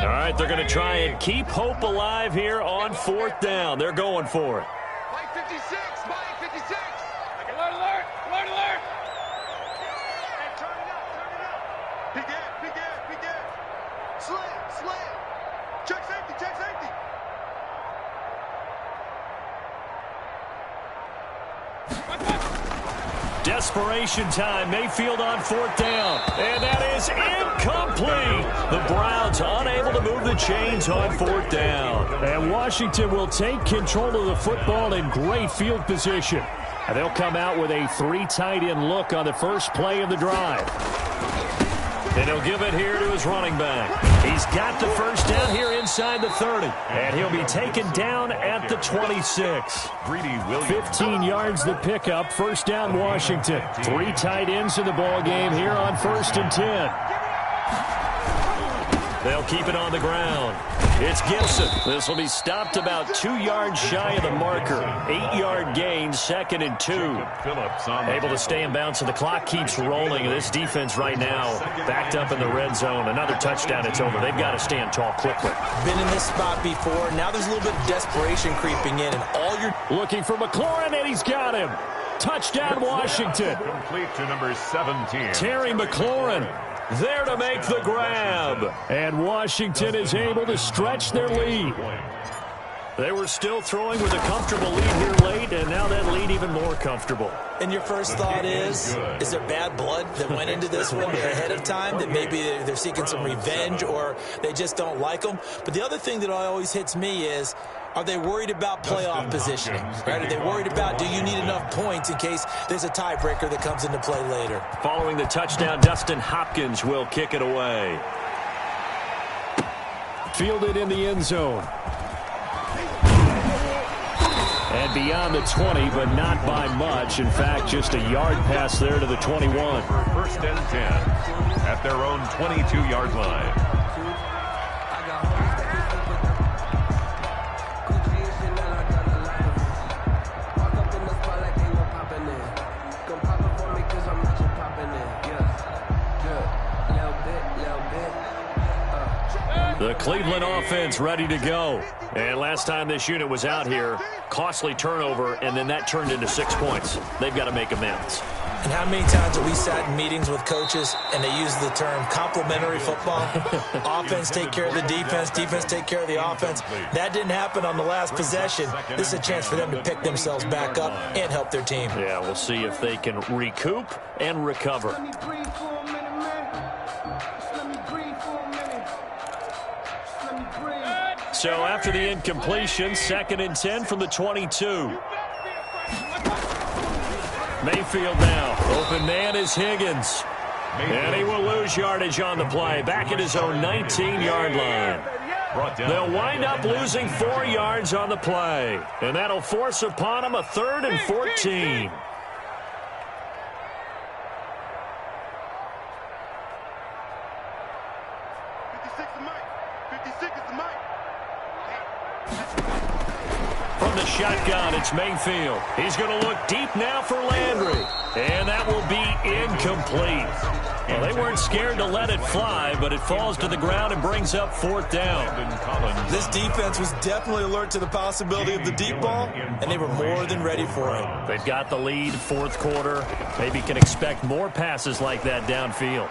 All right, they're going to try and keep hope alive here on 4th down. They're going for it. Mike 56, Mike 56. Alert, alert, alert, alert. Hey, turn it up, turn it up. Peek in, peek in, peek in. Slam, slam. Check safety, check safety. Desperation time. Mayfield on 4th down. And that is incomplete. The Browns unable to move the chains on 4th down. And Washington will take control of the football in great field position. And they'll come out with a 3 tight end look on the first play of the drive. And he'll give it here to his running back. He's got the first down here inside the 30. And he'll be taken down at the 26. 15 yards the pickup. First down Washington. 3 tight ends in the ball game here on 1st and 10. They'll keep it on the ground. It's Gibson. This will be stopped about 2 yards shy of the marker. 8-yard gain, 2nd and 2. Able to stay in bounds, so the clock keeps rolling. This defense right now backed up in the red zone. Another touchdown, it's over. They've got to stand tall quickly. Been in this spot before. Now there's a little bit of desperation creeping in, and all you're looking for McLaurin, and he's got him. Touchdown, Washington. Complete to number 17. Terry McLaurin there to make the grab. And Washington is able to stretch their lead. They were still throwing with a comfortable lead here late, and now that lead even more comfortable. And your first thought is there bad blood that went into this one ahead of time, that maybe they're seeking some revenge or they just don't like them? But the other thing that always hits me is, are they worried about playoff positioning? Right? Are they worried about, do you need enough points in case there's a tiebreaker that comes into play later? Following the touchdown, Dustin Hopkins will kick it away. Fielded in the end zone. And beyond the 20, but not by much. In fact, just a yard pass there to the 21. 1st and 10 at their own 22-yard line. The Cleveland offense ready to go. And last time this unit was out here, costly turnover, and then that turned into 6 points. They've got to make amends. And how many times have we sat in meetings with coaches and they use the term complementary football? Offense take care of the defense, defense take care of the offense. That didn't happen on the last possession. This is a chance for them to pick themselves back up and help their team. Yeah, we'll see if they can recoup and recover. Let me breathe for a minute, man. Just let me breathe for a minute. Just let me breathe. So after the incompletion, 2nd and 10 from the 22. Mayfield now. Open man is Higgins. And he will lose yardage on the play. Back at his own 19-yard line. They'll wind up losing 4 yards on the play. And that'll force upon them a 3rd and 14. From the shotgun, it's Mayfield. He's going to look deep now for Landry. And that will be incomplete. Well, they weren't scared to let it fly, but it falls to the ground and brings up 4th down. This defense was definitely alert to the possibility of the deep ball, and they were more than ready for it. They've got the lead, 4th quarter. Maybe can expect more passes like that downfield.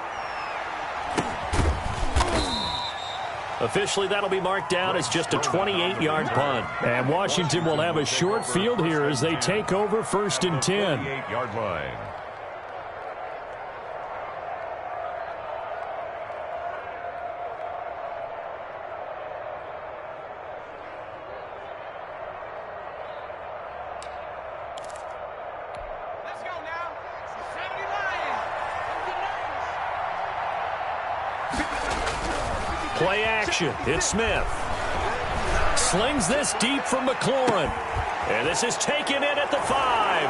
Officially, that'll be marked down as just a 28-yard punt. And Washington will have a short field here as they take over 1st and 10. 28-yard line. Play action. It's Smith. Slings this deep from McLaurin. And this is taken in at the 5.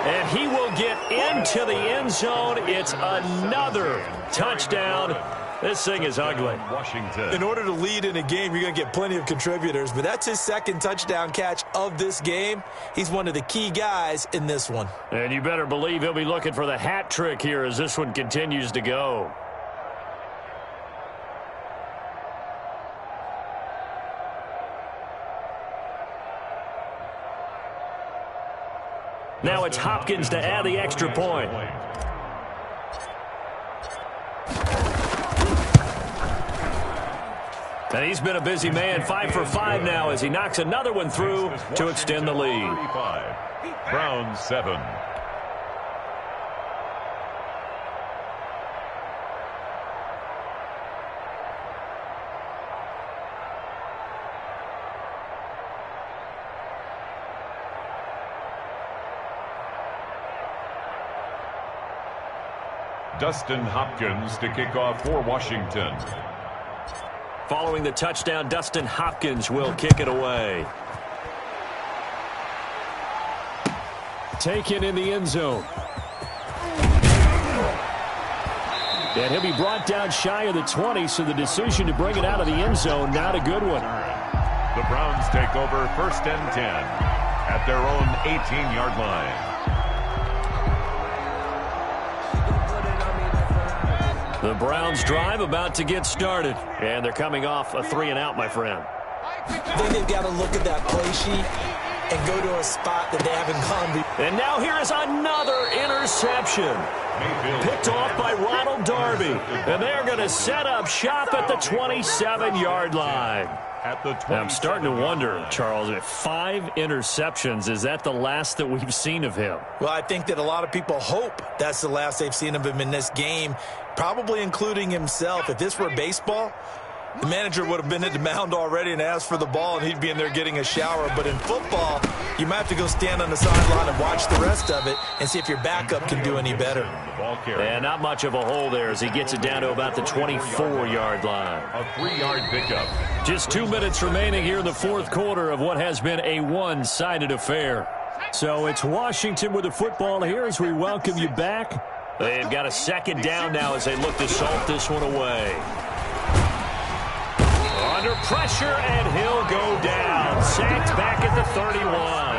And he will get into the end zone. It's another touchdown. This thing is ugly. Washington. In order to lead in a game, you're going to get plenty of contributors, but that's his 2nd touchdown catch of this game. He's one of the key guys in this one. And you better believe he'll be looking for the hat trick here as this one continues to go. Now it's Hopkins to add the extra point. And he's been a busy man, 5 for 5 now as he knocks another one through to extend the lead. 35. Browns 7. Dustin Hopkins to kick off for Washington. Following the touchdown, Dustin Hopkins will kick it away. Taken in the end zone. And he'll be brought down shy of the 20, so the decision to bring it out of the end zone, not a good one. The Browns take over 1st and 10 at their own 18-yard line. The Browns drive about to get started. And they're coming off a 3-and-out, my friend. I think they've got to look at that play sheet and go to a spot that they haven't gone before. And now here is another interception. Picked off by Ronald Darby. And they're going to set up shop at the 27-yard line. Now, I'm starting to wonder, Charles, if 5 interceptions, is that the last that we've seen of him? Well, I think that a lot of people hope that's the last they've seen of him in this game, probably including himself. If this were baseball, the manager would have been at the mound already and asked for the ball, and he'd be in there getting a shower. But in football, you might have to go stand on the sideline and watch the rest of it and see if your backup can do any better. And not much of a hole there as he gets it down to about the 24-yard line. A 3-yard pickup. Just 2 minutes remaining here in the 4th quarter of what has been a one-sided affair. So it's Washington with the football here as we welcome you back. They've got a 2nd down now as they look to salt this one away. Under pressure, and he'll go down. Sacked back at the 31.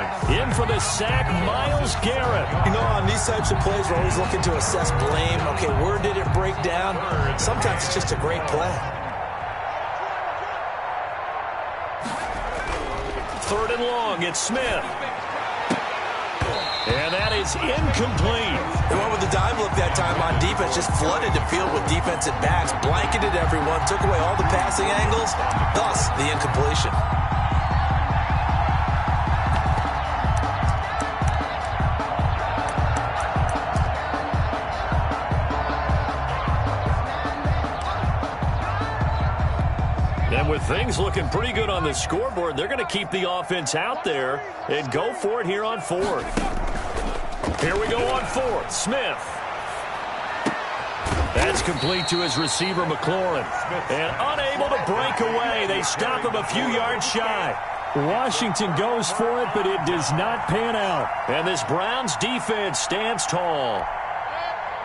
In for the sack, Myles Garrett. You know, on these types of plays, we're always looking to assess blame. Okay, where did it break down? Sometimes it's just a great play. 3rd and long, it's Smith. And that is incomplete. They went with the dive look that time on defense, just flooded the field with defensive backs, blanketed everyone, took away all the passing angles, thus the incompletion. And with things looking pretty good on the scoreboard, they're going to keep the offense out there and go for it here on 4th. Here we go on 4th. Smith. That's complete to his receiver, McLaurin. And unable to break away. They stop him a few yards shy. Washington goes for it, but it does not pan out. And this Browns defense stands tall.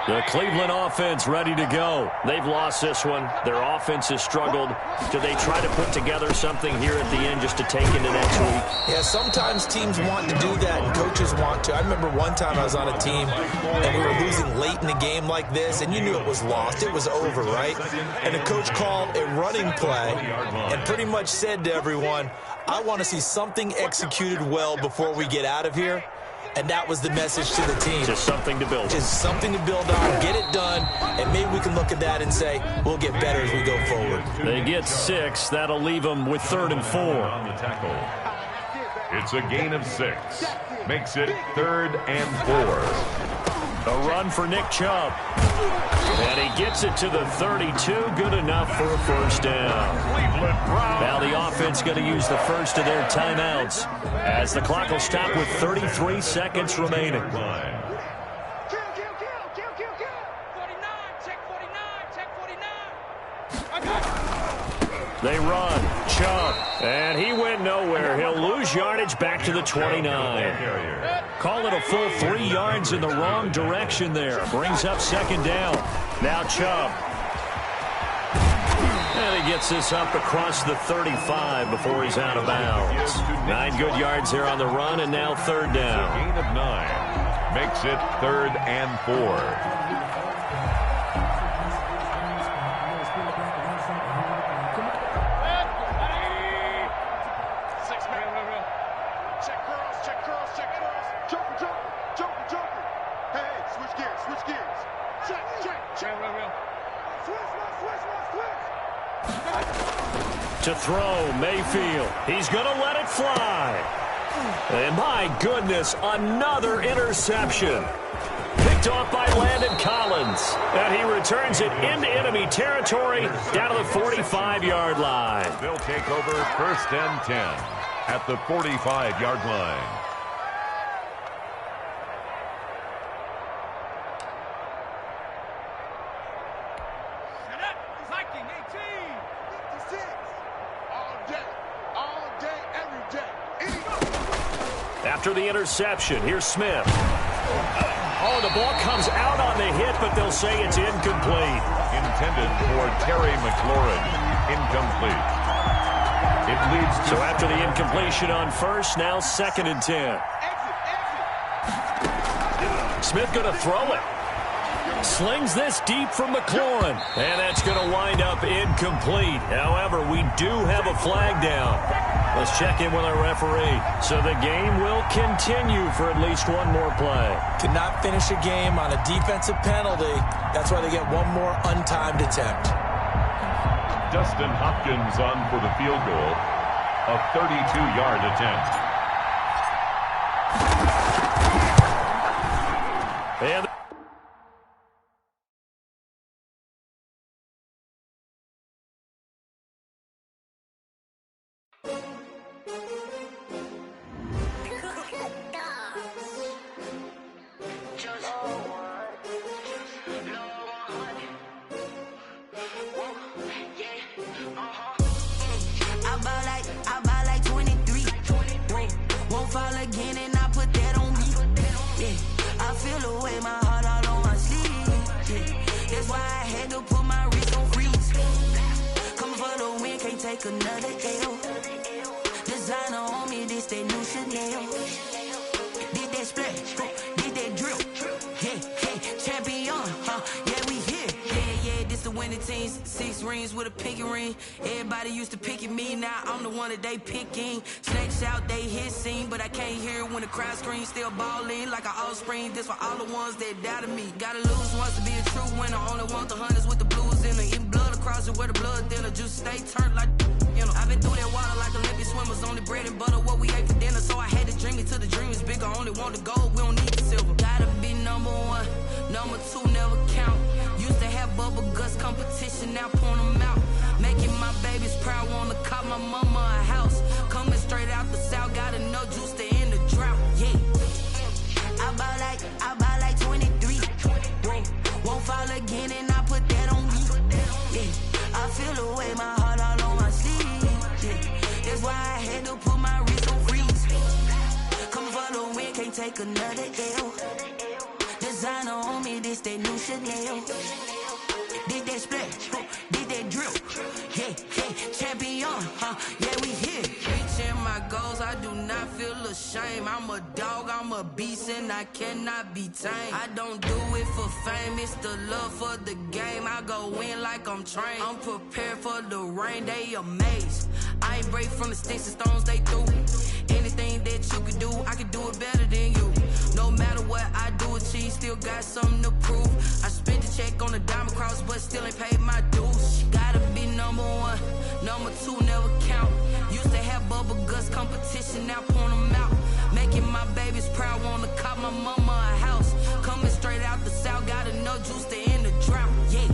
The Cleveland offense ready to go. They've lost this one. Their offense has struggled. Do they try to put together something here at the end just to take into next week? Yeah, sometimes teams want to do that and coaches want to. I remember one time I was on a team and we were losing late in the game like this, and you knew it was lost. It was over, right? And the coach called a running play and pretty much said to everyone, I want to see something executed well before we get out of here. And that was the message to the team. Just something to build on. Just something to build on, get it done, and maybe we can look at that and say, we'll get better as we go forward. They get 6. That'll leave them with 3rd and 4. On the tackle. It's a gain of 6. Makes it 3rd and 4. A run for Nick Chubb. And he gets it to the 32. Good enough for a first down. Now the offense going to use the first of their timeouts as the clock will stop with 33 seconds remaining. 49, check 49. They run. Chubb. And he went nowhere. He'll lose yardage back to the 29. Call it a full 3 yards in the wrong direction there. Brings up 2nd down. Now Chubb. And he gets this up across the 35 before he's out of bounds. 9 good yards there on the run, and now 3rd down. Gain of 9 makes it 3rd and 4. To throw, Mayfield. He's going to let it fly. And my goodness, another interception. Picked off by Landon Collins. And he returns it into enemy territory down to the 45-yard line. They'll take over 1st and 10 at the 45-yard line. After the interception, here's Smith. Oh, the ball comes out on the hit, but they'll say it's incomplete. Intended for Terry McLaurin. Incomplete. It leads to... So after the incompletion on first, now 2nd and 10. Smith going to throw it. Slings this deep from McLaurin. And that's going to wind up incomplete. However, we do have a flag down. Let's check in with our referee. So the game will continue for at least one more play. Cannot finish a game on a defensive penalty. That's why they get one more untimed attempt. Dustin Hopkins on for the field goal. A 32-yard attempt. And another L. Designer on me, this that new Chanel. Did that splash, did that drill. Yeah, champion, yeah, we here. Yeah, this the winning team. 6 rings with a pinky ring. Everybody used to pick at me, now I'm the one that they picking. Snakes out, they hit scene, but I can't hear it when the crowd screams. Still balling like an offspring. This for all the ones that doubted me. Gotta lose once to be a true winner. Only want the hunters with the blues in it. Eating blood across it where the blood thinner. Just stay turned like, you know. I've been through that water like Olympic swimmers. Only bread and butter what we ate for dinner. So I had to dream it till the dream is bigger. Only want the gold, we don't need the silver. Gotta be number 1, number 2 never count. Used to have bubble guts competition, now point them out. Making my babies proud, wanna cop my mama a house. Coming straight out the south, gotta know juice to end the drought. Yeah, I buy like 23. Won't fall again, and I put take another L. Designer on me, this that new Chanel. Did that split, did that drill. Yeah, champion, yeah, we here. Reaching my goals, I do not feel ashamed. I'm a dog, I'm a beast, and I cannot be tamed. I don't do it for fame, it's the love for the game. I go in like I'm trained. I'm prepared for the rain, they amazed. I ain't break from the sticks and stones they threw. Anything that you can do, I can do it better than you. No matter what I do, achieve, still got something to prove. I spent the check on the diamond cross, but still ain't paid my dues. Gotta be number one, number two never count. Used to have bubble guts competition, now point them out. Making my babies proud, wanna cop my mama a house. Coming straight out the south, got enough juice to end the drought. Yeah,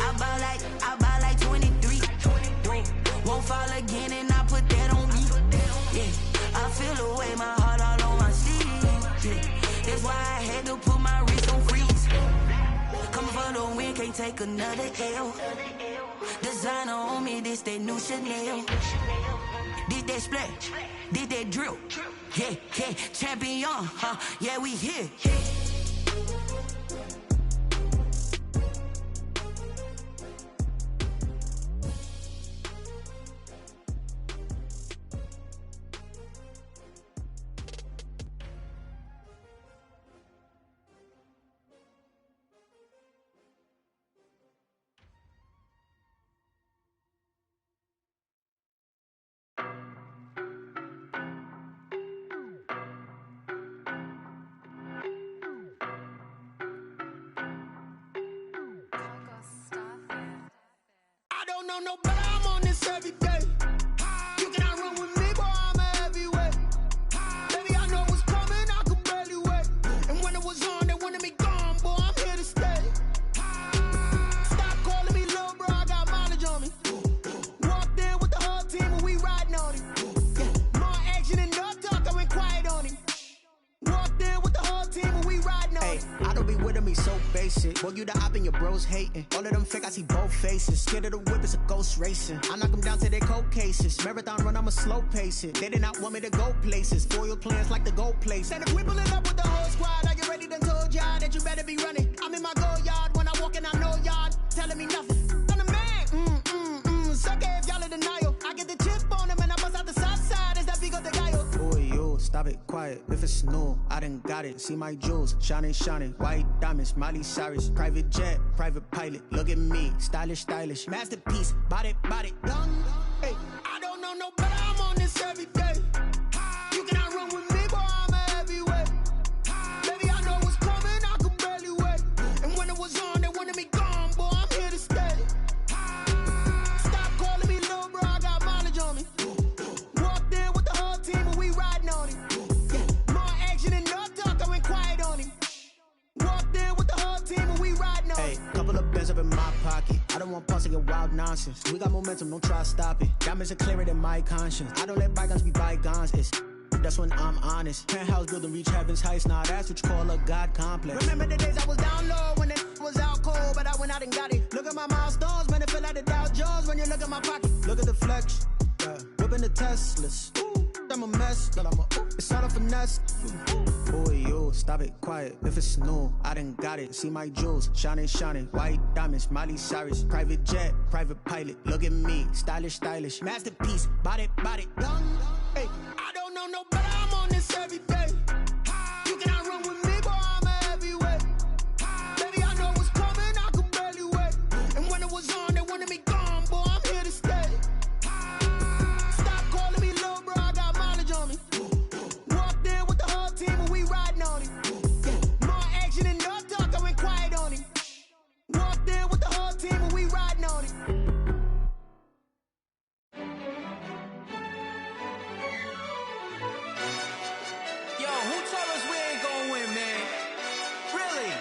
I buy like 23. Won't fall again, and I put that on me. Yeah, I feel the way, my heart all on my sleeve. Yeah, that's why I had to put my wrist on freeze. Coming for the win, can't take another L. Designer on me, this that new Chanel. Did that split, did that drill. Yeah, champion, yeah, we here. I don't know no better, I'm on this every day. You cannot run with me, boy, I'm a heavyweight. Baby, I know what's coming, I could barely wait. And when it was on, they wanted me gone, boy, I'm here to stay. Stop calling me little bro, I got mileage on me. Walked in with the whole team and we riding on it. Yeah, more action and no talk, I went quiet on him. Walked in with the whole team and we riding on it. I don't be with him, he's so basic. Boy, you the op and your bros hating. All of them fake, I see both faces. Scared of the whip, it's a ghost racing. I knock them down to their cold cases. Marathon run, I'ma slow pace it. They did not want me to go places. Foil plans like the gold place. And if we pulling up with the whole squad, I get ready to told y'all that you better be running. I'm in my go yard when I walk in, I know y'all telling me nothing. I'm the man, sucker if y'all in denial. I get the chip on them and I bust out the south side. Is that big of the guy? Boy, yo, stop it, quiet. If it's new, I done got it. See my jewels, shining, white diamonds, Miley Cyrus, private jet, private pilot. Look at me, stylish, masterpiece, body, done. Hey, I don't know no better, I'm on this every day. You cannot run with me, boy, I'm a heavyweight. Baby, I know what's coming, I could barely wait. And when it was on, they wanted me gone, boy, I'm here to stay. Stop calling me little bro, I got mileage on me. Walked in with the whole team and we riding on it. Yeah, more action and no talk, I went quiet on him. Walked in with the whole team and we riding on it. Hey, couple of bands up in my pocket. I don't want pulse to get wild nonsense. We got momentum, don't try to stop it. Diamonds are clearer than my conscience. I don't let bygones be bygones. That's when I'm honest. Penthouse building, reach heaven's heights. Now that's what you call a God complex. Remember the days I was down low when it was out cold, but I went out and got it. Look at my milestones, man, it feel like the Dow Jones when you look at my pocket. Look at the flex, whipping the Teslas. I'm a mess, but it's all a finesse. Boy, yo, stop it, quiet. If it's new, I done got it. See my jewels, shining, white diamonds, Miley Cyrus, private jet, private pilot. Look at me, stylish, masterpiece, body, done. Hey, I don't know no better, I'm on this every day. You cannot run with me, boy, I'm a heavyweight. Baby, I know what's coming, I could barely wait. And when it was on, they wanted me gone, boy, I'm here to stay. Stop calling me little bro, I got mileage on me. Walked in with the whole team and we riding on it. Yeah, more action and no talk, I went quiet on him. Walked in with the whole team and we riding on it. Yo, who told us we ain't gonna win, man? Really?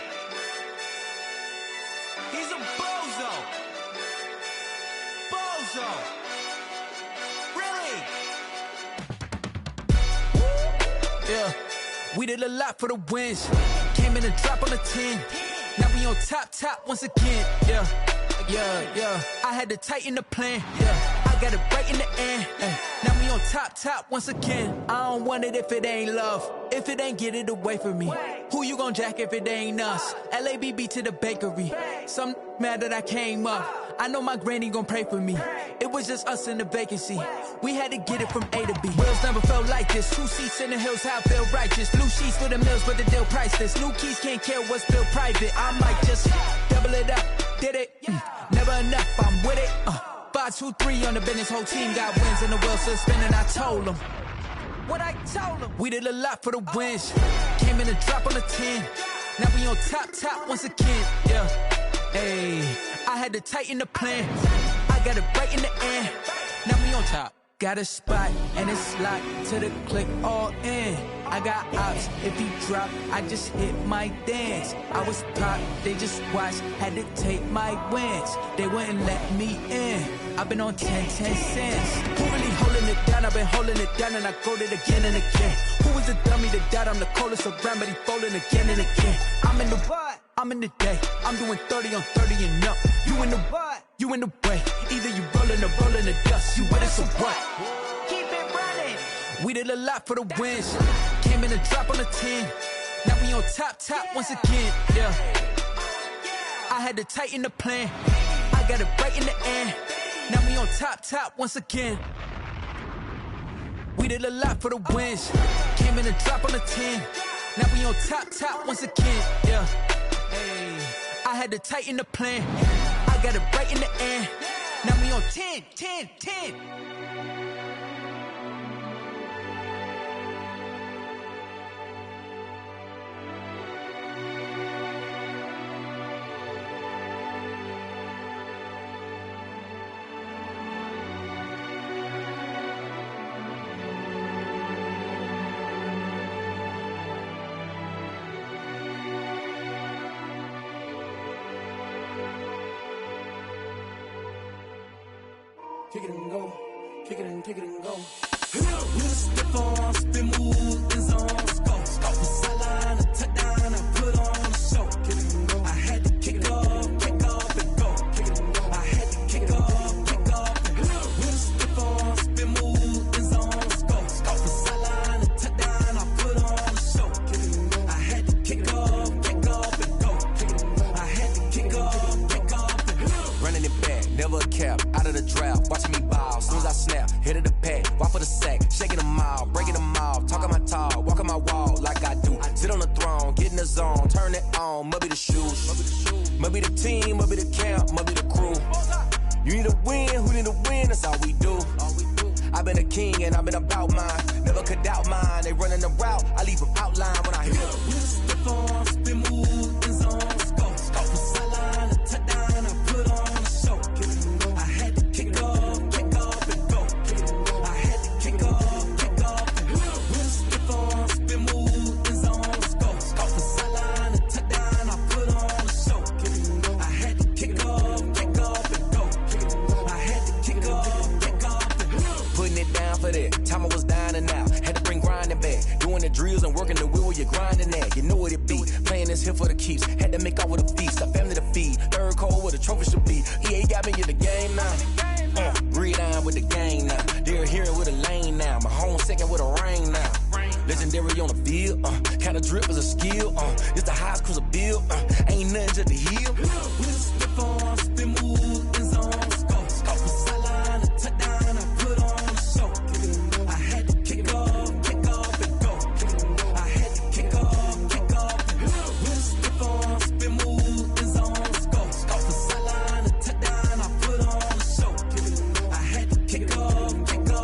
He's a bozo. Really? Yeah, we did a lot for the wins. Came in a drop on the 10. Now we on top once again. Yeah. I had to tighten the plan. Yeah. I got it right in the end. Now we on top once again. I don't want it if it ain't love. If it ain't, get it away from me. Who you gon' jack if it ain't us? LABB to the bakery. Some mad that I came up. I know my granny gon' pray for me. It was just us in the vacancy. We had to get it from A to B. Wheels never felt like this. 2 seats in the hills, how I feel righteous. Blue sheets for the mills, but the deal priceless. New keys can't care what's still private. I might just double it up. Did it? Never enough, I'm with it. 5, 2, 3 on the business. Whole team got wins and the wheels still spinning. I told them what I told them. We did a lot for the wins. Came in and drop on the 10. Now we on top once again. Yeah. Hey, I had to tighten the plan. I got it right in the end. Now we on top. Got a spot and it's locked to the click all in. I got ops, if he drop, I just hit my dance. I was pop, they just watched, had to take my wins. They wouldn't let me in. I've been on 10 cents. Who really holding it down? I've been holding it down and I go it again and again. Who was the dummy that died? I'm the coldest around, but he folding again and again. I'm in the what? I'm in the day. I'm doing 30 on 30 and up. You in the what? You in the way. Either you rolling or rolling the dust. You with us or what? Keep it running. We did a lot for the wins. Came in and drop on the 10. Now we on top once again. Yeah. I had to tighten the plan. I got it right in the end. Now we on top once again. We did a lot for the wins. Came in and drop on the 10. Now we on top once again. Yeah. Hey, I had to tighten the plan. I got it right in the end. Now we on 10. Kick it and go, kick it and go. With a stiff arm, spin move, in zone, go. From sideline to touchdown, I put on a show. Kick it and go. I had to kick off and go. Kick it and go. I had to kick off and go. With a stiff arm, spin move, in zone, go. From sideline to touchdown, I put on a show. Kick it and go. I had to kick off and go. Kick it and go. I had to kick off and go. Running it back, never a cap, out of the drought, watching me ball. Soon as I snap, hit of the pack, walk for the sack, shaking them all, breaking them all, talking my talk, walking my wall like I do. Sit on the throne, get in the zone, turn it on, must be the shoes, must be the team, must be the camp, must be the crew. You need a win, who need a win, that's all we do. I've been a king and I've been about mine, never could doubt mine. They running the route, I leave them outline when I hit them. With a stiff arm, spin move, in zone, go. From sideline to touchdown, I put on a show. Kick it and go. I had to kick off and go. Kick it and go. I had to kick off and go. With a stiff arm, spin move, in zone, go. From sideline to touchdown, I put on a show. Kick it and go. I had to kick off and go. Kick it and go. I had to kick off and go. Putting it down for that, time I was down and out, had to bring grinding back, doing the drills and working the wheel where you're grinding at, you know what it be, playing this here for the keeps, had to make out with a feast, a family to feed, third cold where the trophy should be, EA got me in the game now, gridiron with the gang now, they're here with a lane now, my home second with a rain now, legendary on the field, kinda drip is a skill, it's the highest cruiser bill, ain't nothing to the heel. With a stiff arm, spin move, in zone, go. From sideline to touchdown, I put on a show. Kick it and go. I had to kick off and go. Kick it and go. I had to kick off and go. With a stiff arm, spin move, in zone, go. From sideline to touchdown, I put on a show. Kick it and go. I had to kick off and go.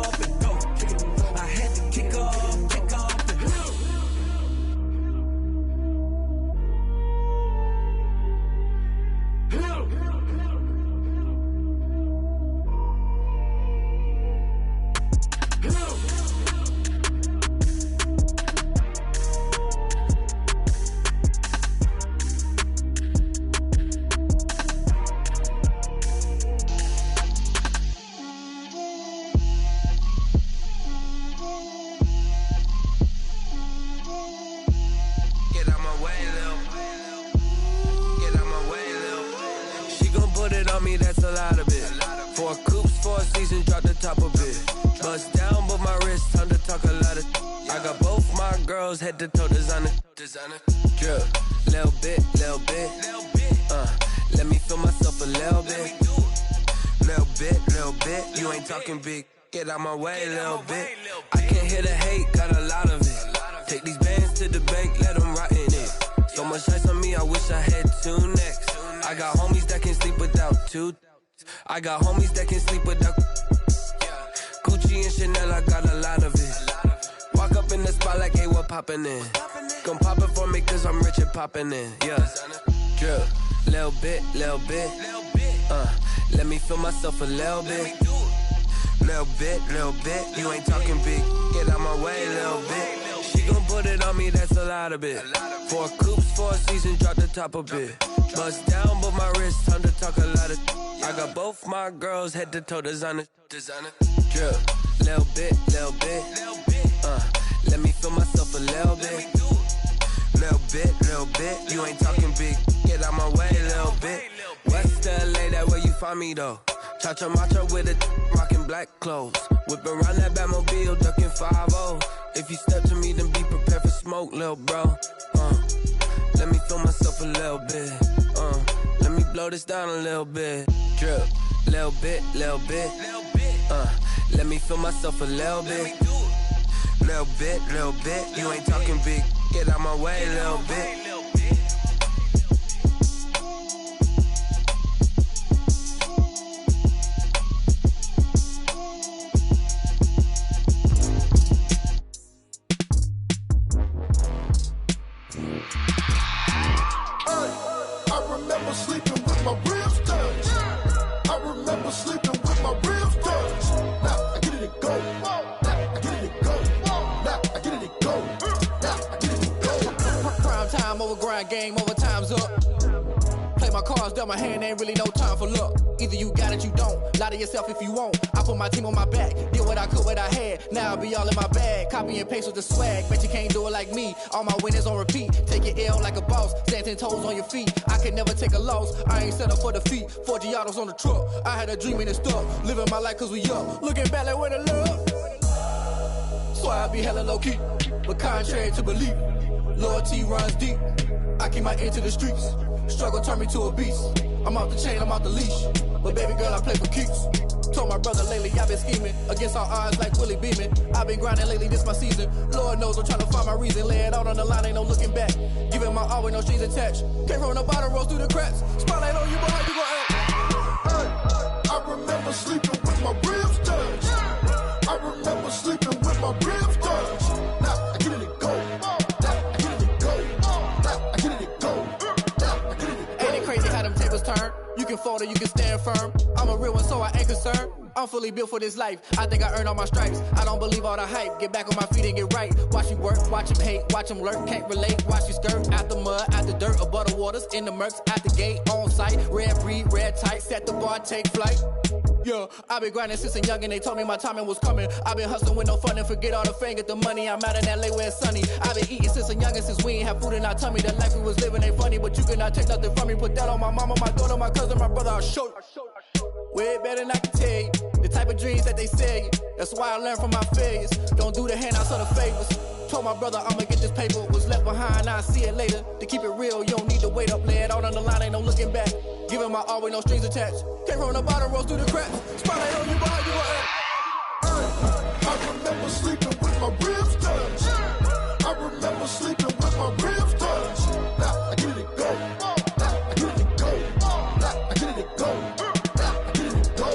Kick it and go. I had to kick off and go. Get out my way, Lil. Get out my way, Lil. She gon' put it on me, that's a lot of it. 4 coops, 4 seasons, drop the top a bit. Bust down, but my wrist, time to talk a lot of. I got both my girls, head to toe designer. Drip, little bit. Let me feel myself a little bit. Little bit. You ain't talking big. Get out my way, little bit. I can't hear the hate, got a lot of it. Take these bands to the bank, let them rot in it. So much ice on me, I wish I had 2 necks. I got homies that can sleep without 2. I got homies that can sleep without Gucci and Chanel, I got a lot of it. Walk up in the spot like, hey, what poppin' in? Come pop it for me, cause I'm rich and poppin' in. Yeah, drip, little bit. Let me feel myself a little bit. Little bit. You ain't talking big. Get out my way, little bit. She gon' put it on me, that's a lot of it. 4 coupes, 4 seasons, drop the top a bit. Bust down, but my wrist, time to talk a lot of. I got both my girls, head to toe designer. Drip, little bit. Let me feel myself a little bit. Little bit. You ain't talking big. Get out my way, little bit. West LA, that where you find me though. Cha-cha matcha with it, rockin' black clothes. Whippin' around that Batmobile, duckin' 5-0. If you step to me, then be prepared for smoke, lil' bro. Let me feel myself a little bit. Let me blow this down a little bit. Drip, little bit. Let me feel myself a little bit. Little bit. You ain't talking big. Get out my way, little bit. Game over, time's up. Play my cards, dealt my hand, ain't really no time for luck. Either you got it, you don't. Lie to yourself if you won't. I put my team on my back, did what I could, what I had. Now I'll be all in my bag. Copy and paste with the swag. Bet you can't do it like me. All my winners on repeat. Take your L like a boss. Stand 10 toes on your feet. I can never take a loss. I ain't set up for defeat. 4 Giottos on the truck. I had a dream and it's stuck. Living my life cause we up. Looking back like where the love. So I be hella low key. But contrary to belief, loyalty runs deep. I keep my ear to the streets. Struggle turned me to a beast. I'm off the chain, I'm off the leash. But baby girl, I play for keeps. Told my brother lately, I've been scheming. Against all odds like Willie Beeman. I've been grinding lately, this my season. Lord knows I'm trying to find my reason. Lay it out on the line, ain't no looking back. Giving my all with no strings attached. Came from the bottom, rose through the cracks. Spotlight on you, boy, how you gon' act? I remember sleeping with my ribs touched. I remember sleeping with my ribs touched. Now I get it and go. Turn. You can fold or you can stand firm. I'm a real one, so I ain't concerned. I'm fully built for this life. I think I earned all my stripes. I don't believe all the hype. Get back on my feet and get right. Watch you work, watch him hate, watch him lurk. Can't relate, watch you skirt. Out the mud, out the dirt, above the waters, in the murks, out the gate, on site. Red breed, red tight, set the bar, take flight. Yeah, I been grinding since a young and they told me my timing was coming. I been hustling with no fun and forget all the fame, get the money. I'm out in LA where it's sunny. I been eating since a young and since we ain't have food in our tummy. The life we was living ain't funny, but you cannot take nothing from me. Put that on my mama, my daughter, my cousin, my brother, I'll show you. Way better than I can tell you. The type of dreams that they sell you. That's why I learned from my failures. Don't do the handouts or the favors. Told my brother I'ma get this paper. Was left behind, I'll see it later. To keep it real, you don't need to wait up. Lay it out on the line, ain't no looking back. Giving my all with no strings attached. Came from the bottom, rose through the cracks. Spotlight on you, boy, how you gon' act? I remember sleeping with my ribs touched. I remember sleeping with my ribs touched. Now I get it and go. Now I get it and go. Now I get it and go. Now I get it and go.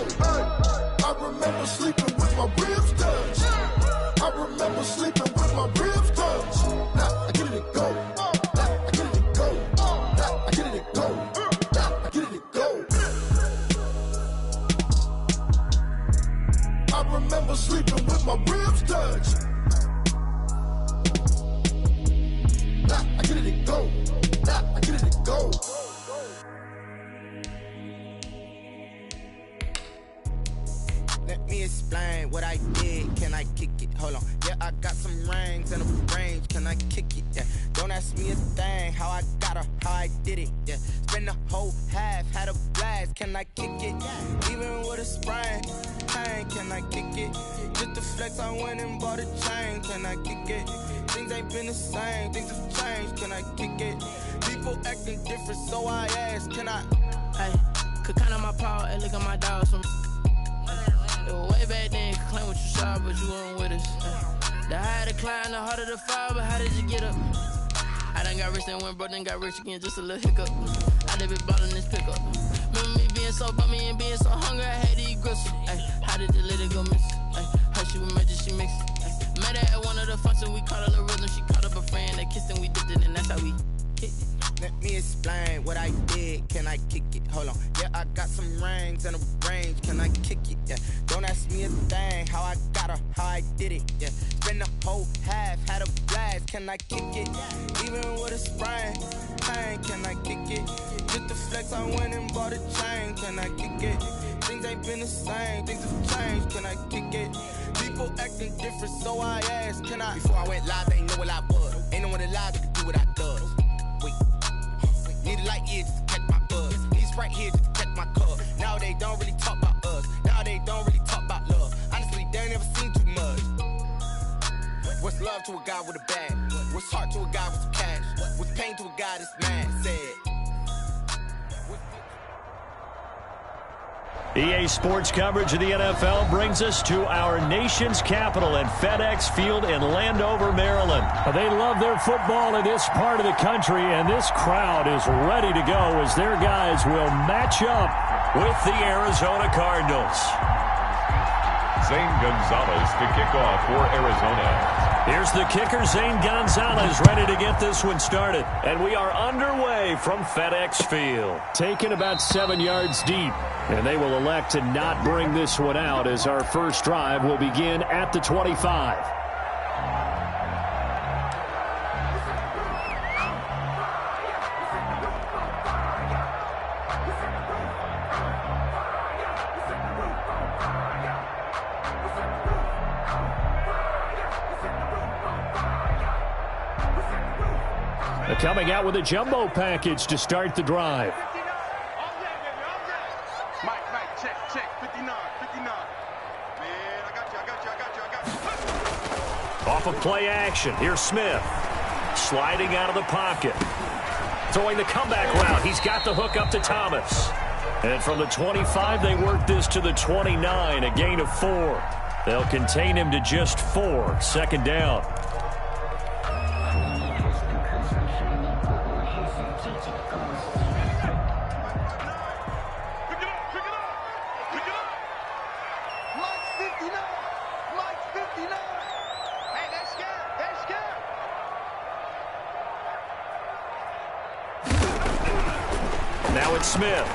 I remember sleeping with my ribs touched. I remember sleeping with my ribs touched. Now I get it and go. Now I get it and go. Now I get it and go. Now I get it and go. I remember sleeping with my ribs touched. Nah, I get it I kick it? Hold on. Yeah, I got some rings and a range. Can I kick it? Yeah. Don't ask me a thing. How I got her, how I did it. Yeah. Spend the whole half, had a blast. Can I kick it? Even with a sprain. Hey, can I kick it? Just to flex, I went and bought a chain. Can I kick it? Things ain't been the same. Things have changed. Can I kick it? People acting different, so I ask. Can I? Hey, could count on my power and look at my dogs from. It was way back then, could claim what you saw, but you weren't with us. The higher the climb, the harder the fall, but how did you get up? I done got rich and went broke, then got rich again, just a little hiccup. I done been ballin' this pickup. Remember me being so bummy and being so hungry, I had to eat gristle. Ay, how did the lady go miss? Ay, her she was magic, she mixed. Met her at one of the functions, we caught her the rhythm. She caught up a friend, they kissed and we dipped it, and that's how we hit it. Let me explain what I did. Can I kick it? Hold on. Yeah, I got some rings and a range. Can I kick it? Yeah. Don't ask me a thing. How I got her, how I did it. Yeah. Spend the whole half, had a blast. Can I kick it? Even with a sprain. Hey, can I kick it? Just to flex, I went and bought a chain. Can I kick it? Things ain't been the same. Things have changed. Can I kick it? People acting different, so I asked. Can I? Before I went live, they ain't know what I was. Ain't no one alive that could do what I does. Wait. Need a light here just to catch my buzz. Need Sprite here just to catch my cup. Now they don't really talk about us. Now they don't really talk about love. Honestly, they ain't never seen too much. What's love to a guy with a bag? What's heart to a guy with some cash? What's pain to a guy that's mad? Said. EA Sports coverage of the NFL brings us to our nation's capital at FedEx Field in Landover, Maryland. They love their football in this part of the country, and this crowd is ready to go as their guys will match up with the Arizona Cardinals. Zane Gonzalez to kick off for Arizona. Here's the kicker, Zane Gonzalez, ready to get this one started. And we are underway from FedEx Field. Taken about 7 yards deep. And they will elect to not bring this one out as our first drive will begin at the 25. Coming out with a jumbo package to start the drive. Mike, check, 59. Man, I got you. Off of play action, here's Smith. Sliding out of the pocket. Throwing the comeback route. He's got the hook up to Thomas. And from the 25, they work this to the 29, a gain of 4. They'll contain him to just 4. Second down. Now it's Smith.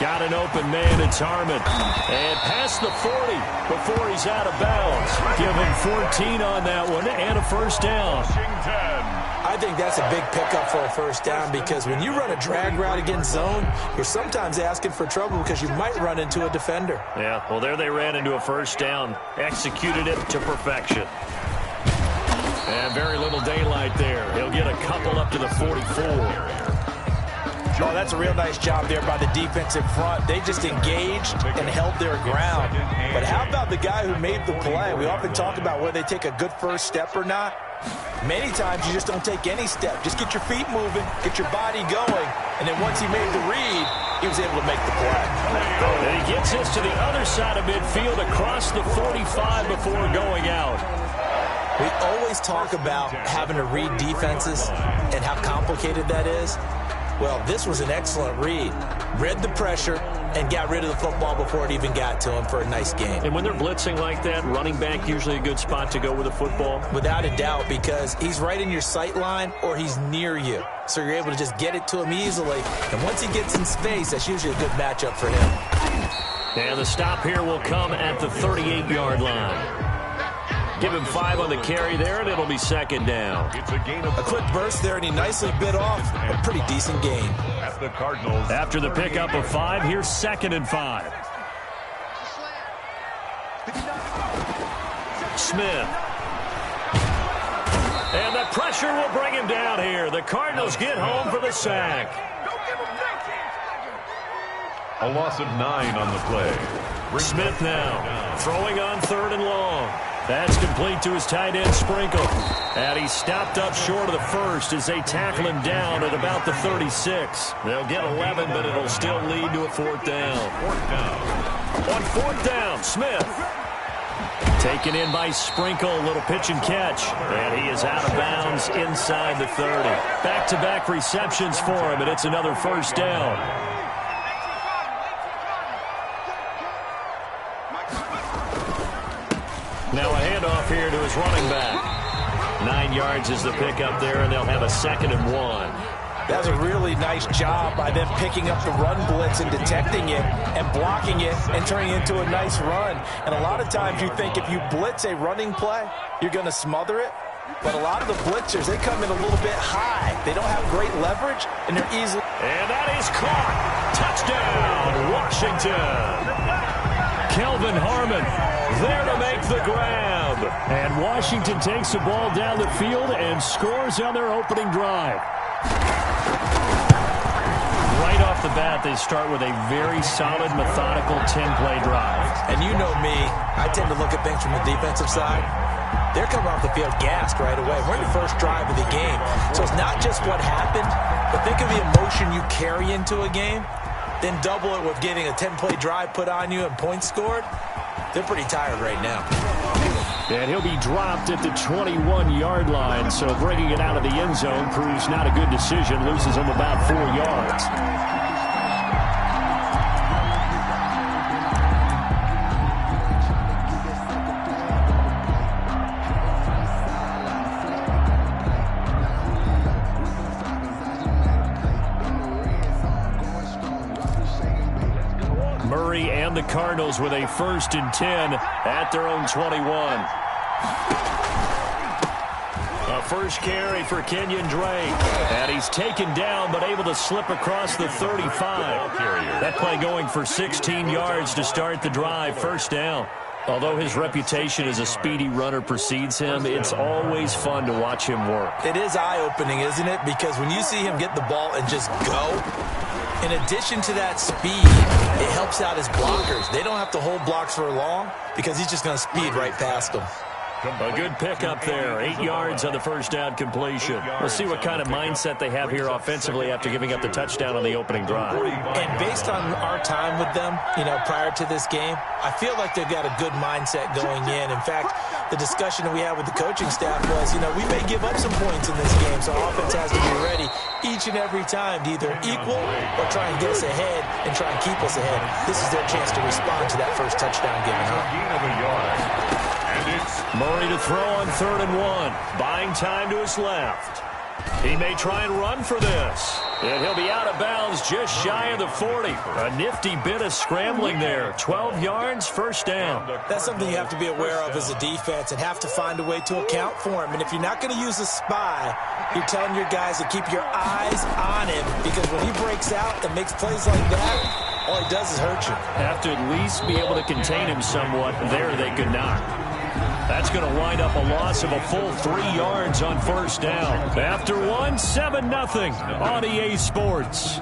Got an open man, it's Harmon. And past the 40 before he's out of bounds. Give him 14 on that one and a first down. I think that's a big pickup for a first down because when you run a drag route against zone, you're sometimes asking for trouble because you might run into a defender. Yeah, well, there they ran into a first down. Executed it to perfection. And very little daylight there. He'll get a couple up to the 44. Oh, that's a real nice job there by the defensive front. They just engaged and held their ground. But how about the guy who made the play? We often talk about whether they take a good first step or not. Many times you just don't take any step. Just get your feet moving, get your body going, and then once he made the read, he was able to make the play. And he gets this to the other side of midfield across the 45 before going out. We always talk about having to read defenses and how complicated that is. Well, this was an excellent read. Read the pressure and got rid of the football before it even got to him for a nice game. And when they're blitzing like that, running back usually a good spot to go with the football? Without a doubt, because he's right in your sight line or he's near you. So you're able to just get it to him easily. And once he gets in space, that's usually a good matchup for him. And the stop here will come at the 38-yard line. Give him 5 on the carry there, and it'll be second down. It's a gain of a quick burst there, and he nicely bit off a pretty decent gain. At the Cardinals. After the pickup of 5, here's 2nd and 5. Smith. And the pressure will bring him down here. The Cardinals get home for the sack. A loss of 9 on the play. Smith now throwing on 3rd and long. That's complete to his tight end, Sprinkle. And he stopped up short of the first as they tackle him down at about the 36. They'll get 11, but it'll still lead to a 4th down. On 4th down, Smith. Taken in by Sprinkle, a little pitch and catch. And he is out of bounds inside the 30. Back-to-back receptions for him, and it's another 1st down. Now a handoff here to his running back. 9 yards is the pickup there, and they'll have a 2nd and 1. That's a really nice job by them picking up the run blitz and detecting it and blocking it and turning it into a nice run. And a lot of times you think if you blitz a running play, you're going to smother it. But a lot of the blitzers, they come in a little bit high. They don't have great leverage, and they're easily... And that is caught. Touchdown, Washington. Kelvin Harmon there to make the grab. And Washington takes the ball down the field and scores on their opening drive. Right off the bat, they start with a very solid, methodical 10-play drive. And you know me, I tend to look at things from the defensive side. They're coming off the field gassed right away. We're in the first drive of the game. So it's not just what happened, but think of the emotion you carry into a game. Then double it with getting a 10-play drive put on you and points scored. They're pretty tired right now. And he'll be dropped at the 21-yard line, so bringing it out of the end zone proves not a good decision. Loses him about 4 yards. Murray and the Cardinals with a 1st and 10 at their own 21. A first carry for Kenyon Drake. And he's taken down but able to slip across the 35. That play going for 16 yards to start the drive. 1st down. Although his reputation as a speedy runner precedes him, it's always fun to watch him work. It is eye-opening, isn't it? Because when you see him get the ball and just go, in addition to that speed, it helps out his blockers. They don't have to hold blocks for long because he's just going to speed right past them. A good pickup there. 8 yards on the 1st down completion. We'll see what kind of mindset they have here offensively after giving up the touchdown on the opening drive. And based on our time with them, prior to this game, I feel like they've got a good mindset going in. In fact, the discussion that we had with the coaching staff was, we may give up some points in this game, so our offense has to be ready each and every time to either equal or try and get us ahead and try and keep us ahead. This is their chance to respond to that first touchdown given up. Murray to throw on 3rd and 1. Buying time to his left. He may try and run for this. And he'll be out of bounds just shy of the 40. A nifty bit of scrambling there. 12 yards, 1st down. That's something you have to be aware of as a defense and have to find a way to account for him. And if you're not going to use a spy, you're telling your guys to keep your eyes on him, because when he breaks out and makes plays like that, all he does is hurt you. Have to at least be able to contain him somewhat. There they could not. That's going to wind up a loss of a full 3 yards on 1st down. After one, 7-0 on EA Sports.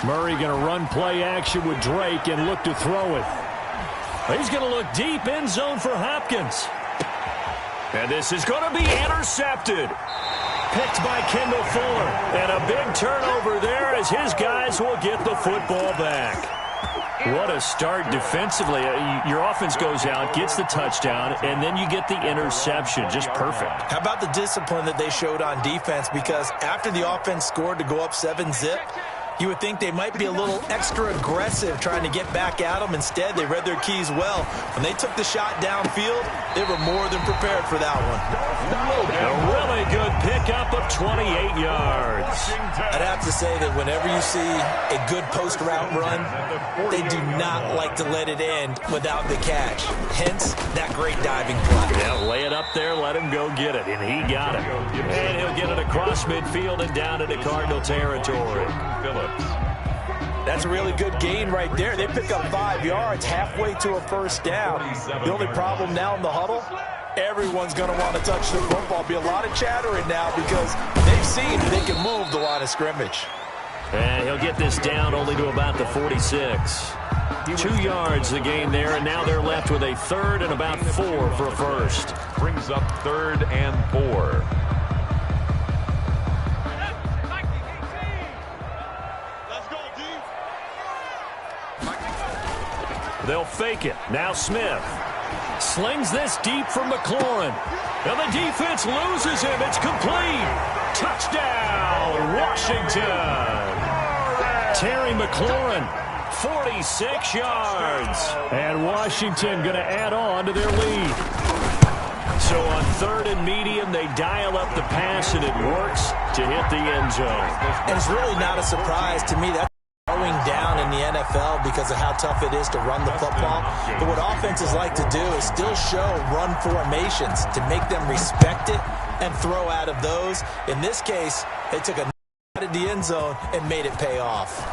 Murray going to run play action with Drake and look to throw it. He's going to look deep end zone for Hopkins. And this is going to be intercepted. Picked by Kendall Fuller. And a big turnover there as his guys will get the football back. What a start defensively. Your offense goes out, gets the touchdown, and then you get the interception. Just perfect. How about the discipline that they showed on defense? Because after the offense scored to go up 7-zip, You would think they might be a little extra aggressive trying to get back at them. Instead, they read their keys well. When they took the shot downfield, they were more than prepared for that one. A really good pickup of 28 yards. I'd have to say that whenever you see a good post route run, they do not like to let it end without the catch. Hence, that great diving play. Yeah, lay it up there, let him go get it, and he got it. And he'll get it across midfield and down into Cardinal territory. That's a really good gain right there. They pick up 5 yards halfway to a first down. The only problem now in the huddle, everyone's going to want to touch the football. Be a lot of chattering now because they've seen they can move the line of scrimmage. And he'll get this down only to about the 46. 2 yards the gain there, and now they're left with a third and about 4 for a first. Brings up 3rd and 4. They'll fake it. Now Smith slings this deep for McLaurin. And the defense loses him. It's complete. Touchdown, Washington. Terry McLaurin, 46 yards. And Washington going to add on to their lead. So on 3rd and medium, they dial up the pass, and it works to hit the end zone. And it's really not a surprise to me. That's going down in the NFL because of how tough it is to run the football. But what offenses like to do is still show run formations to make them respect it and throw out of those. In this case, they took a out of the end zone and made it pay off.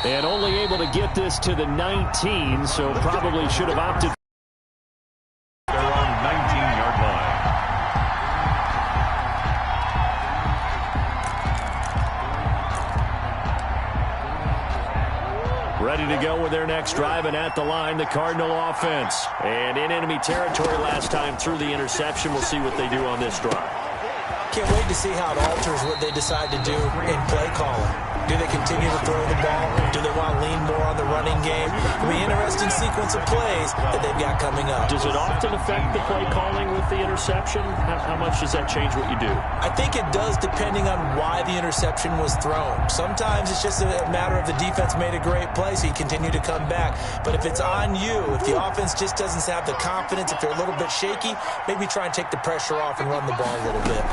And only able to get this to the 19, so probably should have opted. Their own 19-yard line. Ready to go with their next drive, and at the line, the Cardinal offense. And in enemy territory last time through the interception. We'll see what they do on this drive. Can't wait to see how it alters what they decide to do in play calling. Do they continue to throw the ball? Do they want to lean more on the running game? It'll be an interesting sequence of plays that they've got coming up. Does it often affect the play calling with the interception? How much does that change what you do? I think it does depending on why the interception was thrown. Sometimes it's just a matter of the defense made a great play, so you continue to come back. But if it's on you, if the offense just doesn't have the confidence, if they're a little bit shaky, maybe try and take the pressure off and run the ball a little bit.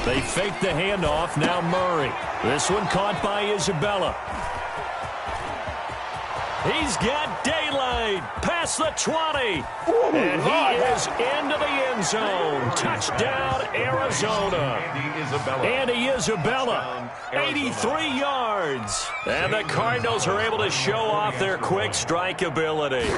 They fake the handoff. Now Murray. This one caught by Isabella. He's got daylight past the 20. And he is into the end zone. Touchdown, Arizona. Andy Isabella, 83 yards. And the Cardinals are able to show off their quick strike ability.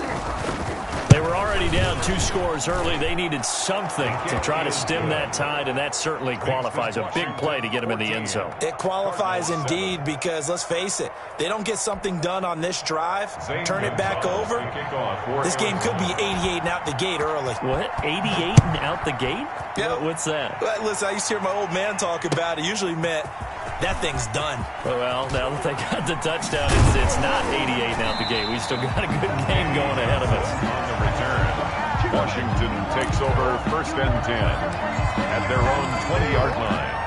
They were already down 2 scores early. They needed something to try to stem that tide, and that certainly qualifies. A big play to get them in the end zone. It qualifies indeed because, let's face it, they don't get something done on this drive, turn it back over, this game could be 88 and out the gate early. What? 88 and out the gate? Yeah. What's that? Well, listen, I used to hear my old man talk about it. Usually meant that thing's done. Well, now that they got the touchdown, it's not 88 and out the gate. We still got a good game going ahead of us. On the return, Washington takes over 1st and 10 at their own 20-yard line.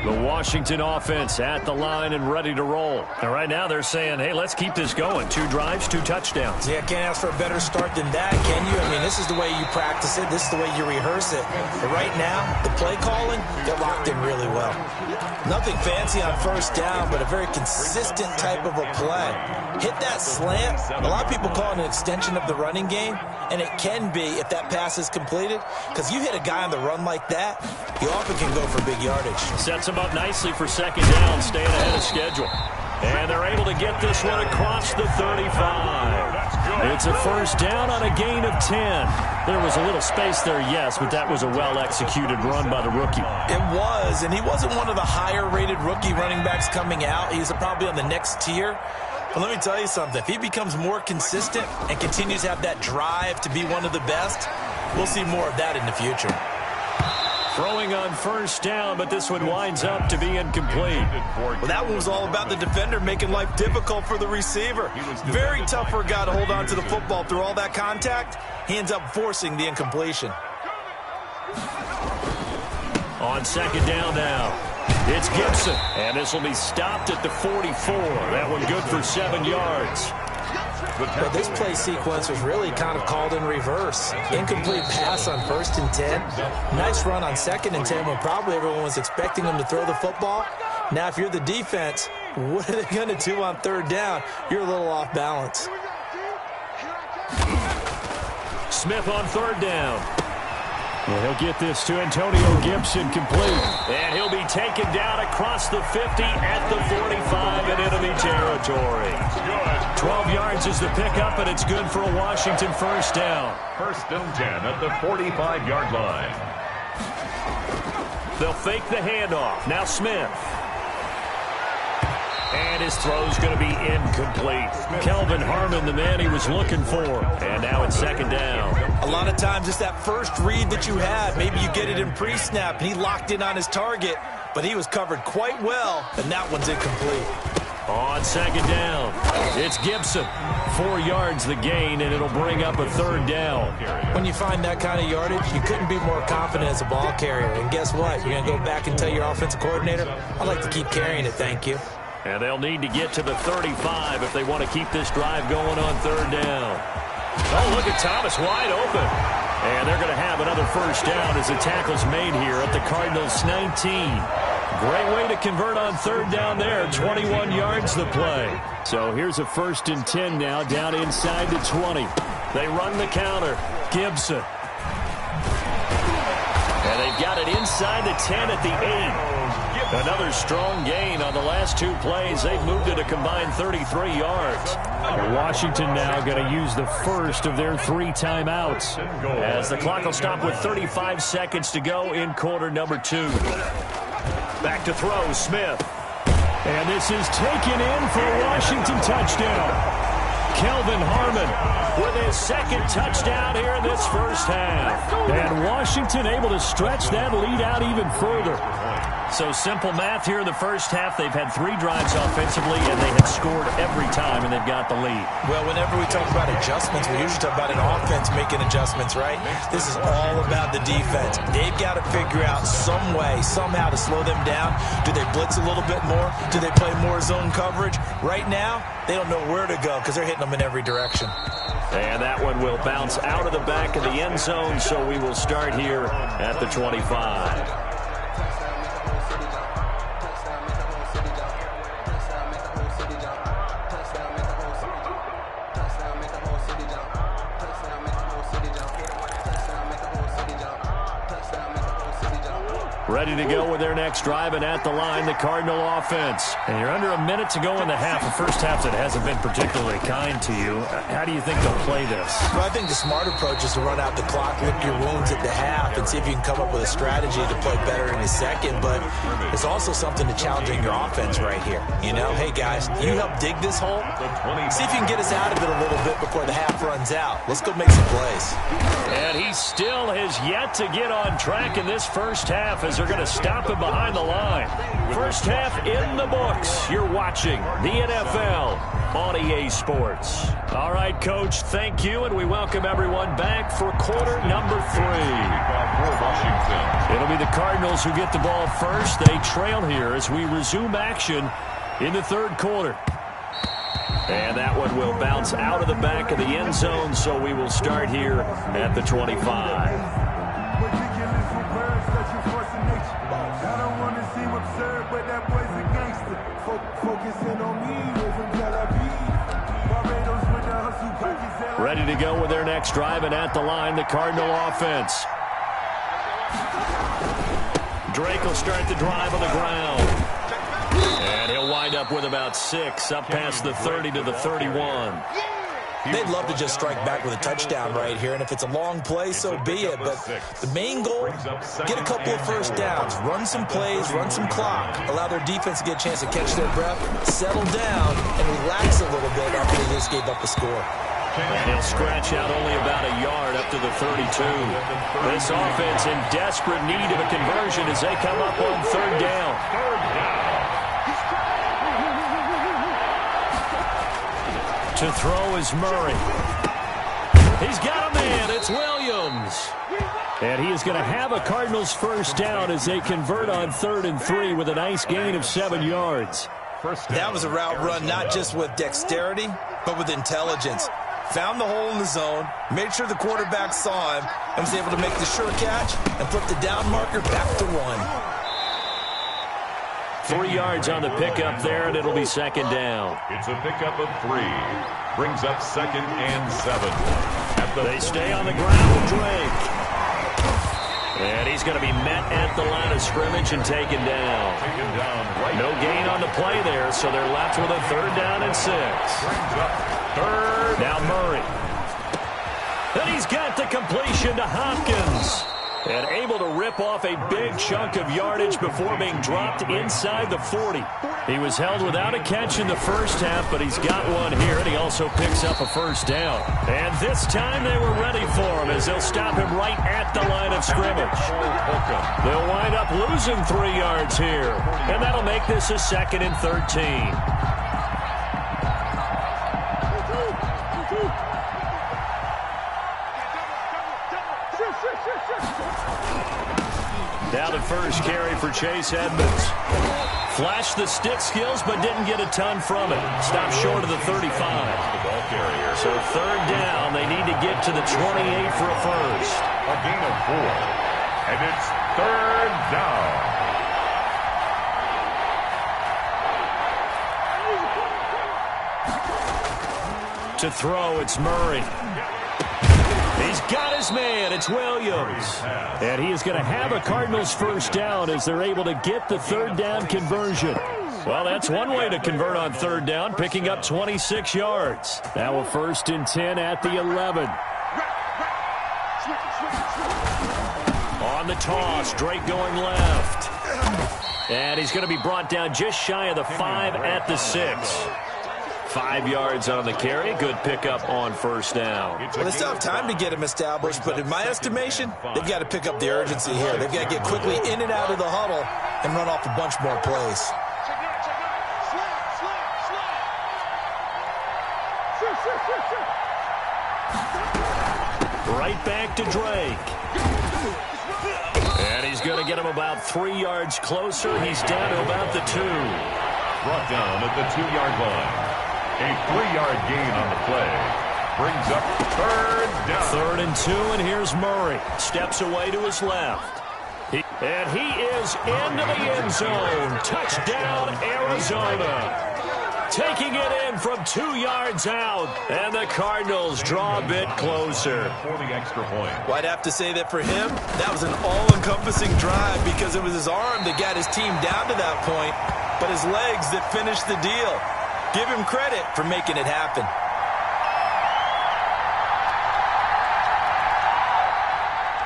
The Washington offense at the line and ready to roll. And right now they're saying, hey, let's keep this going. 2 drives, 2 touchdowns. Yeah, can't ask for a better start than that, can you? I mean, this is the way you practice it. This is the way you rehearse it. But right now, the play calling, they're locked in really well. Nothing fancy on first down, but a very consistent type of a play. Hit that slant. A lot of people call it an extension of the running game, and it can be if that pass is completed, because you hit a guy on the run like that, you often can go for big yardage. Sets him up nicely for 2nd down, staying ahead of schedule. And they're able to get this one across the 35. It's a first down on a gain of 10. There was a little space there, yes, but that was a well-executed run by the rookie. It was, and he wasn't one of the higher-rated rookie running backs coming out. He's probably on the next tier. But let me tell you something. If he becomes more consistent and continues to have that drive to be one of the best, we'll see more of that in the future. Throwing on first down, but this one winds up to be incomplete. Well, that one was all about the defender making life difficult for the receiver. Very tough for a guy to hold on to the football through all that contact. He ends up forcing the incompletion. On second down now, it's Gibson, and this will be stopped at the 44. That one good for 7 yards. But this play sequence was really kind of called in reverse. Incomplete pass on 1st and 10. Nice run on 2nd and 10 when probably everyone was expecting him to throw the football. Now, if you're the defense, what are they going to do on 3rd down? You're a little off balance. Smith on 3rd down. And he'll get this to Antonio Gibson complete. And he'll be taken down across the 50 at the 45 in enemy territory. 12 yards is the pickup, and it's good for a Washington first down. 1st and 10 at the 45-yard line. They'll fake the handoff. Now Smith. And his throw's going to be incomplete. Kelvin Harmon, the man he was looking for. And now it's 2nd down. A lot of times it's that first read that you had. Maybe you get it in pre-snap, and he locked in on his target, but he was covered quite well, and that one's incomplete. On 2nd down, it's Gibson. 4 yards the gain, and it'll bring up a 3rd down. When you find that kind of yardage, you couldn't be more confident as a ball carrier. And guess what? You're going to go back and tell your offensive coordinator, I'd like to keep carrying it, thank you. And they'll need to get to the 35 if they want to keep this drive going on 3rd down. Oh, look at Thomas wide open. And they're going to have another first down as the tackle's made here at the Cardinals' 19. Great way to convert on 3rd down there. 21 yards the play. So here's a 1st and 10 now down inside the 20. They run the counter. Gibson. And they've got it inside the 10 at the 8. Another strong gain on the last 2 plays. They've moved it a combined 33 yards. Washington now going to use the first of their 3 timeouts as the clock will stop with 35 seconds to go in quarter number 2. Back to throw, Smith. And this is taken in for a Washington touchdown. Kelvin Harmon with his 2nd touchdown here in this first half. And Washington able to stretch that lead out even further. So simple math here in the first half. They've had 3 drives offensively, and they have scored every time, and they've got the lead. Well, whenever we talk about adjustments, we usually talk about an offense making adjustments, right? This is all about the defense. They've got to figure out some way, somehow to slow them down. Do they blitz a little bit more? Do they play more zone coverage? Right now, they don't know where to go because they're hitting them in every direction. And that one will bounce out of the back of the end zone, so we will start here at the 25. Ready to go with their next drive, and at the line, the Cardinal offense. And you're under a minute to go in the half. The first half that hasn't been particularly kind to you. How do you think they'll play this? Well, I think the smart approach is to run out the clock, lick your wounds at the half, and see if you can come up with a strategy to play better in the second. But there's also something to challenging your offense right here. You know, hey, guys, you help dig this hole. See if you can get us out of it a little bit before the half runs out. Let's go make some plays. And he still has yet to get on track in this first half as they're going to stop him behind the line. First half in the books. You're watching the NFL on EA Sports. All right, Coach, thank you, and we welcome everyone back for quarter number 3. It'll be the Cardinals who get the ball first. They trail here as we resume action in the 3rd quarter. And that one will bounce out of the back of the end zone, so we will start here at the 25. Ready to go with their next drive, and at the line, the Cardinal offense. Drake will start the drive on the ground. And he'll wind up with about 6, up past the 30 to the 31. They'd love to just strike back with a touchdown right here, and if it's a long play, so be it. But the main goal, get a couple of first downs, run some plays, run some clock, allow their defense to get a chance to catch their breath, settle down, and relax a little bit after they just gave up the score. And he'll scratch out only about a yard up to the 32. This offense in desperate need of a conversion as they come up on third down. To throw is Murray. He's got a man. It's Williams. And he is going to have a Cardinals first down as they convert on 3rd and 3 with a nice gain of 7 yards. That was a route run not just with dexterity, but with intelligence. Found the hole in the zone, made sure the quarterback saw him, and was able to make the sure catch and flip the down marker back to 1. 3 yards on the pickup there, and it'll be second down. It's a pickup of 3. Brings up 2nd and 7. They stay on the ground with Drake. And he's going to be met at the line of scrimmage and taken down. No gain on the play there, so they're left with a 3rd down and 6. Now Murray. And he's got the completion to Hopkins. And able to rip off a big chunk of yardage before being dropped inside the 40. He was held without a catch in the first half, but he's got one here, and he also picks up a first down. And this time they were ready for him as they'll stop him right at the line of scrimmage. They'll wind up losing 3 yards here, and that'll make this a 2nd and 13. Now the first carry for Chase Edmonds. Flashed the stick skills, but didn't get a ton from it. Stopped short of the 35. So 3rd down, they need to get to the 28 for a first. A gain of 4. And it's 3rd down. To throw, it's Murray. He's got his man. It's Williams. And he is going to have a Cardinals first down as they're able to get the 3rd down conversion. Well, that's one way to convert on 3rd down, picking up 26 yards. Now a 1st and 10 at the 11. On the toss, Drake going left. And he's going to be brought down just shy of the 5 at the 6. 5 yards on the carry. Good pickup on first down. Well, they still have time to get him established, but in my estimation, they've got to pick up the urgency here. They've got to get quickly in and out of the huddle and run off a bunch more plays. Right back to Drake. And he's going to get him about 3 yards closer. He's down to about the 2. Brought down at the 2-yard line. A 3-yard gain on the play. Brings up 3rd down. 3rd and 2, and here's Murray. Steps away to his left. And he is into the end zone. Touchdown, Arizona. Taking it in from 2 yards out. And the Cardinals draw a bit closer. For the extra point. Well, I'd have to say that for him, that was an all-encompassing drive because it was his arm that got his team down to that point, but his legs that finished the deal. Give him credit for making it happen.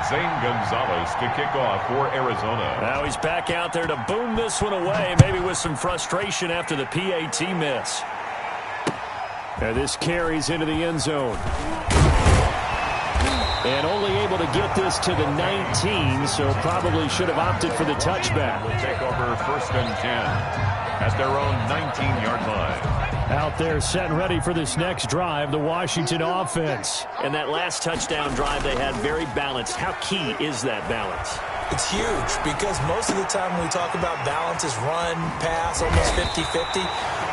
Zane Gonzalez to kick off for Arizona. Now he's back out there to boom this one away, maybe with some frustration after the PAT miss. And this carries into the end zone. And only able to get this to the 19, so probably should have opted for the touchback. Will take over 1st and 10 at their own 19-yard line. Out there set and ready for this next drive, the Washington offense. And that last touchdown drive they had very balanced. How key is that balance? It's huge because most of the time when we talk about balance is run, pass, almost 50-50.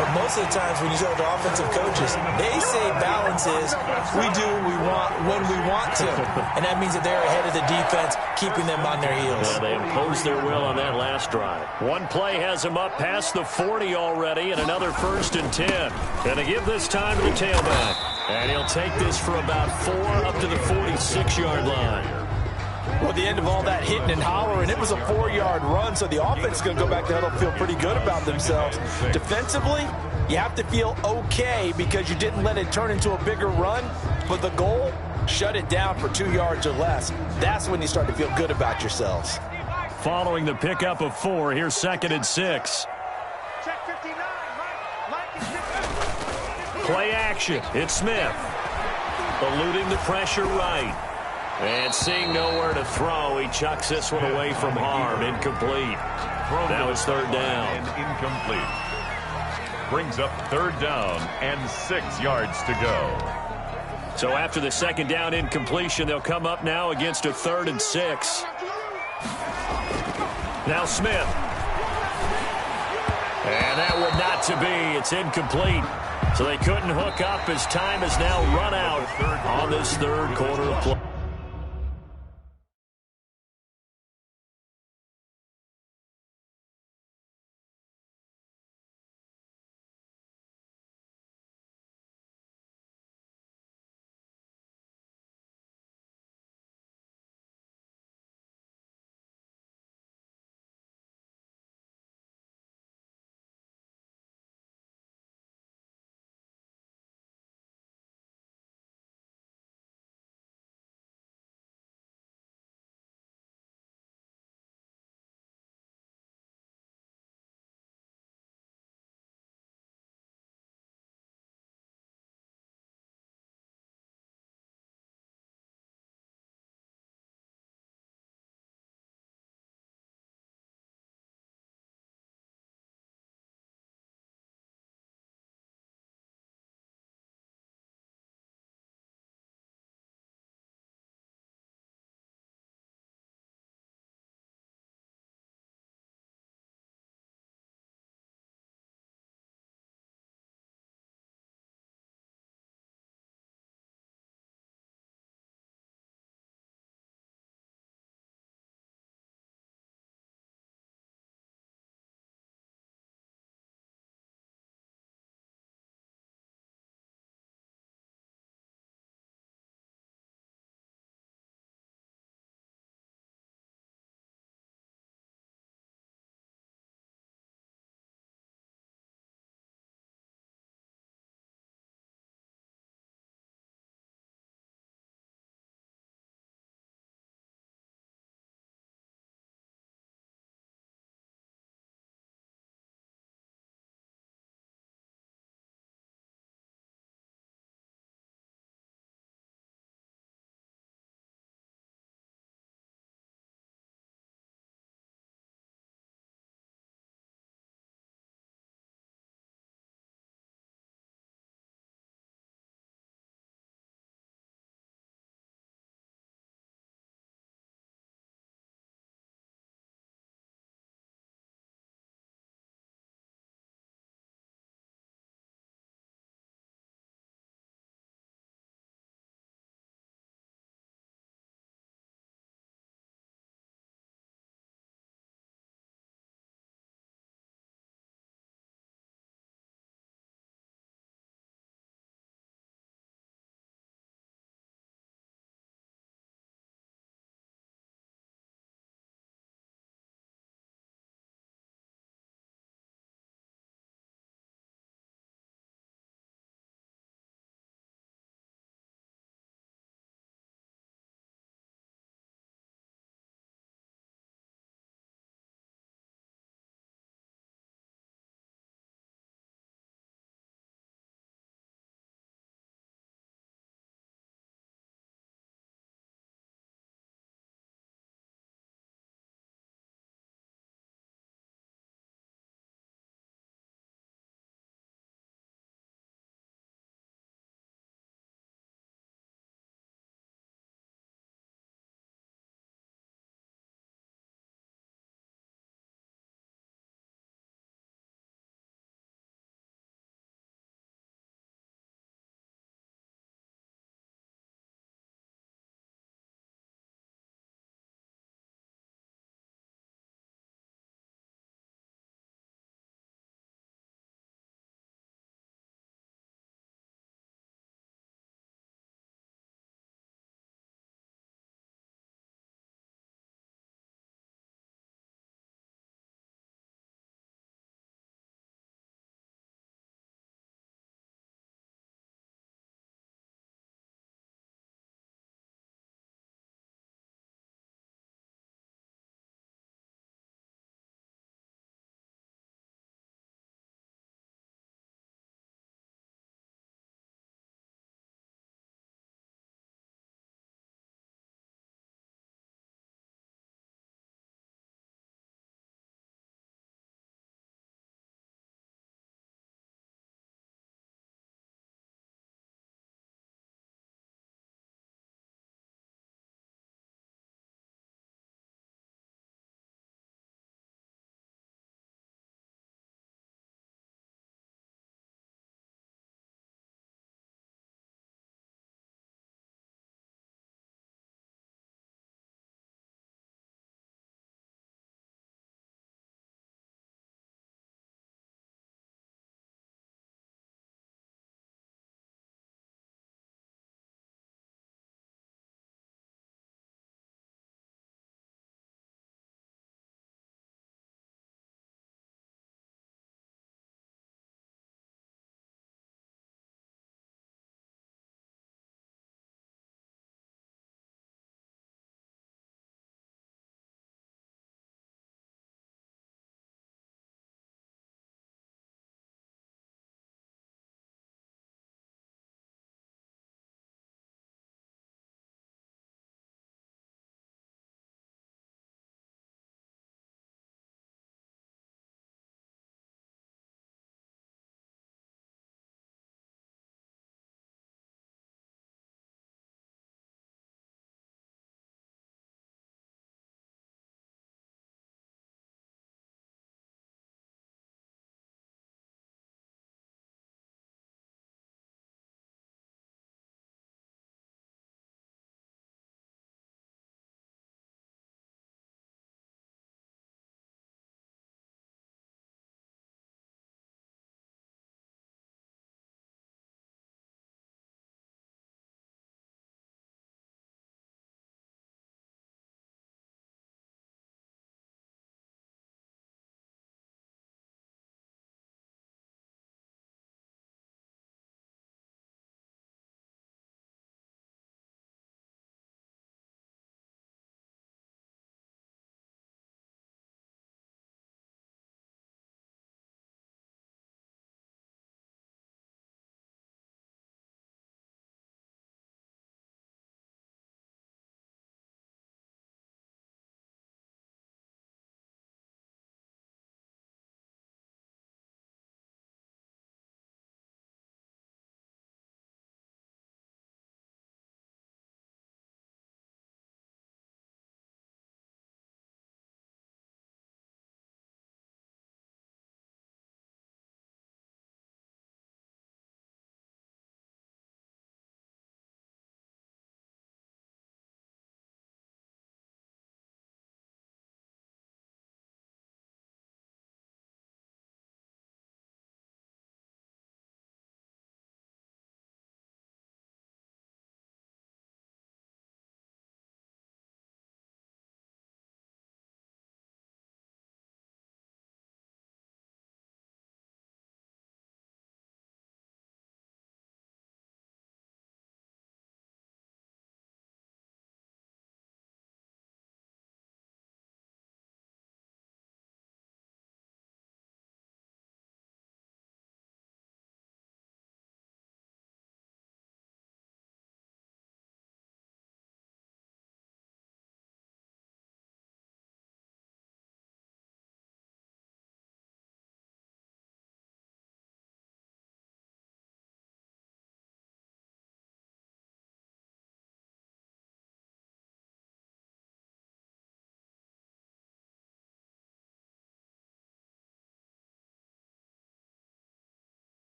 But most of the times when you talk to offensive coaches, they say balance is we do what we want when we want to. And that means that they're ahead of the defense, keeping them on their heels. Yeah, they imposed their will on that last drive. One play has them up past the 40 already, and another 1st and 10. Gonna give this time to the tailback. And he'll take this for about 4 up to the 46-yard line. Well, the end of all that hitting and hollering, it was a 4-yard run, so the offense is going to go back to huddle, feel pretty good about themselves. Defensively, you have to feel okay because you didn't let it turn into a bigger run, but the goal, shut it down for 2 yards or less. That's when you start to feel good about yourselves. Following the pickup of 4, here's 2nd and 6. Play action. It's Smith. Eluding the pressure right. And seeing nowhere to throw, he chucks this one away from harm. Incomplete. Now it's third down. And incomplete. Brings up third down and 6 yards to go. So after the second down incompletion, they'll come up now against a 3rd and 6. Now Smith. And that would not to be. It's incomplete. So they couldn't hook up as time has now run out on this third quarter of play.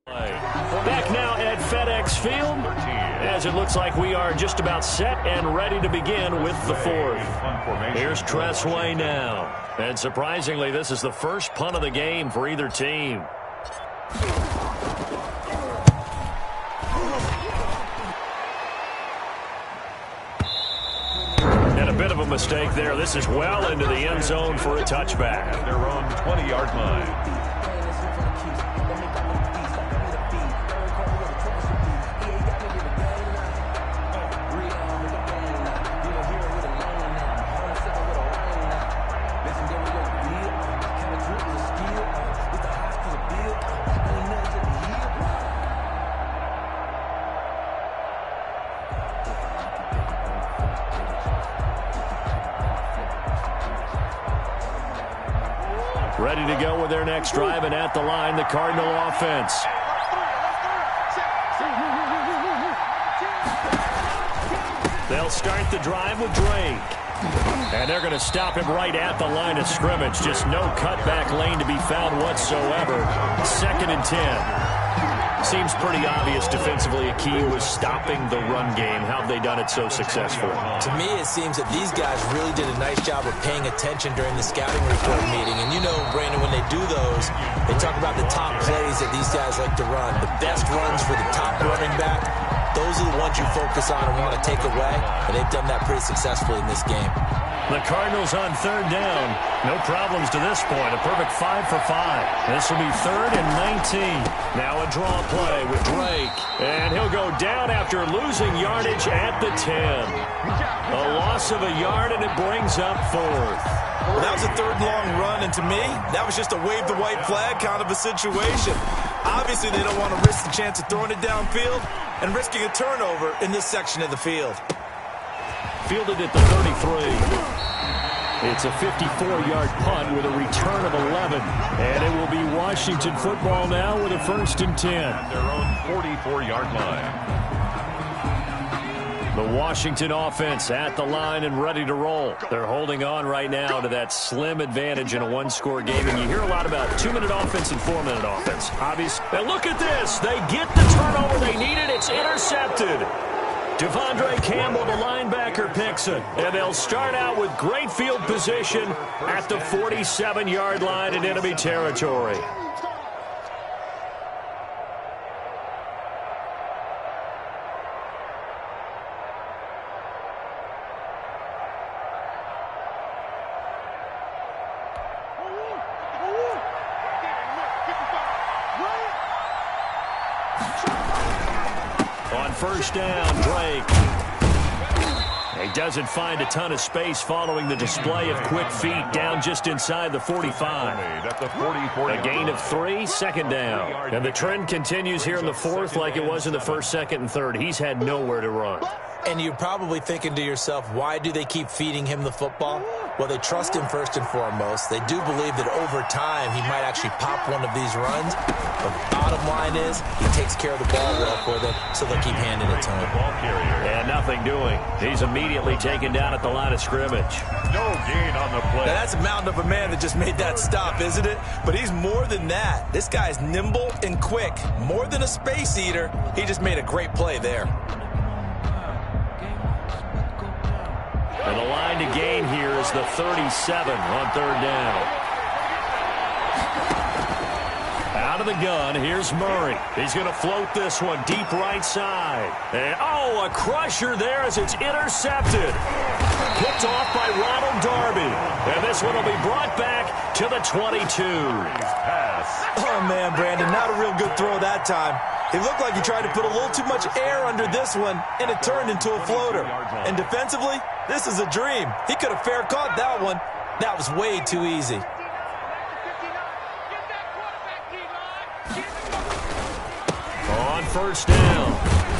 Back now at FedEx Field, as it looks like we are just about set and ready to begin with the fourth. Here's Tressway now. And surprisingly, this is the first punt of the game for either team. And a bit of a mistake there. This is well into the end zone for a touchback. At their own 20-yard line. Ready to go with their next drive, and at the line, the Cardinal offense. They'll start the drive with Drake. And they're going to stop him right at the line of scrimmage. Just no cutback lane to be found whatsoever. 2nd and 10. Seems pretty obvious defensively a key was stopping the run game. How have they done it so successfully? To me, it seems that these guys really did a nice job of paying attention during the scouting report meeting. And you know, Brandon, when they do those, they talk about the top plays that these guys like to run. The best runs for the top running back, those are the ones you focus on and want to take away. And they've done that pretty successfully in this game. The Cardinals on 3rd down. No problems to this point. A perfect 5 for 5. This will be 3rd and 19. Now a draw play with Drake. And he'll go down after losing yardage at the 10. A loss of a yard, and it brings up 4th. Well, that was a 3rd and long run, and to me, that was just a wave the white flag kind of a situation. Obviously, they don't want to risk the chance of throwing it downfield and risking a turnover in this section of the field. Fielded at the 33. It's a 54-yard punt with a return of 11. And it will be Washington football now with a 1st and 10. At their own 44-yard line. The Washington offense at the line and ready to roll. They're holding on right now to that slim advantage in a one-score game. And you hear a lot about 2-minute offense and 4-minute offense. Obvious. And look at this. They get the turnover they needed. It's intercepted. Devondre Campbell, the linebacker, picks it. And they'll start out with great field position at the 47-yard line in enemy territory. On 1st down, Drake. He doesn't find a ton of space following the display of quick feet down just inside the 45. A gain of 3, 2nd down. And the trend continues here in the 4th like it was in the 1st, 2nd, and 3rd. He's had nowhere to run. And you're probably thinking to yourself, why do they keep feeding him the football? Well, they trust him first and foremost. They do believe that over time he might actually pop one of these runs. But the bottom line is he takes care of the ball well for them, so they'll keep handing it to him. And nothing doing. He's immediately taken down at the line of scrimmage. No gain on the play. Now, that's a mountain of a man that just made that stop, isn't it? But he's more than that. This guy's nimble and quick. More than a space eater. He just made a great play there. And the line to gain here is the 37 on 3rd down. Out of the gun, here's Murray. He's going to float this one deep right side. And, oh, a crusher there as it's intercepted. Picked off by Ronald Darby. And this one will be brought back to the 22. Oh, man, Brandon, not a real good throw that time. It looked like he tried to put a little too much air under this one, and it turned into a floater. And defensively, this is a dream. He could have fair caught that one. That was way too easy. On 1st down,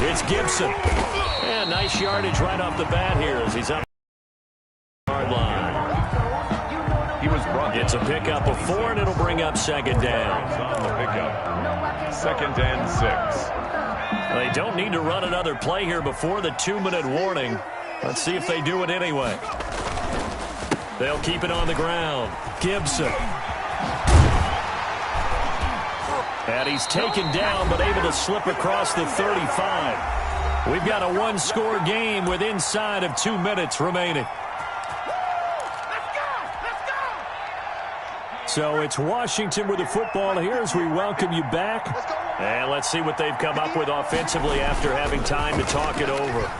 it's Gibson. And nice yardage right off the bat here as he's up the yard line. He was brought. It's a pickup of 4, and it'll bring up 2nd down. On the pickup. 2nd and 6. They don't need to run another play here before the 2-minute warning. Let's see if they do it anyway. They'll keep it on the ground. Gibson. And he's taken down, but able to slip across the 35. We've got a one-score game with inside of 2 minutes remaining. So it's Washington with the football here as we welcome you back. And let's see what they've come up with offensively after having time to talk it over.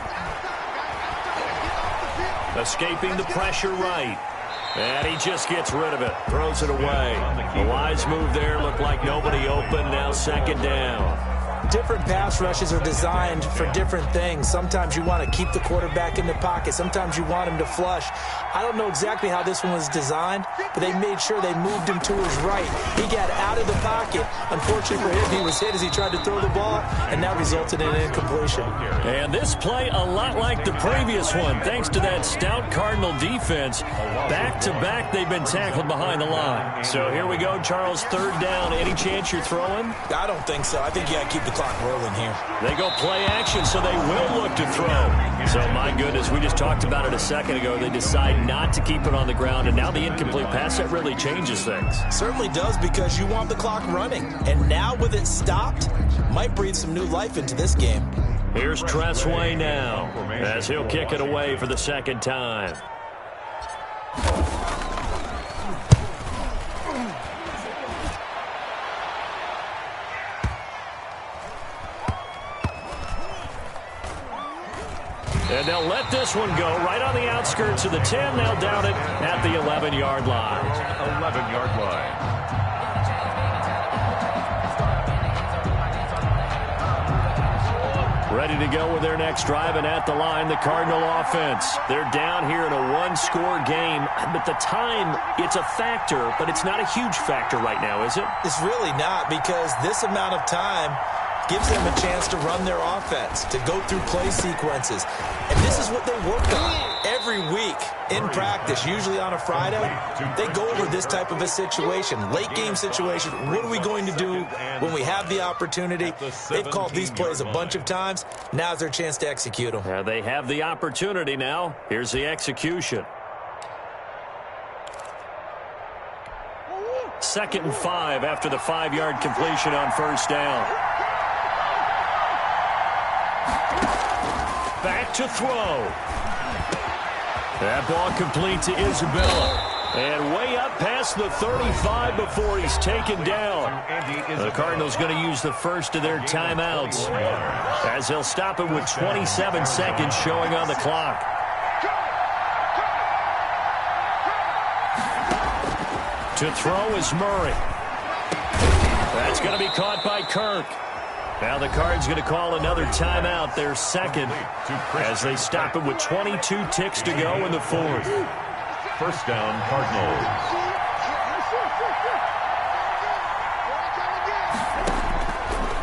Escaping the pressure right. And he just gets rid of it. Throws it away. A wise move there. Looked like nobody open. Now second down. Different pass rushes are designed for different things. Sometimes you want to keep the quarterback in the pocket. Sometimes you want him to flush. I don't know exactly how this one was designed, but they made sure they moved him to his right. He got out of the pocket. Unfortunately for him, he was hit as he tried to throw the ball, and that resulted in an incompletion. And this play a lot like the previous one, thanks to that stout Cardinal defense. Back-to-back, they've been tackled behind the line. So here we go, Charles, third down. Any chance you're throwing? I don't think so. I think you got to keep the clock rolling here. They go play action, so they will look to throw. So, my goodness, we just talked about it a second ago. They decide not to keep it on the ground, and now the incomplete pass, that really changes things. Certainly does, because you want the clock running. And now with it stopped, might breathe some new life into this game. Here's Tressway now, as he'll kick it away for the second time. And they'll let this one go right on the outskirts of the 10. They'll down it at the 11-yard line. 11-yard line. Ready to go with their next drive, and at the line, the Cardinal offense. They're down here in a one-score game. But the time, it's a factor, but it's not a huge factor right now, is it? It's really not, because this amount of time gives them a chance to run their offense, to go through play sequences. And this is what they work on every week in practice, usually on a Friday. They go over this type of a situation, late-game situation. What are we going to do when we have the opportunity? They've called these plays a bunch of times. Now's their chance to execute them. They have the opportunity now. Here's the execution. 2nd and 5 after the 5-yard completion on first down. Back to throw. That ball complete to Isabella. And way up past the 35 before he's taken down. The Cardinals going to use the first of their timeouts, as they'll stop it with 27 seconds showing on the clock. To throw is Murray. That's going to be caught by Kirk. Now the Cards going to call another timeout, their second, as they stop it with 22 ticks to go in the fourth. First down, Cardinals.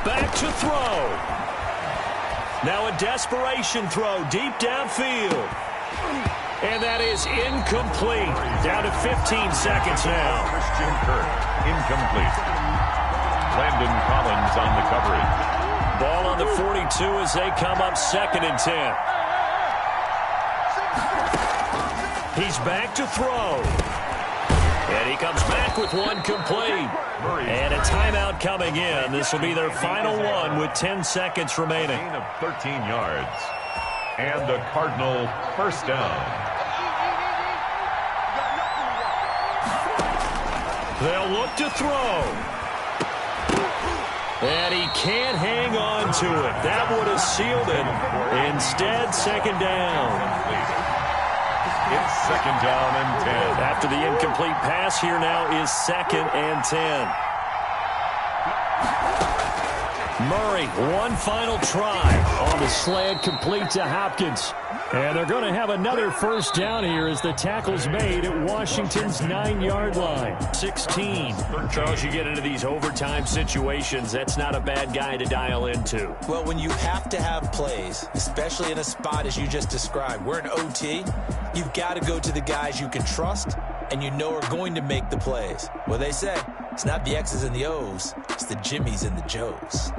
Back to throw. Now a desperation throw deep downfield. And that is incomplete. Down to 15 seconds now. Christian Kirk, incomplete. Landon Collins on the coverage. Ball on the 42 as they come up 2nd and 10. He's back to throw. And he comes back with one complete. And a timeout coming in. This will be their final one with 10 seconds remaining. Gain of 13 yards. And a Cardinal first down. They'll look to throw. And he can't hang on to it. That would have sealed it. Instead, second down. It's 2nd down and 10. After the incomplete pass, here now is 2nd and 10. Murray, one final try on the slant, complete to Hopkins. And they're going to have another first down here as the tackle's made at Washington's 9-yard line. 16. Charles, you get into these overtime situations, that's not a bad guy to dial into. Well, when you have to have plays, especially in a spot as you just described, we're in OT, you've got to go to the guys you can trust and you know are going to make the plays. Well, they say it's not the X's and the O's, it's the Jimmys and the Joes.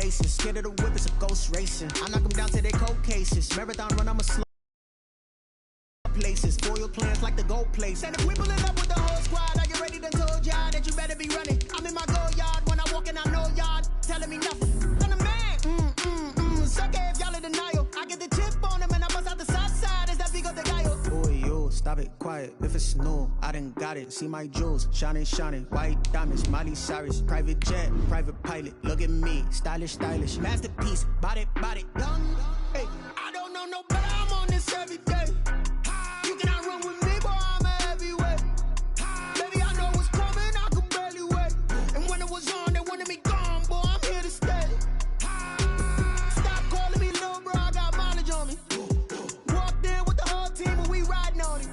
places. Scared of the whip, it's a ghost racing. I knock them down to their cold cases. Marathon run, I'm a slow places. Foil plans like the gold place. And if we pulling up with the whole squad, are you ready to told y'all that you better be running? I'm in my go yard. When I walk in, I know y'all telling me nothing. I'm the man. Sucker if y'all in denial. I get the chip on him and I bust out the south side. Is that Vigo the guy? Boy, yo, stop it, quiet. If it's new, I done got it. See my jewels, shining, shining. White diamonds, Miley Cyrus. Private jet, private pilot. Look at me, stylish, stylish. Masterpiece, body, young. Hey, I don't know no better. I'm on this every day. You cannot run with me, boy, I'm a heavyweight. Baby, I know what's coming, I could barely wait. And when it was on, they wanted me gone, boy, I'm here to stay. Stop calling me little bro, I got mileage on me. Walked in with the whole team and we riding on it.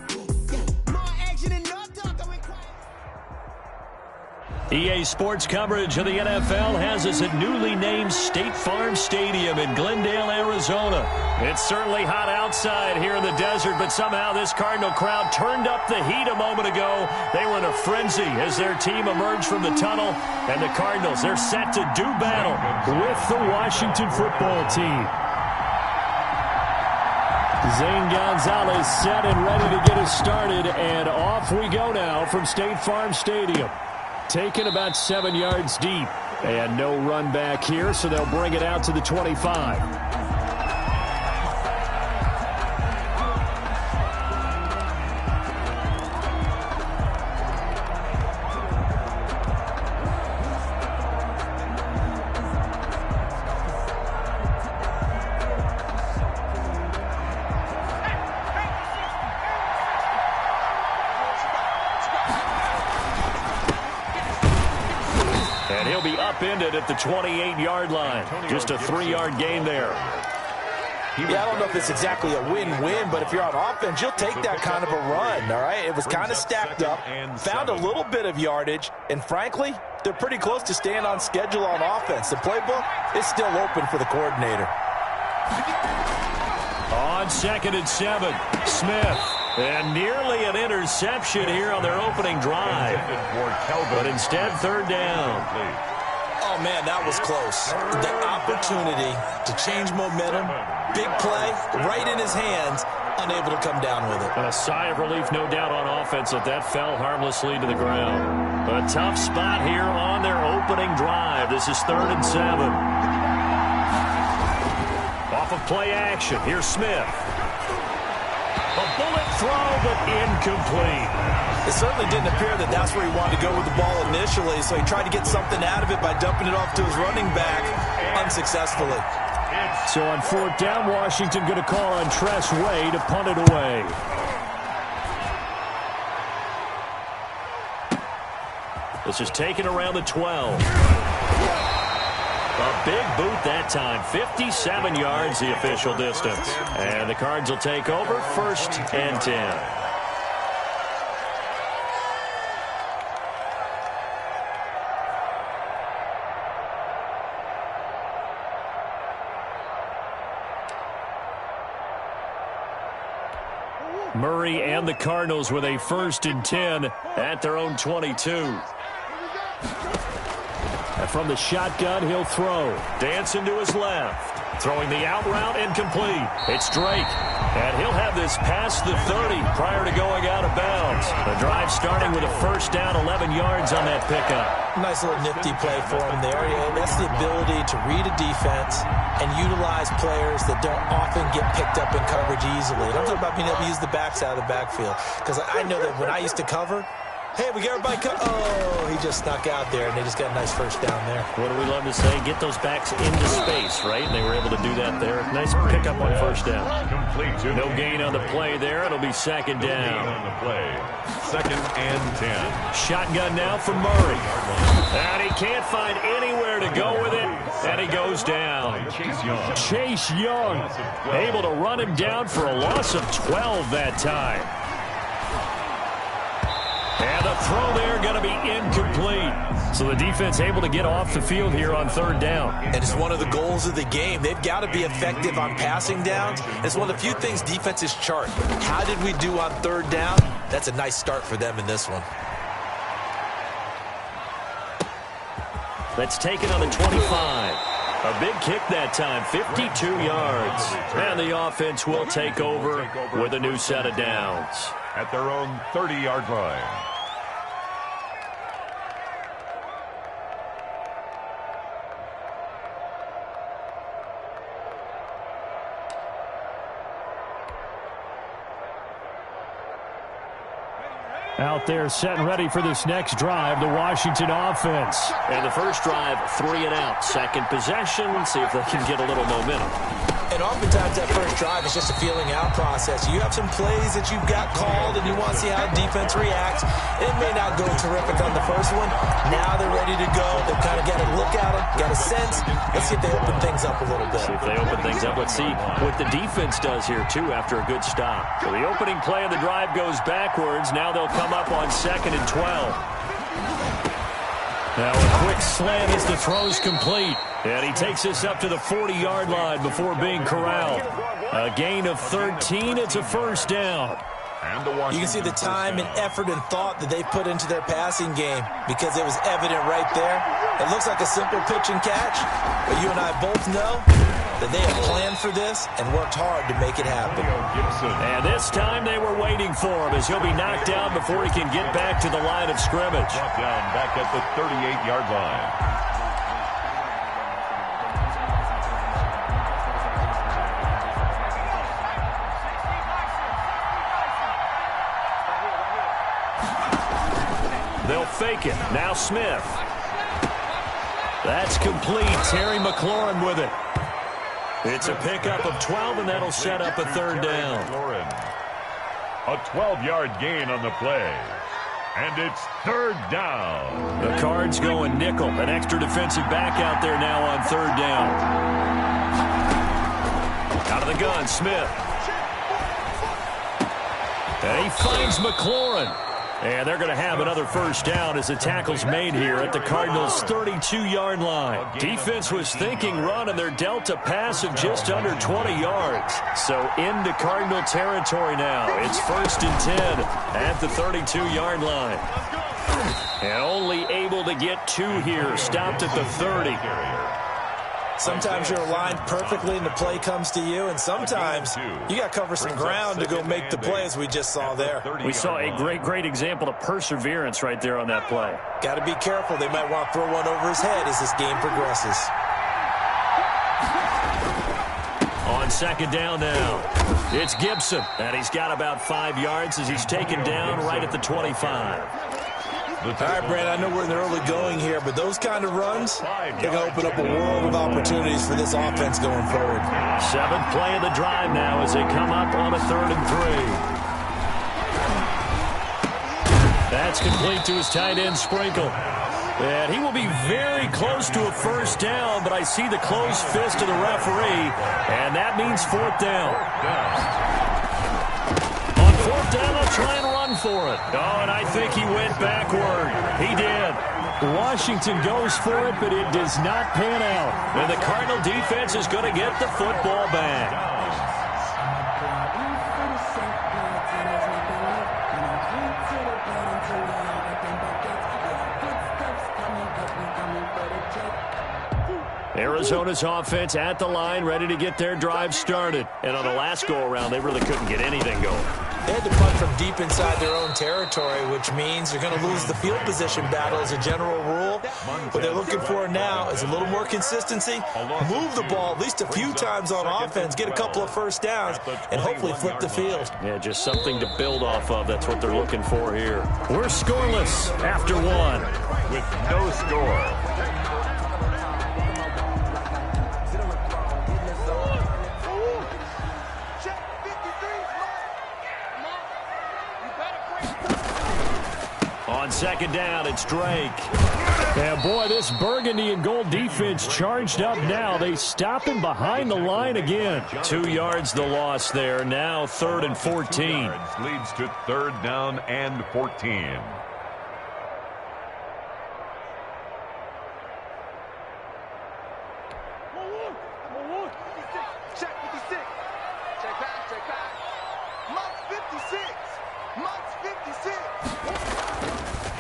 Yeah, more action and no talk, I'm in quiet. EA Sports coverage of the NFL has us at newly named State Farm Stadium in Glendale, Arizona. It's certainly hot outside here in the desert, but somehow this Cardinal crowd turned up the heat a moment ago. They were in a frenzy as their team emerged from the tunnel, and the Cardinals, they're set to do battle with the Washington football team. Zane Gonzalez set and ready to get us started, and off we go now from State Farm Stadium. Taken about 7 yards deep, and no run back here, so they'll bring it out to the 25. And he'll be upended at the 28-yard line. Just a 3-yard gain there. Yeah, I don't know if it's exactly a win-win, but if you're on offense, you'll take that kind of a run, all right? It was kind of stacked up, found a little bit of yardage, and frankly, they're pretty close to staying on schedule on offense. The playbook is still open for the coordinator. On 2nd and 7, Smith. And nearly an interception here on their opening drive. But instead, 3rd down. Oh, man, that was close. The opportunity to change momentum, big play, right in his hands, unable to come down with it. A sigh of relief, no doubt, on offense that fell harmlessly to the ground. A tough spot here on their opening drive. This is 3rd and 7. Off of play action, here's Smith. A bullet throw, but incomplete. It certainly didn't appear that that's where he wanted to go with the ball initially, so he tried to get something out of it by dumping it off to his running back unsuccessfully. So on 4th down, Washington going to call on Tress Way to punt it away. This is taken around the 12. A big boot that time. 57 yards the official distance. And the Cards will take over 1st and 10. Murray and the Cardinals with a 1st and 10 at their own 22. And from the shotgun, he'll throw. Dancing to his left. Throwing the out route, incomplete. It's Drake. And he'll have this past the 30 prior to going out of bounds. The drive starting with a 1st down, 11 yards on that pickup. Nice little nifty play for him there. That's the ability to read a defense and utilize players that don't often get picked up in coverage easily. And I'm talking about being able to use the backs out of the backfield. Because I know that when I used to cover, hey, we got everybody oh, he just snuck out there, and they just got a nice 1st down there. What do we love to say? Get those backs into space, right? And they were able to do that there. Nice pickup on 1st down. No gain on the play there. It'll be 2nd down. On the play, 2nd and 10. Shotgun now for Murray. And he can't find anywhere to go with it. And he goes down. Chase Young able to run him down for a loss of 12 that time. And the throw there going to be incomplete. So the defense able to get off the field here on 3rd down. And it's one of the goals of the game. They've got to be effective on passing downs. It's one of the few things defenses chart. How did we do on 3rd down? That's a nice start for them in this one. That's taken on the 25. A big kick that time, 52 yards. And the offense will take over with a new set of downs. At their own 30-yard line. Out there set and ready for this next drive, the Washington offense. And the first drive, 3 and out. Second possession, see if they can get a little momentum. And oftentimes that first drive is just a feeling out process. You have some plays that you've got called and you want to see how defense reacts. It may not go terrific on the first one. Now they're ready to go. They've kind of got a look at them, got a sense. Let's see if they open things up a little bit. See if they open things up. Let's see what the defense does here, too, after a good stop. So the opening play of the drive goes backwards. Now they'll come up on 2nd and 12. Now a quick slant as the throw's complete. And he takes this up to the 40-yard line before being corralled. A gain of 13. It's a first down. You can see the time and effort and thought that they put into their passing game because it was evident right there. It looks like a simple pitch and catch, but you and I both know that they have planned for this and worked hard to make it happen. And this time they were waiting for him as he'll be knocked down before he can get back to the line of scrimmage. Brought down back at the 38-yard line. They'll fake it. Now Smith. That's complete. Terry McLaurin with it. It's a pickup of 12, and that'll set up a third down. A 12-yard gain on the play. And it's third down. The Cards going nickel. An extra defensive back out there now on third down. Out of the gun, Smith. And he finds McLaurin. And they're going to have another first down as the tackle's made here at the Cardinals' 32-yard line. Defense was thinking run, and they're dealt a pass of just under 20 yards. So into Cardinal territory now. It's 1st and 10 at the 32-yard line. And only able to get 2 here. Stopped at the 30. Sometimes you're aligned perfectly and the play comes to you, and sometimes you got to cover some ground to go make the play, as we just saw there. We saw a great example of perseverance right there on that play. Got to be careful. They might want to throw one over his head as this game progresses. On 2nd down now, it's Gibson, and he's got about 5 yards as he's taken down right at the 25. All right, Brad, I know we're in the early going here, but those kind of runs, they're going to open up a world of opportunities for this offense going forward. 7th play of the drive now as they come up on a 3rd and 3. That's complete to his tight end, Sprinkle. And he will be very close to a first down, but I see the closed fist of the referee, and that means 4th down. On 4th down, they'll try and run for it. Oh, and I think he went backward. He did. Washington goes for it, but it does not pan out. And the Cardinal defense is going to get the football back. Arizona's offense at the line, ready to get their drive started. And on the last go-around, they really couldn't get anything going. They had to punt from deep inside their own territory, which means they're going to lose the field position battle as a general rule. What they're looking for now is a little more consistency, move the ball at least a few times on offense, get a couple of first downs, and hopefully flip the field. Yeah, just something to build off of. That's what they're looking for here. We're scoreless after 1. With no score. On 2nd down, it's Drake. And boy, this burgundy and gold defense charged up now. They stop him behind the line again. 2 yards the loss there. Now 3rd and 14. Leads to 3rd down and 14.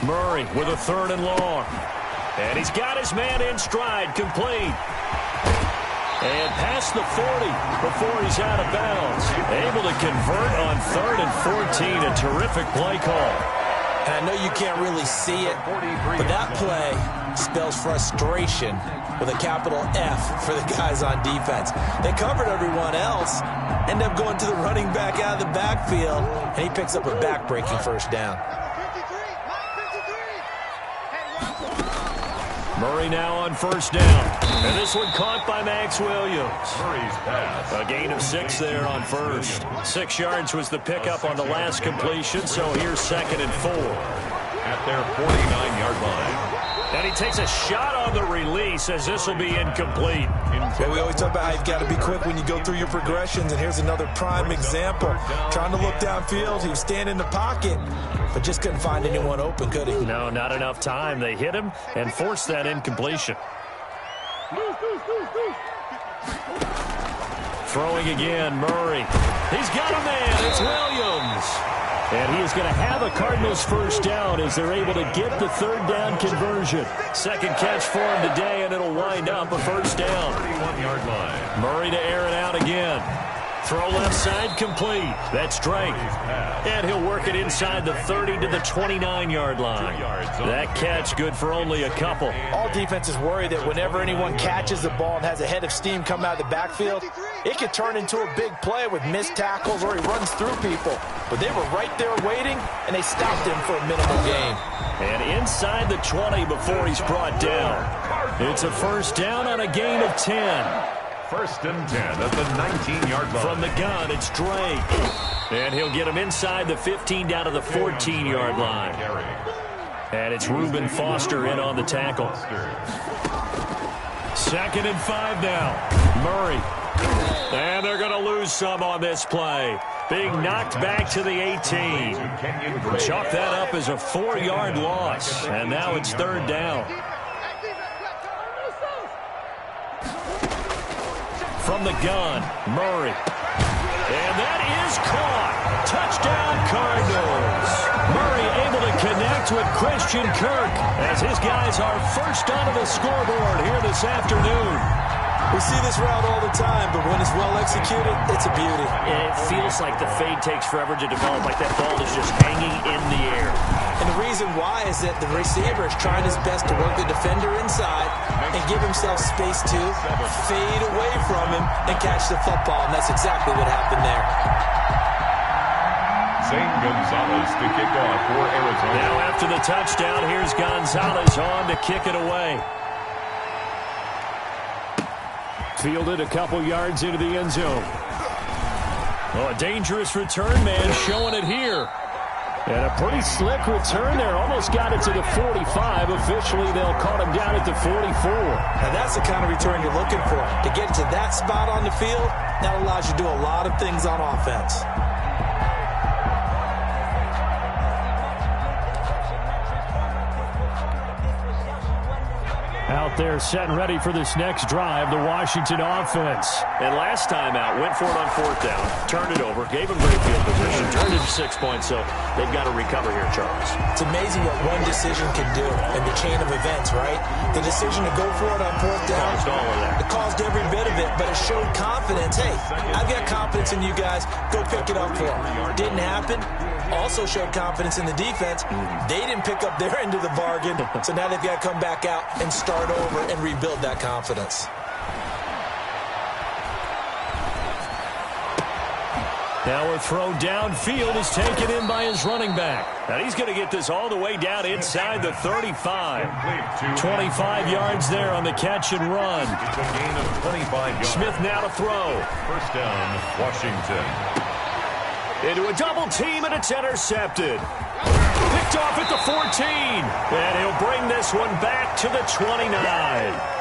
Murray with a 3rd and long. And he's got his man in stride, complete. And past the 40 before he's out of bounds. Able to convert on 3rd and 14. A terrific play call. And I know you can't really see it, but that play spells frustration with a capital F for the guys on defense. They covered everyone else, end up going to the running back out of the backfield, and he picks up a back-breaking first down. Murray now on first down. And this one caught by Max Williams. Murray's pass. A gain of 6 there on first. 6 yards was the pickup on the last completion, so here's 2nd and 4. At their 49-yard line. And he takes a shot on the release as this will be incomplete. Yeah, we always talk about how you've got to be quick when you go through your progressions, and here's another prime example. Trying to look downfield, he was standing in the pocket, but just couldn't find anyone open, could he? No, not enough time. They hit him and forced that incompletion. Throwing again, Murray. He's got a man. It's Williams. And he is going to have a Cardinals first down as they're able to get the 3rd down conversion. 2nd catch for him today, and it'll wind up a first down. 31-yard line. Murray to air it out again. Throw left side complete. That's Drake. And he'll work it inside the 30 to the 29-yard line. That catch good for only a couple. All defenses worry that whenever anyone catches the ball and has a head of steam coming out of the backfield, it could turn into a big play with missed tackles or he runs through people. But they were right there waiting, and they stopped him for a minimal gain. And inside the 20 before he's brought down. It's a first down on a gain of 10. 1st and 10 at the 19-yard line. From the gun, it's Drake. And he'll get him inside the 15 down to the 14-yard line. And it's Reuben Foster in on the tackle. 2nd and 5 now. Murray. And they're going to lose some on this play. Being knocked back to the 18. Chalk that up as a 4-yard loss. And now it's 3rd down. From the gun, Murray. And that is caught. Touchdown, Cardinals. Murray able to connect with Christian Kirk as his guys are first onto the scoreboard here this afternoon. We see this route all the time, but when it's well executed, it's a beauty. It feels like the fade takes forever to develop, like that ball is just hanging in the air. And the reason why is that the receiver is trying his best to work the defender inside and give himself space to fade away from him and catch the football, and that's exactly what happened there. Zane Gonzalez to kick off for Arizona. Now after the touchdown, here's Gonzalez on to kick it away. Fielded a couple yards into the end zone. Oh, a dangerous return man showing it here. And a pretty slick return there. Almost got it to the 45. Officially, they'll call him down at the 44. Now, that's the kind of return you're looking for. To get to that spot on the field, that allows you to do a lot of things on offense. Out there set and ready for this next drive, the Washington offense. And last time out, went for it on 4th down, turned it over, gave him great field position, turned it to 6 points, so they've got to recover here, Charles. It's amazing what one decision can do in the chain of events, right? The decision to go for it on 4th down, caused all of that. It caused every bit of it, but it showed confidence. Hey, I've got confidence in you guys. Go pick it up for them. Didn't happen. Also showed confidence in the defense. They didn't pick up their end of the bargain, so now they've got to come back out and start over and rebuild that confidence. Now a throw downfield is taken in by his running back. And he's going to get this all the way down inside the 35. 25 yards there on the catch and run. It's a gain of 25 yards. Smith now to throw. First down, Washington. Into a double team, and it's intercepted. Picked off at the 14. And he'll bring this one back to the 29.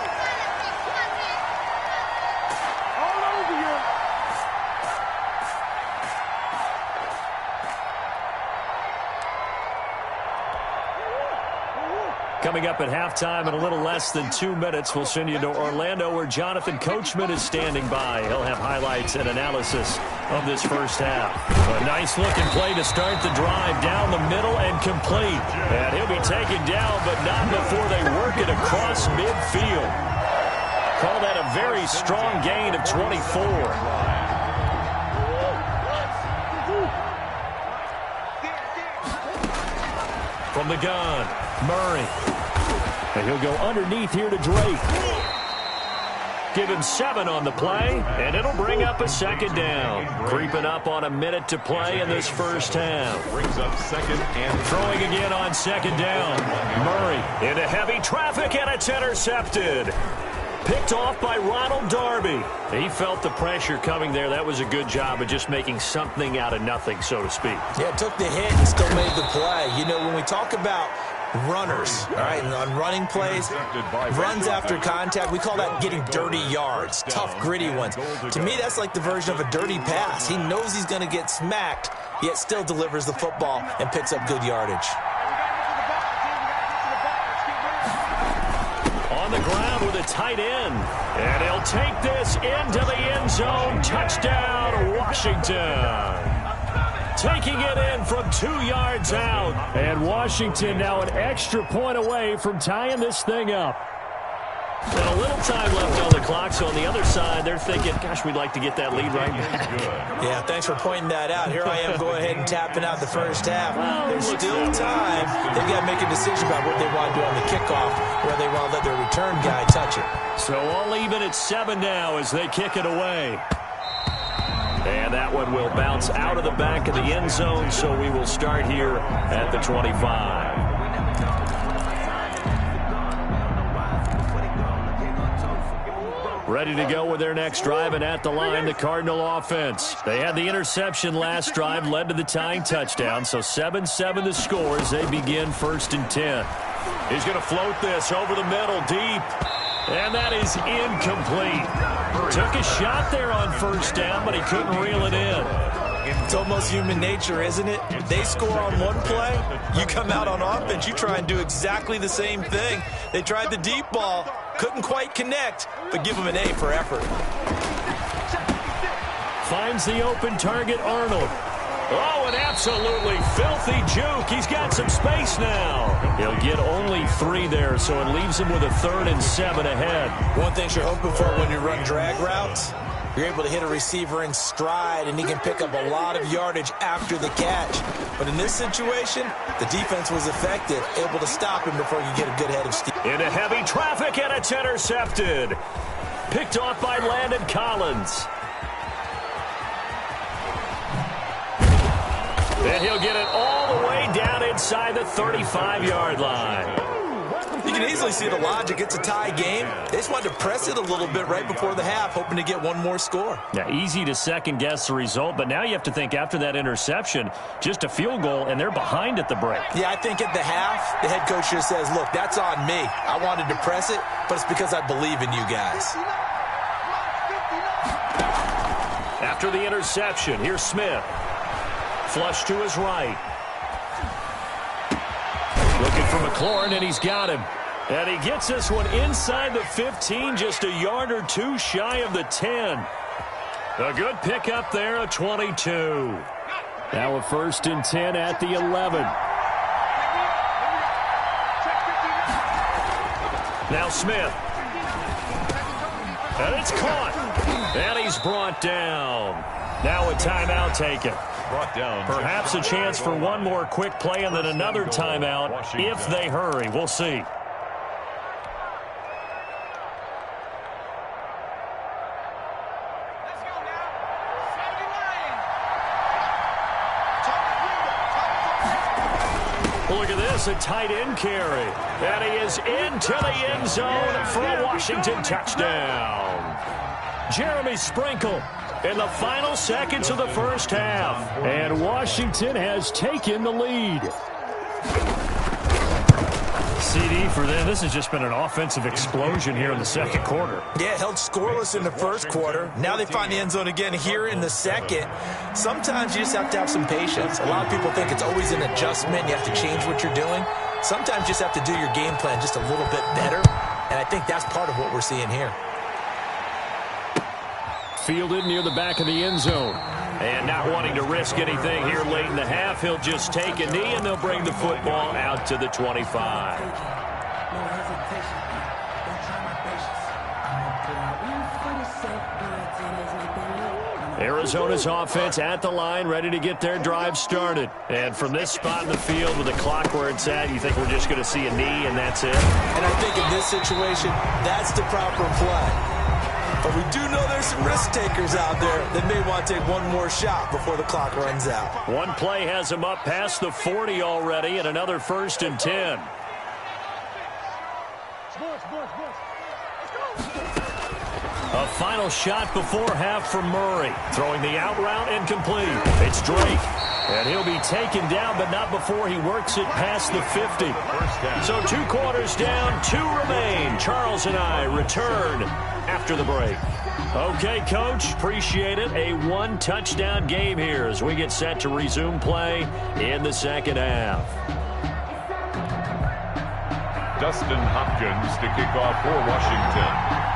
Coming up at halftime in a little less than 2 minutes, we'll send you to Orlando where Jonathan Coachman is standing by. He'll have highlights and analysis of this first half. A nice-looking play to start the drive down the middle and complete. And he'll be taken down, but not before they work it across midfield. Call that a very strong gain of 24. From the gun, Murray. And he'll go underneath here to Drake. Give him 7 on the play, and it'll bring up a second down. Creeping up on a minute to play in this first half. Brings up second and throwing again on second down. Murray into heavy traffic, and it's intercepted. Picked off by Ronald Darby. He felt the pressure coming there. That was a good job of just making something out of nothing, so to speak. Yeah, took the hit and still made the play. You know, when we talk about runners, all right, and on running plays, runs after contact, we call that getting dirty yards, tough, gritty ones. To me, that's like the version of a dirty pass. He knows he's going to get smacked, yet still delivers the football and picks up good yardage. On the ground with a tight end. And he'll take this into the end zone. Touchdown, Washington. Taking it in from 2 yards out. And Washington now an extra point away from tying this thing up. And a little time left on the clock, so on the other side, they're thinking, gosh, we'd like to get that lead right back. Yeah, thanks for pointing that out. Here I am going ahead and tapping out the first half. There's still time. They've got to make a decision about what they want to do on the kickoff, where they want to let their return guy touch it. So all even at 7 now as they kick it away. And that one will bounce out of the back of the end zone, so we will start here at the 25. Ready to go with their next drive, and at the line, the Cardinal offense. They had the interception last drive, led to the tying touchdown, so 7-7 the score as they begin 1st and 10. He's going to float this over the middle, deep, and that is incomplete. Took a shot there on 1st down, but he couldn't reel it in. It's almost human nature, isn't it? They score on one play, you come out on offense, you try and do exactly the same thing. They tried the deep ball, couldn't quite connect, but give them an A for effort. Finds the open target, Arnold. Oh, an absolutely filthy juke. He's got some space now. He'll get only 3 there, so it leaves him with a 3rd and 7 ahead. One thing you're hoping for when you run drag routes, you're able to hit a receiver in stride, and he can pick up a lot of yardage after the catch. But in this situation, the defense was effective, able to stop him before you get a good head of steam. Into heavy traffic, and it's intercepted. Picked off by Landon Collins. And he'll get it all the way down inside the 35-yard line. You can easily see the logic. It's a tie game. They just wanted to press it a little bit right before the half, hoping to get one more score. Yeah, easy to second-guess the result, but now you have to think after that interception, just a field goal, and they're behind at the break. Yeah, I think at the half, the head coach just says, look, that's on me. I wanted to press it, but it's because I believe in you guys. After the interception, here's Smith. Flush to his right. Looking for McLaurin, and he's got him. And he gets this one inside the 15, just a yard or 2 shy of the 10. A good pickup there, a 22. Now a 1st and 10 at the 11. Now Smith. And it's caught. And he's brought down. Now a timeout taken. Brought down. Perhaps a chance for one more quick play and then another timeout if they hurry. We'll see. Look at this, a tight end carry. And he is into the end zone for a Washington touchdown. Jeremy Sprinkle in the final seconds of the first half. And Washington has taken the lead. CD for them. This has just been an offensive explosion here in the second quarter. Yeah, held scoreless in the first quarter. Now they find the end zone again here in the second. Sometimes you just have to have some patience. A lot of people think it's always an adjustment. You have to change what you're doing. Sometimes you just have to do your game plan just a little bit better. And I think that's part of what we're seeing here. Fielded near the back of the end zone. And not wanting to risk anything here late in the half, he'll just take a knee, and they'll bring the football out to the 25. Arizona's offense at the line, ready to get their drive started. And from this spot in the field with the clock where it's at, you think we're just going to see a knee and that's it? And I think in this situation, that's the proper play. But we do know there's some risk takers out there that may want to take one more shot before the clock runs out. One play has him up past the 40 already, and another 1st and 10. A final shot before half from Murray. Throwing the out route incomplete. It's Drake. And he'll be taken down, but not before he works it past the 50. So 2 quarters down, 2 remain. Charles and I return after the break. Okay, Coach, appreciate it. A 1-touchdown game here as we get set to resume play in the second half. Dustin Hopkins to kick off for Washington.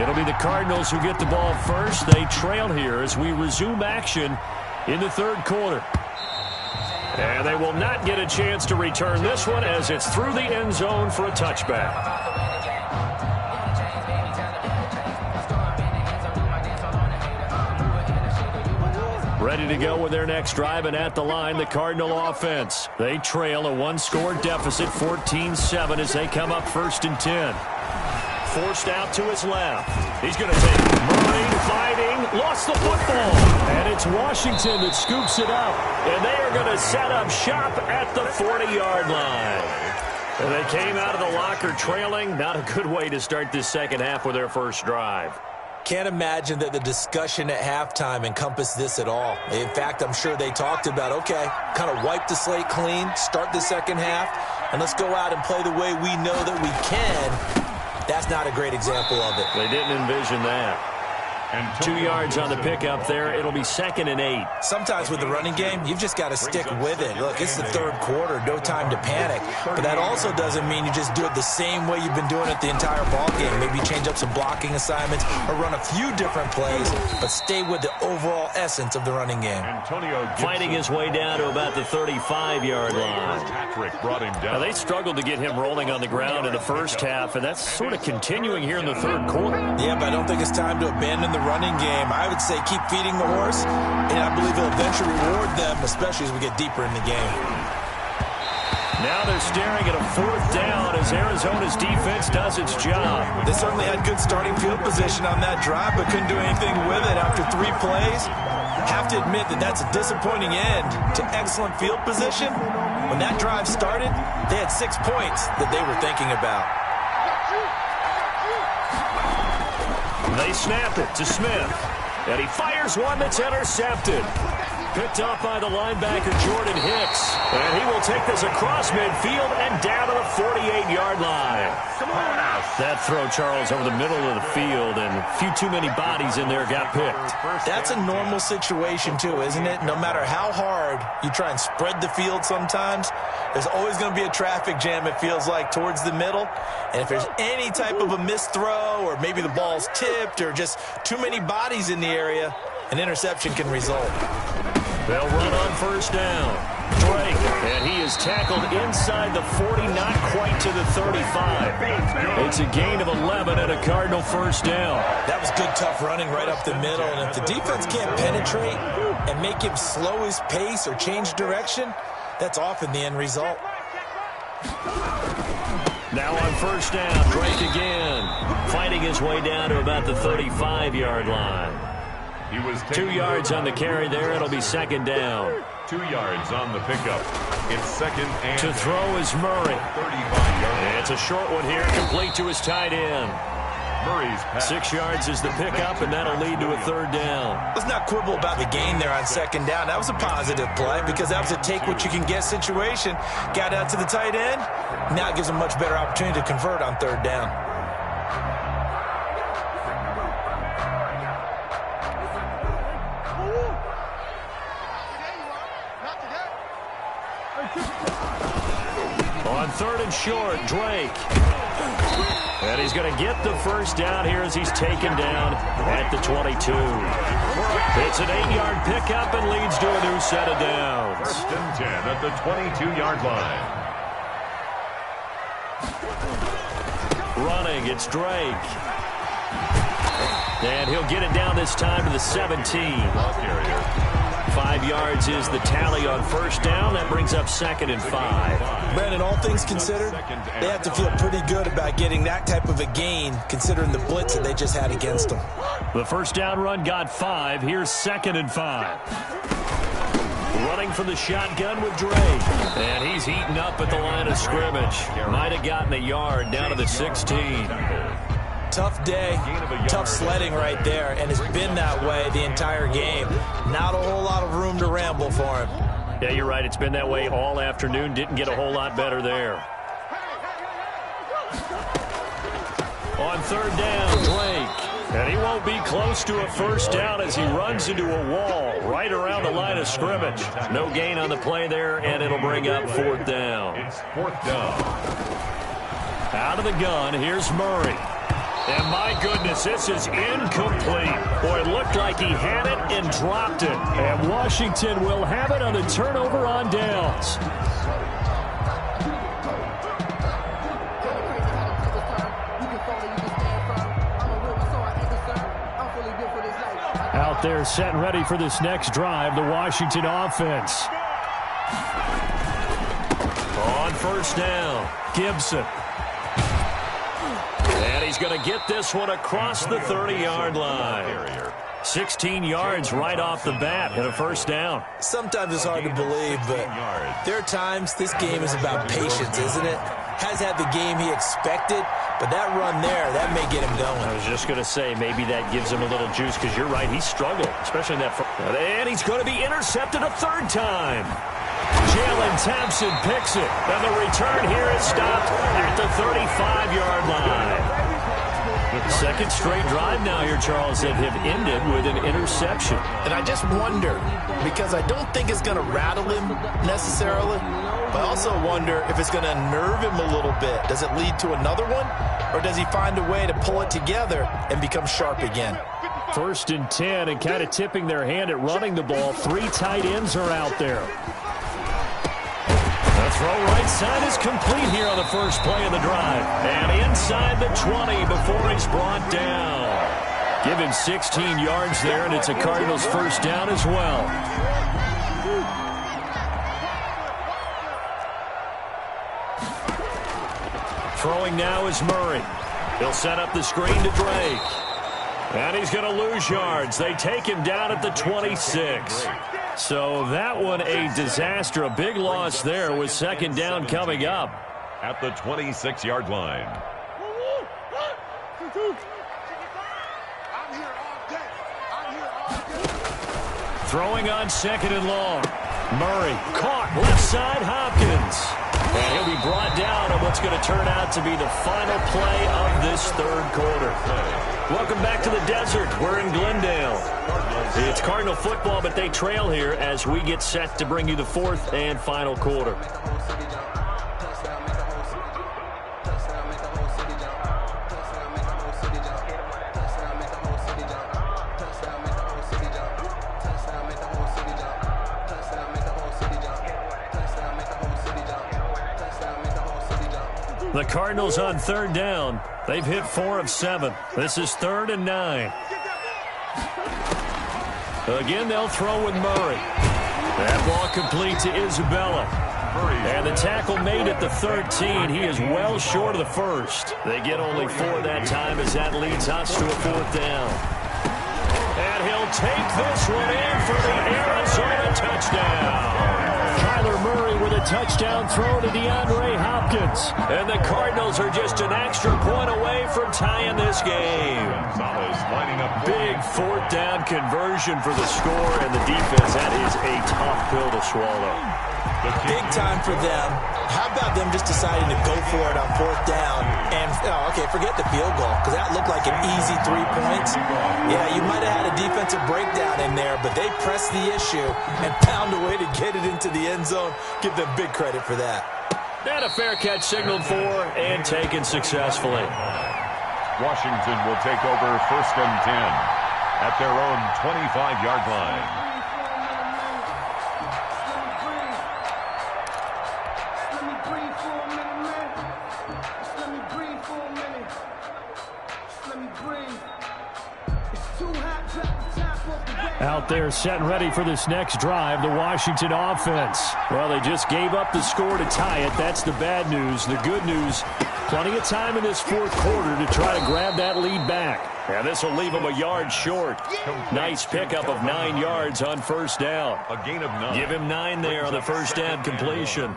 It'll be the Cardinals who get the ball first. They trail here as we resume action in the 3rd quarter. And they will not get a chance to return this one as it's through the end zone for a touchback. Ready to go with their next drive, and at the line, the Cardinal offense. They trail a 1-score deficit, 14-7, as they come up 1st and 10. Forced out to his left. He's going to take Murray fighting. Lost the football. And it's Washington that scoops it up. And they are going to set up shop at the 40-yard line. And they came out of the locker trailing. Not a good way to start this second half with their first drive. Can't imagine that the discussion at halftime encompassed this at all. In fact, I'm sure they talked about, okay, kind of wipe the slate clean, start the second half, and let's go out and play the way we know that we can. That's not a great example of it. They didn't envision that. 2 yards on the pickup there. It'll be 2nd and 8. Sometimes with the running game, you've just got to stick with it. Look, it's the 3rd quarter, no time to panic. But that also doesn't mean you just do it the same way you've been doing it the entire ball game. Maybe change up some blocking assignments or run a few different plays, but stay with the overall essence of the running game. Fighting his way down to about the 35-yard line. Patrick brought him down. Now, they struggled to get him rolling on the ground in the first half, and that's sort of continuing here in the 3rd quarter. Yeah, but I don't think it's time to abandon the running game. I would say keep feeding the horse, and I believe he'll eventually reward them, especially as we get deeper in the game. Now they're staring at a 4th down as Arizona's defense does its job. They certainly had good starting field position on that drive, but couldn't do anything with it after 3 plays. Have to admit that that's a disappointing end to excellent field position. When that drive started, they had 6 points that they were thinking about. They snap it to Smith, and he fires one that's intercepted. Picked up by the linebacker, Jordan Hicks. And he will take this across midfield and down to the 48-yard line. Come on now. That throw, Charles, over the middle of the field, and a few too many bodies in there got picked. That's a normal situation, too, isn't it? No matter how hard you try and spread the field sometimes, there's always going to be a traffic jam, it feels like, towards the middle. And if there's any type of a missed throw, or maybe the ball's tipped, or just too many bodies in the area, an interception can result. They'll run on 1st down. Drake, and he is tackled inside the 40, not quite to the 35. It's a gain of 11 and a Cardinal 1st down. That was good, tough running right up the middle. And if the defense can't penetrate and make him slow his pace or change direction, that's often the end result. Now on 1st down, Drake again, fighting his way down to about the 35-yard line. He was 2 yards on the carry there. It'll be 2nd down. 2 yards on the pickup. It's 2nd and to throw is Murray. 35-yard. It's a short one here, complete to his tight end. Murray's pass. 6 yards is the pickup, and that'll lead to a 3rd down. Let's not quibble about the gain there on 2nd down. That was a positive play because that was a take-what-you-can-get situation. Got out to the tight end. Now it gives them a much better opportunity to convert on 3rd down. On 3rd and short, Drake. And he's going to get the 1st down here as he's taken down at the 22. It's an 8-yard pickup and leads to a new set of downs. 1st and 10 at the 22-yard line. Running, it's Drake. And he'll get it down this time to the 17. 5 yards is the tally on first down. That brings up 2nd and 5. Brandon, all things considered, they have to feel pretty good about getting that type of a gain, considering the blitz that they just had against them. The first down run got 5. Here's 2nd and 5. Running from the shotgun with Drake. And he's eaten up at the line of scrimmage. Might have gotten a yard down to the 16. Tough day, tough sledding right there, and it's been that way the entire game. Not a whole lot of room to ramble for him. Yeah, you're right. It's been that way all afternoon. Didn't get a whole lot better there. On 3rd down, Drake. And he won't be close to a first down as he runs into a wall right around the line of scrimmage. No gain on the play there, and it'll bring up 4th down. It's 4th down. Out of the gun, here's Murray. And my goodness, this is incomplete. Boy, it looked like he had it and dropped it. And Washington will have it on the turnover on downs. Out there set and ready for this next drive, the Washington offense. On first down, Gibson. And he's going to get this one across the 30-yard line. 16 yards right off the bat and a first down. Sometimes it's hard to believe, but there are times this game is about patience, isn't it? Has had the game he expected, but that run there, that may get him going. I was just going to say, maybe that gives him a little juice, because you're right, he struggled, especially in that first. And he's going to be intercepted a 3rd time. Jalen Thompson picks it, and the return here is stopped at the 35-yard line. Second straight drive now here, Charles, that have ended with an interception. And I just wonder, because I don't think it's going to rattle him necessarily, but I also wonder if it's going to nerve him a little bit. Does it lead to another one, or does he find a way to pull it together and become sharp again? 1st and 10, and kind of tipping their hand at running the ball. 3 tight ends are out there. The throw right side is complete here on the first play of the drive. And inside the 20 before he's brought down. Give him 16 yards there, and it's a Cardinals first down as well. Throwing now is Murray. He'll set up the screen to Drake. And he's going to lose yards. They take him down at the 26. So that one a disaster. A big loss there with 2nd down coming up. At the 26-yard line. Throwing on 2nd and long. Murray caught left side, Hopkins. And he'll be brought down on what's going to turn out to be the final play of this 3rd quarter. Welcome back to the desert. We're in Glendale. It's Cardinal football, but they trail here as we get set to bring you the 4th and final quarter. The Cardinals on 3rd down. They've hit 4 of 7. This is 3rd and 9. Again, they'll throw with Murray. That ball complete to Isabella. And the tackle made at the 13. He is well short of the first. They get only 4 that time as that leads us to a 4th down. And he'll take this one in for the Arizona touchdown. Kyler Murray with a touchdown throw to DeAndre Hopkins. And the Cardinals are just an extra point away from tying this game. Big 4th down conversion for the score, and the defense, that is a tough pill to swallow. Big time for them. How about them just deciding to go for it on 4th down? And, okay, forget the field goal, because that looked like an easy 3 points. Yeah, you might have had a defensive breakdown in there, but they pressed the issue and found a way to get it into the end zone. Give them big credit for that. And a fair catch signaled for and taken successfully. Washington will take over 1st and 10 at their own 25-yard line. Out there set and ready for this next drive, the Washington offense. Well, they just gave up the score to tie it. That's the bad news. The good news, plenty of time in this fourth quarter to try to grab that lead back. And this will leave them a yard short. Nice pickup of 9 yards on first down. A gain of 9. Give him 9 there on the first down completion.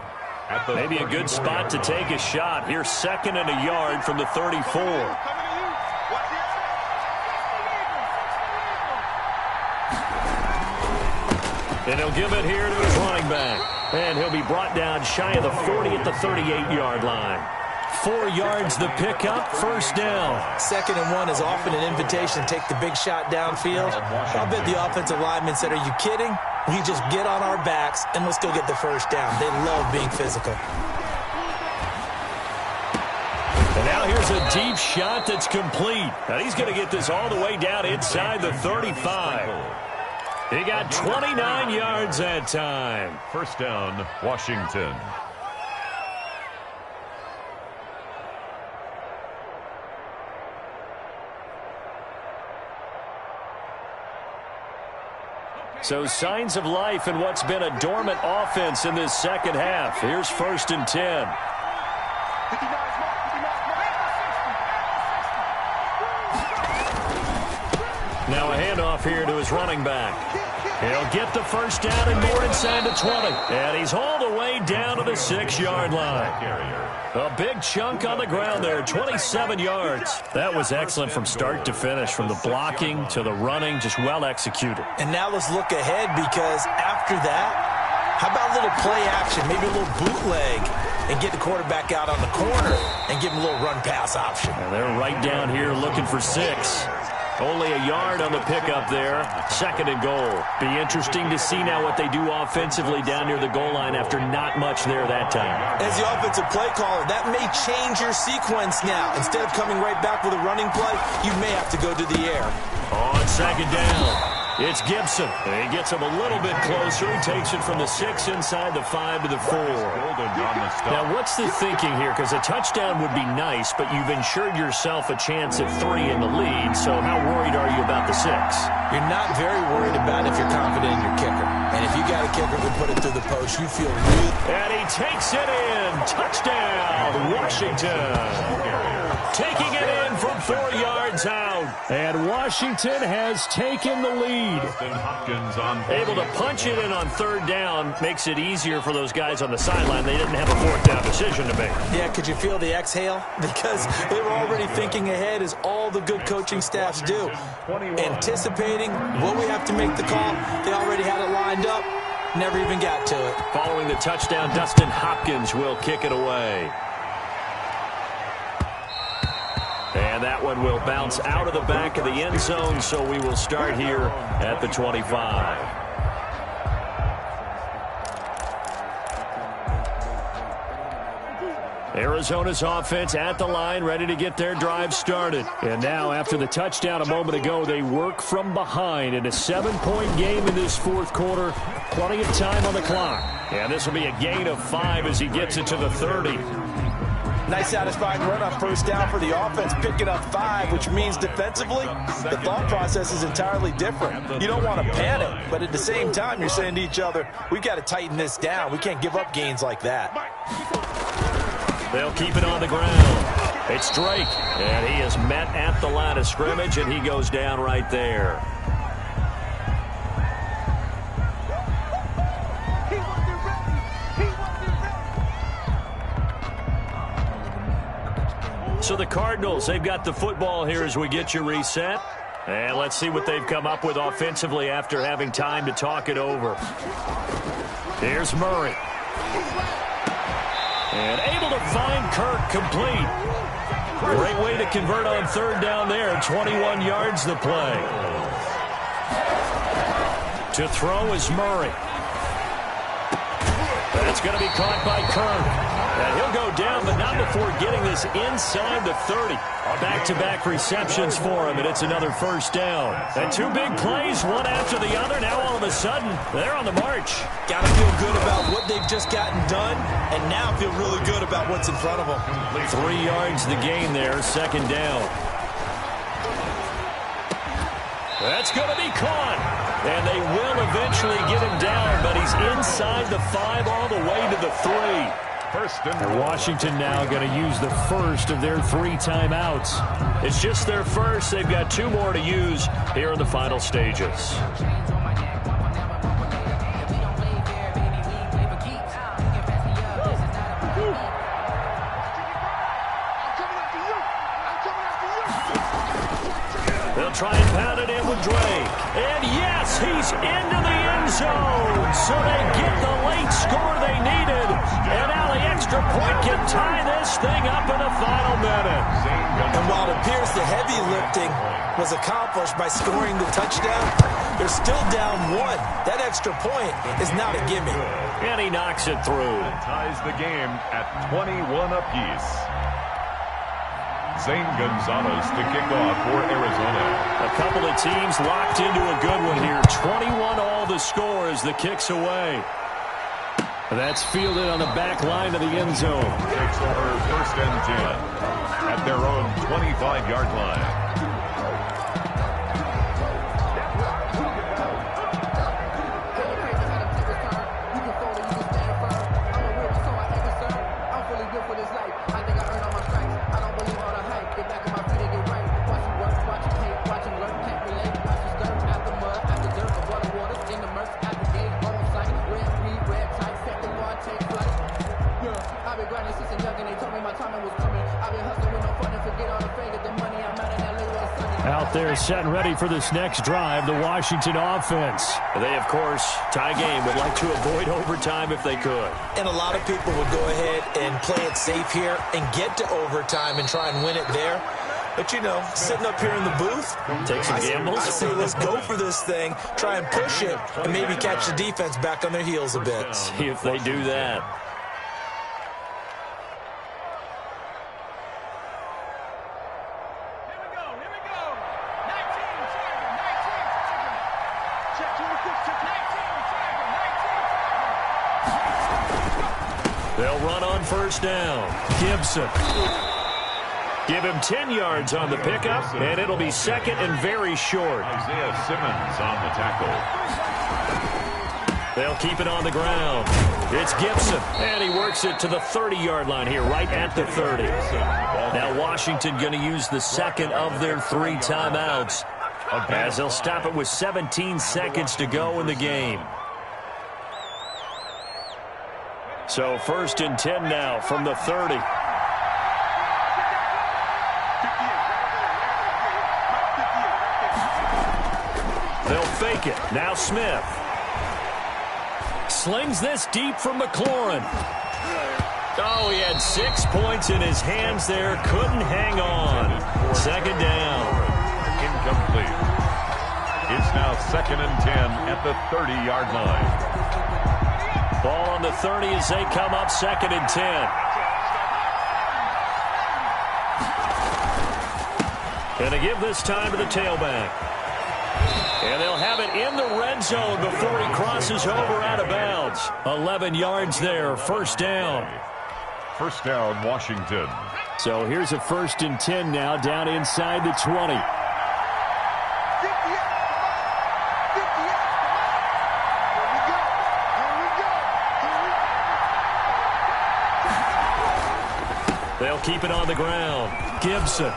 Maybe a good spot to take a shot. Here's 2nd and a yard from the 34. And he'll give it here to his running back. And he'll be brought down shy of the 40 at the 38-yard line. 4 yards the pickup, first down. 2nd and 1 is often an invitation to take the big shot downfield. I'll bet the offensive lineman said, are you kidding? We just get on our backs and let's go get the first down. They love being physical. And now here's a deep shot that's complete. And he's going to get this all the way down inside the 35. He got 29 yards that time. First down, Washington. So signs of life in what's been a dormant offense in this second half. Here's 1st and 10. Now a handoff here to his running back. He'll get the first down and more inside the 20. And he's all the way down to the 6-yard line. A big chunk on the ground there, 27 yards. That was excellent from start to finish, from the blocking to the running, just well executed. And now let's look ahead, because after that, how about a little play action, maybe a little bootleg, and get the quarterback out on the corner and give him a little run-pass option. And they're right down here looking for 6. Only a yard on the pickup there. 2nd and goal. Be interesting to see now what they do offensively down near the goal line after not much there that time. As the offensive play caller, that may change your sequence now. Instead of coming right back with a running play, you may have to go to the air. On 2nd down, it's Gibson. He gets him a little bit closer. He takes it from the 6 inside the 5 to the 4. Now, what's the thinking here? Because a touchdown would be nice, but you've ensured yourself a chance at 3 in the lead. So how worried are you about the 6? You're not very worried about it if you're confident in your kicker. And if you got a kicker who put it through the post, you feel real. And he takes it in. Touchdown, Washington. Taking it in from 4 yards out. And Washington has taken the lead. Able to punch it in on 3rd down makes it easier for those guys on the sideline. They didn't have a 4th down decision to make. Yeah, could you feel the exhale? Because they were already thinking ahead, as all the good coaching staffs do. Anticipating, will we have to make the call? They already had it lined up. Never even got to it. Following the touchdown, Dustin Hopkins will kick it away. And that one will bounce out of the back of the end zone, so we will start here at the 25. Arizona's offense at the line, ready to get their drive started. And now, after the touchdown a moment ago, they work from behind in a 7-point game in this fourth quarter. Plenty of time on the clock. And this will be a gain of 5 as he gets it to the 30. Nice satisfying run on first down for the offense, picking up 5, which means defensively, the thought process is entirely different. You don't want to panic, but at the same time, you're saying to each other, we've got to tighten this down. We can't give up gains like that. They'll keep it on the ground. It's Drake, and he is met at the line of scrimmage, and he goes down right there. So the Cardinals, they've got the football here as we get you reset. And let's see what they've come up with offensively after having time to talk it over. Here's Murray. And able to find Kirk complete. Great way to convert on 3rd down there. 21 yards the play. To throw is Murray. That's going to be caught by Kirk. And he'll go down, but not before getting this inside the 30. Back-to-back receptions for him, and it's another first down. And 2 big plays, one after the other. Now all of a sudden, they're on the march. Got to feel good about what they've just gotten done, and now feel really good about what's in front of them. 3 yards the gain there, 2nd down. That's going to be caught. And they will eventually get him down, but he's inside the 5 all the way to the 3. And Washington now going to use the first of their 3 timeouts. It's just their first. They've got 2 more to use here in the final stages. They'll try and pound it in with Drake. And yes, he's into the end zone. So they get the late score they needed. And now the extra point can tie this thing up in the final minute. And while it appears the heavy lifting was accomplished by scoring the touchdown, they're still down 1. That extra point is not a gimme. And he knocks it through. Ties the game at 21 apiece. Zane Gonzalez to kick off for Arizona. A couple of teams locked into a good one here. 21 all the score as the kick's away. That's fielded on the back line of the end zone. Takes over 1st and 10 at their own 25-yard line. Out there set and ready for this next drive, the Washington offense. They, of course, tie game, would like to avoid overtime if they could. And a lot of people would go ahead and play it safe here and get to overtime and try and win it there. But, you know, sitting up here in the booth, take some gambles. I say let's go for this thing, try and push it, and maybe catch the defense back on their heels a bit. See if they do that. They'll run on first down. Gibson. Give him 10 yards on the pickup, and it'll be 2nd and very short. Isaiah Simmons on the tackle. They'll keep it on the ground. It's Gibson, and he works it to the 30-yard line here, right at the 30. Now Washington going to use the 2nd of their 3 timeouts, as they'll stop it with 17 seconds to go in the game. So 1st and 10 now from the 30. They'll fake it. Now Smith. Slings this deep from McLaurin. Oh, he had 6 points in his hands there. Couldn't hang on. 2nd down. Incomplete. It's now 2nd and 10 at the 30-yard line. Ball on the 30 as they come up 2nd and 10. Gonna give this time to the tailback. And they'll have it in the red zone before he crosses over out of bounds. 11 yards there, 1st down. 1st down, Washington. So here's a 1st and 10 now, down inside the 20. They'll keep it on the ground. Gibson.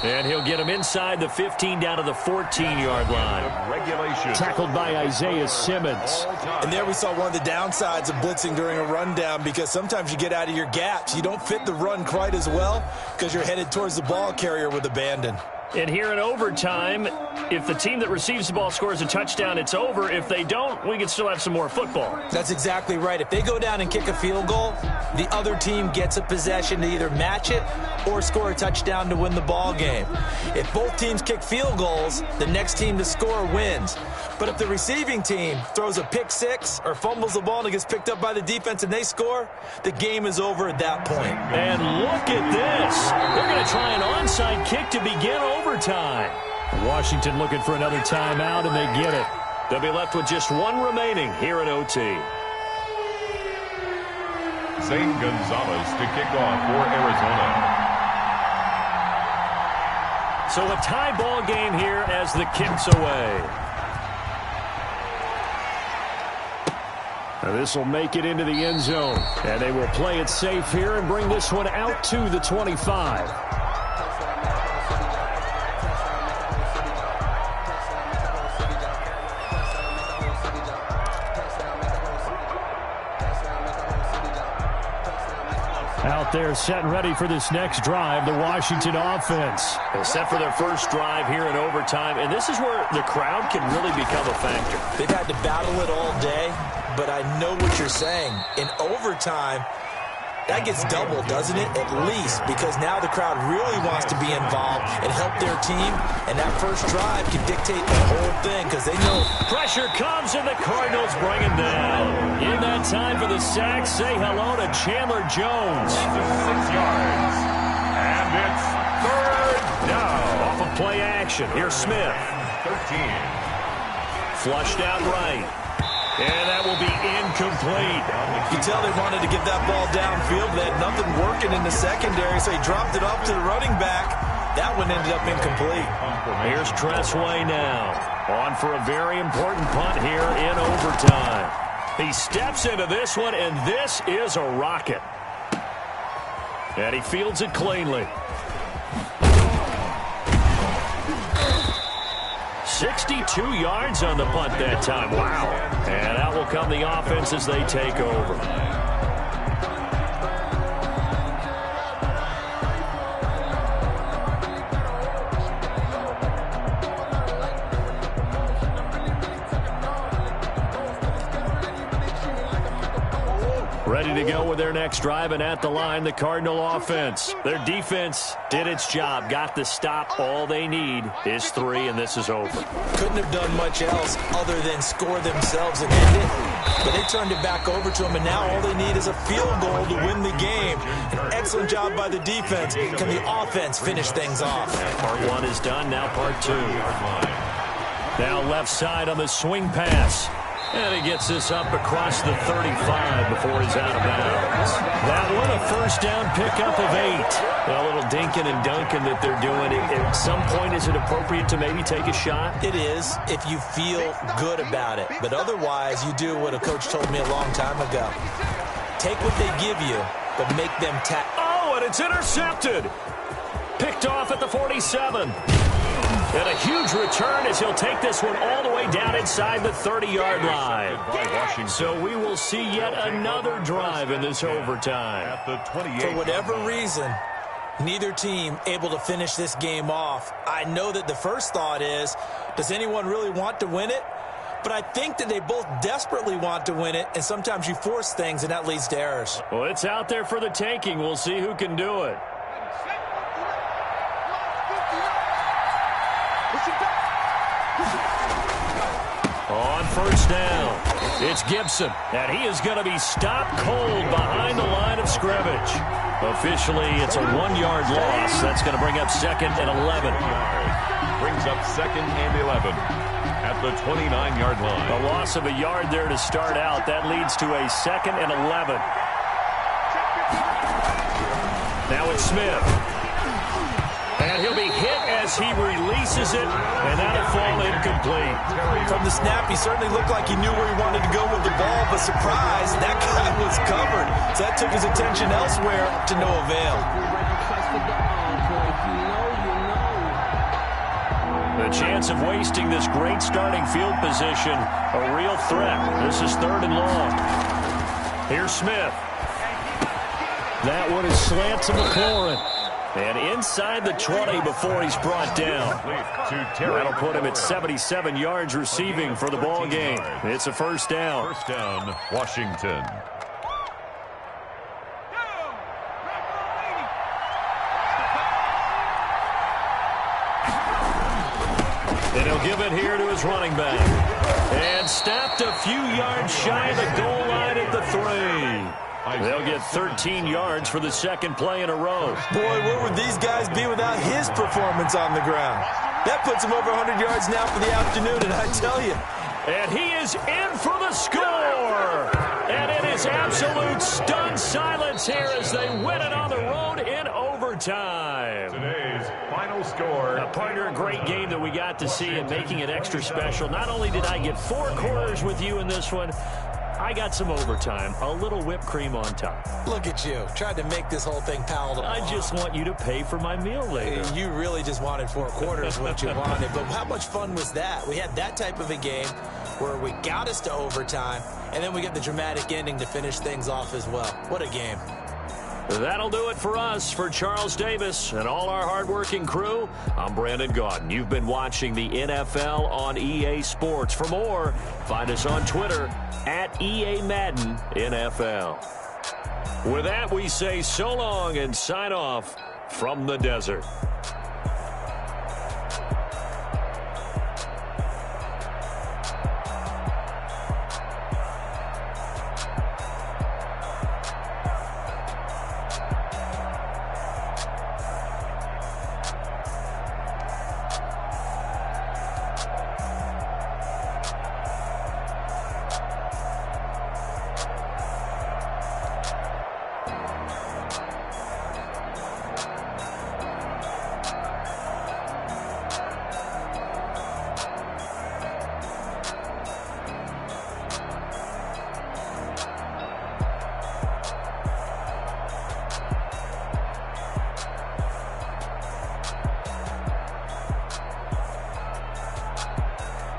And he'll get him inside the 15 down to the 14-yard line. Regulation. Tackled by Isaiah Simmons. And there we saw one of the downsides of blitzing during a rundown, because sometimes you get out of your gaps. You don't fit the run quite as well because you're headed towards the ball carrier with abandon. And here in overtime, if the team that receives the ball scores a touchdown, it's over. If they don't, we can still have some more football. That's exactly right. If they go down and kick a field goal, the other team gets a possession to either match it or score a touchdown to win the ball game. If both teams kick field goals, the next team to score wins. But if the receiving team throws a pick six or fumbles the ball and it gets picked up by the defense and they score, the game is over at that point. And look at this. They're going to try an onside kick to begin overtime. Washington looking for another timeout, and they get it. They'll be left with just one remaining here in OT. Zane Gonzalez to kick off for Arizona. So a tie ball game here as the kick's away. This will make it into the end zone. And they will play it safe here and bring this one out to the 25. Out there set and ready for this next drive, the Washington offense. They're set for their first drive here in overtime, and this is where the crowd can really become a factor. They've had to battle it all day, but I know what you're saying. In overtime, that gets doubled, doesn't it? At least, because now the crowd really wants to be involved and help their team, and that first drive can dictate the whole thing because they know. Pressure comes, and the Cardinals bring him down. In that time for the sack, say hello to Chandler Jones. 6 yards, and it's third down. Off of play action, here's Smith. 13. Flushed out right. And that will be incomplete. You can tell they wanted to get that ball downfield. They had nothing working in the secondary, so he dropped it off to the running back. That one ended up incomplete. Here's Tressway now. On for a very important punt here in overtime. He steps into this one, and this is a rocket. And he fields it cleanly. 62 yards on the punt that time. Wow. And out will come the offense as they take over. Ready to go with their next drive, and at the line, the Cardinal offense. Their defense did its job, got the stop. All they need is 3, and this is over. Couldn't have done much else other than score themselves and end it. But they turned it back over to them, and now all they need is a field goal to win the game. An excellent job by the defense. Can the offense finish things off? Part 1 is done, now part 2. Now left side on the swing pass. And he gets this up across the 35 before he's out of bounds. That one, a first down pickup of 8. A little dinking and dunking that they're doing. At some point, is it appropriate to maybe take a shot? It is, if you feel good about it. But otherwise, you do what a coach told me a long time ago. Take what they give you, but make them tap. Oh, and it's intercepted. Picked off at the 47. And a huge return as he'll take this one all the way down inside the 30-yard line. So we will see yet another drive in this overtime. At the 28. For whatever reason, neither team able to finish this game off. I know that the first thought is, does anyone really want to win it? But I think that they both desperately want to win it, and sometimes you force things, and that leads to errors. Well, it's out there for the taking. We'll see who can do it. On first down, it's Gibson, and he is going to be stopped cold behind the line of scrimmage. Officially, it's a 1-yard loss. That's going to bring up 2nd and 11. Brings up 2nd and 11 at the 29-yard line. A loss of a yard there to start out. That leads to a 2nd and 11. Now it's Smith. And he'll be hit as he releases it, and that'll fall incomplete. From the snap, he certainly looked like he knew where he wanted to go with the ball, but surprise, that guy was covered. So that took his attention elsewhere to no avail. The chance of wasting this great starting field position, a real threat. This is 3rd and long. Here's Smith. That one is slant to McLaurin. And inside the 20 before he's brought down. That'll put him at 77 yards receiving for the ball game. It's a first down. First down, Washington. And he'll give it here to his running back. And stopped a few yards shy of the goal line at the 3. They'll get 13 yards for the 2nd play in a row. Boy, where would these guys be without his performance on the ground? That puts him over 100 yards now for the afternoon, and I tell you. And he is in for the score. And it is absolute stunned silence here as they win it on the road in overtime. Today's final score. Part we got to see, and making it extra special, not only did I get 4 quarters with you in this one, I got some overtime, a little whipped cream on top. Look at you. Tried to make this whole thing palatable. I just want you to pay for my meal later. You really just wanted 4 quarters what you wanted. But how much fun was that? We had that type of a game where we got us to overtime, and then we get the dramatic ending to finish things off as well. What a game. That'll do it for us. For Charles Davis and all our hardworking crew, I'm Brandon Gaudin. You've been watching the NFL on EA Sports. For more, find us on Twitter at EA Madden NFL. With that, we say so long and sign off from the desert.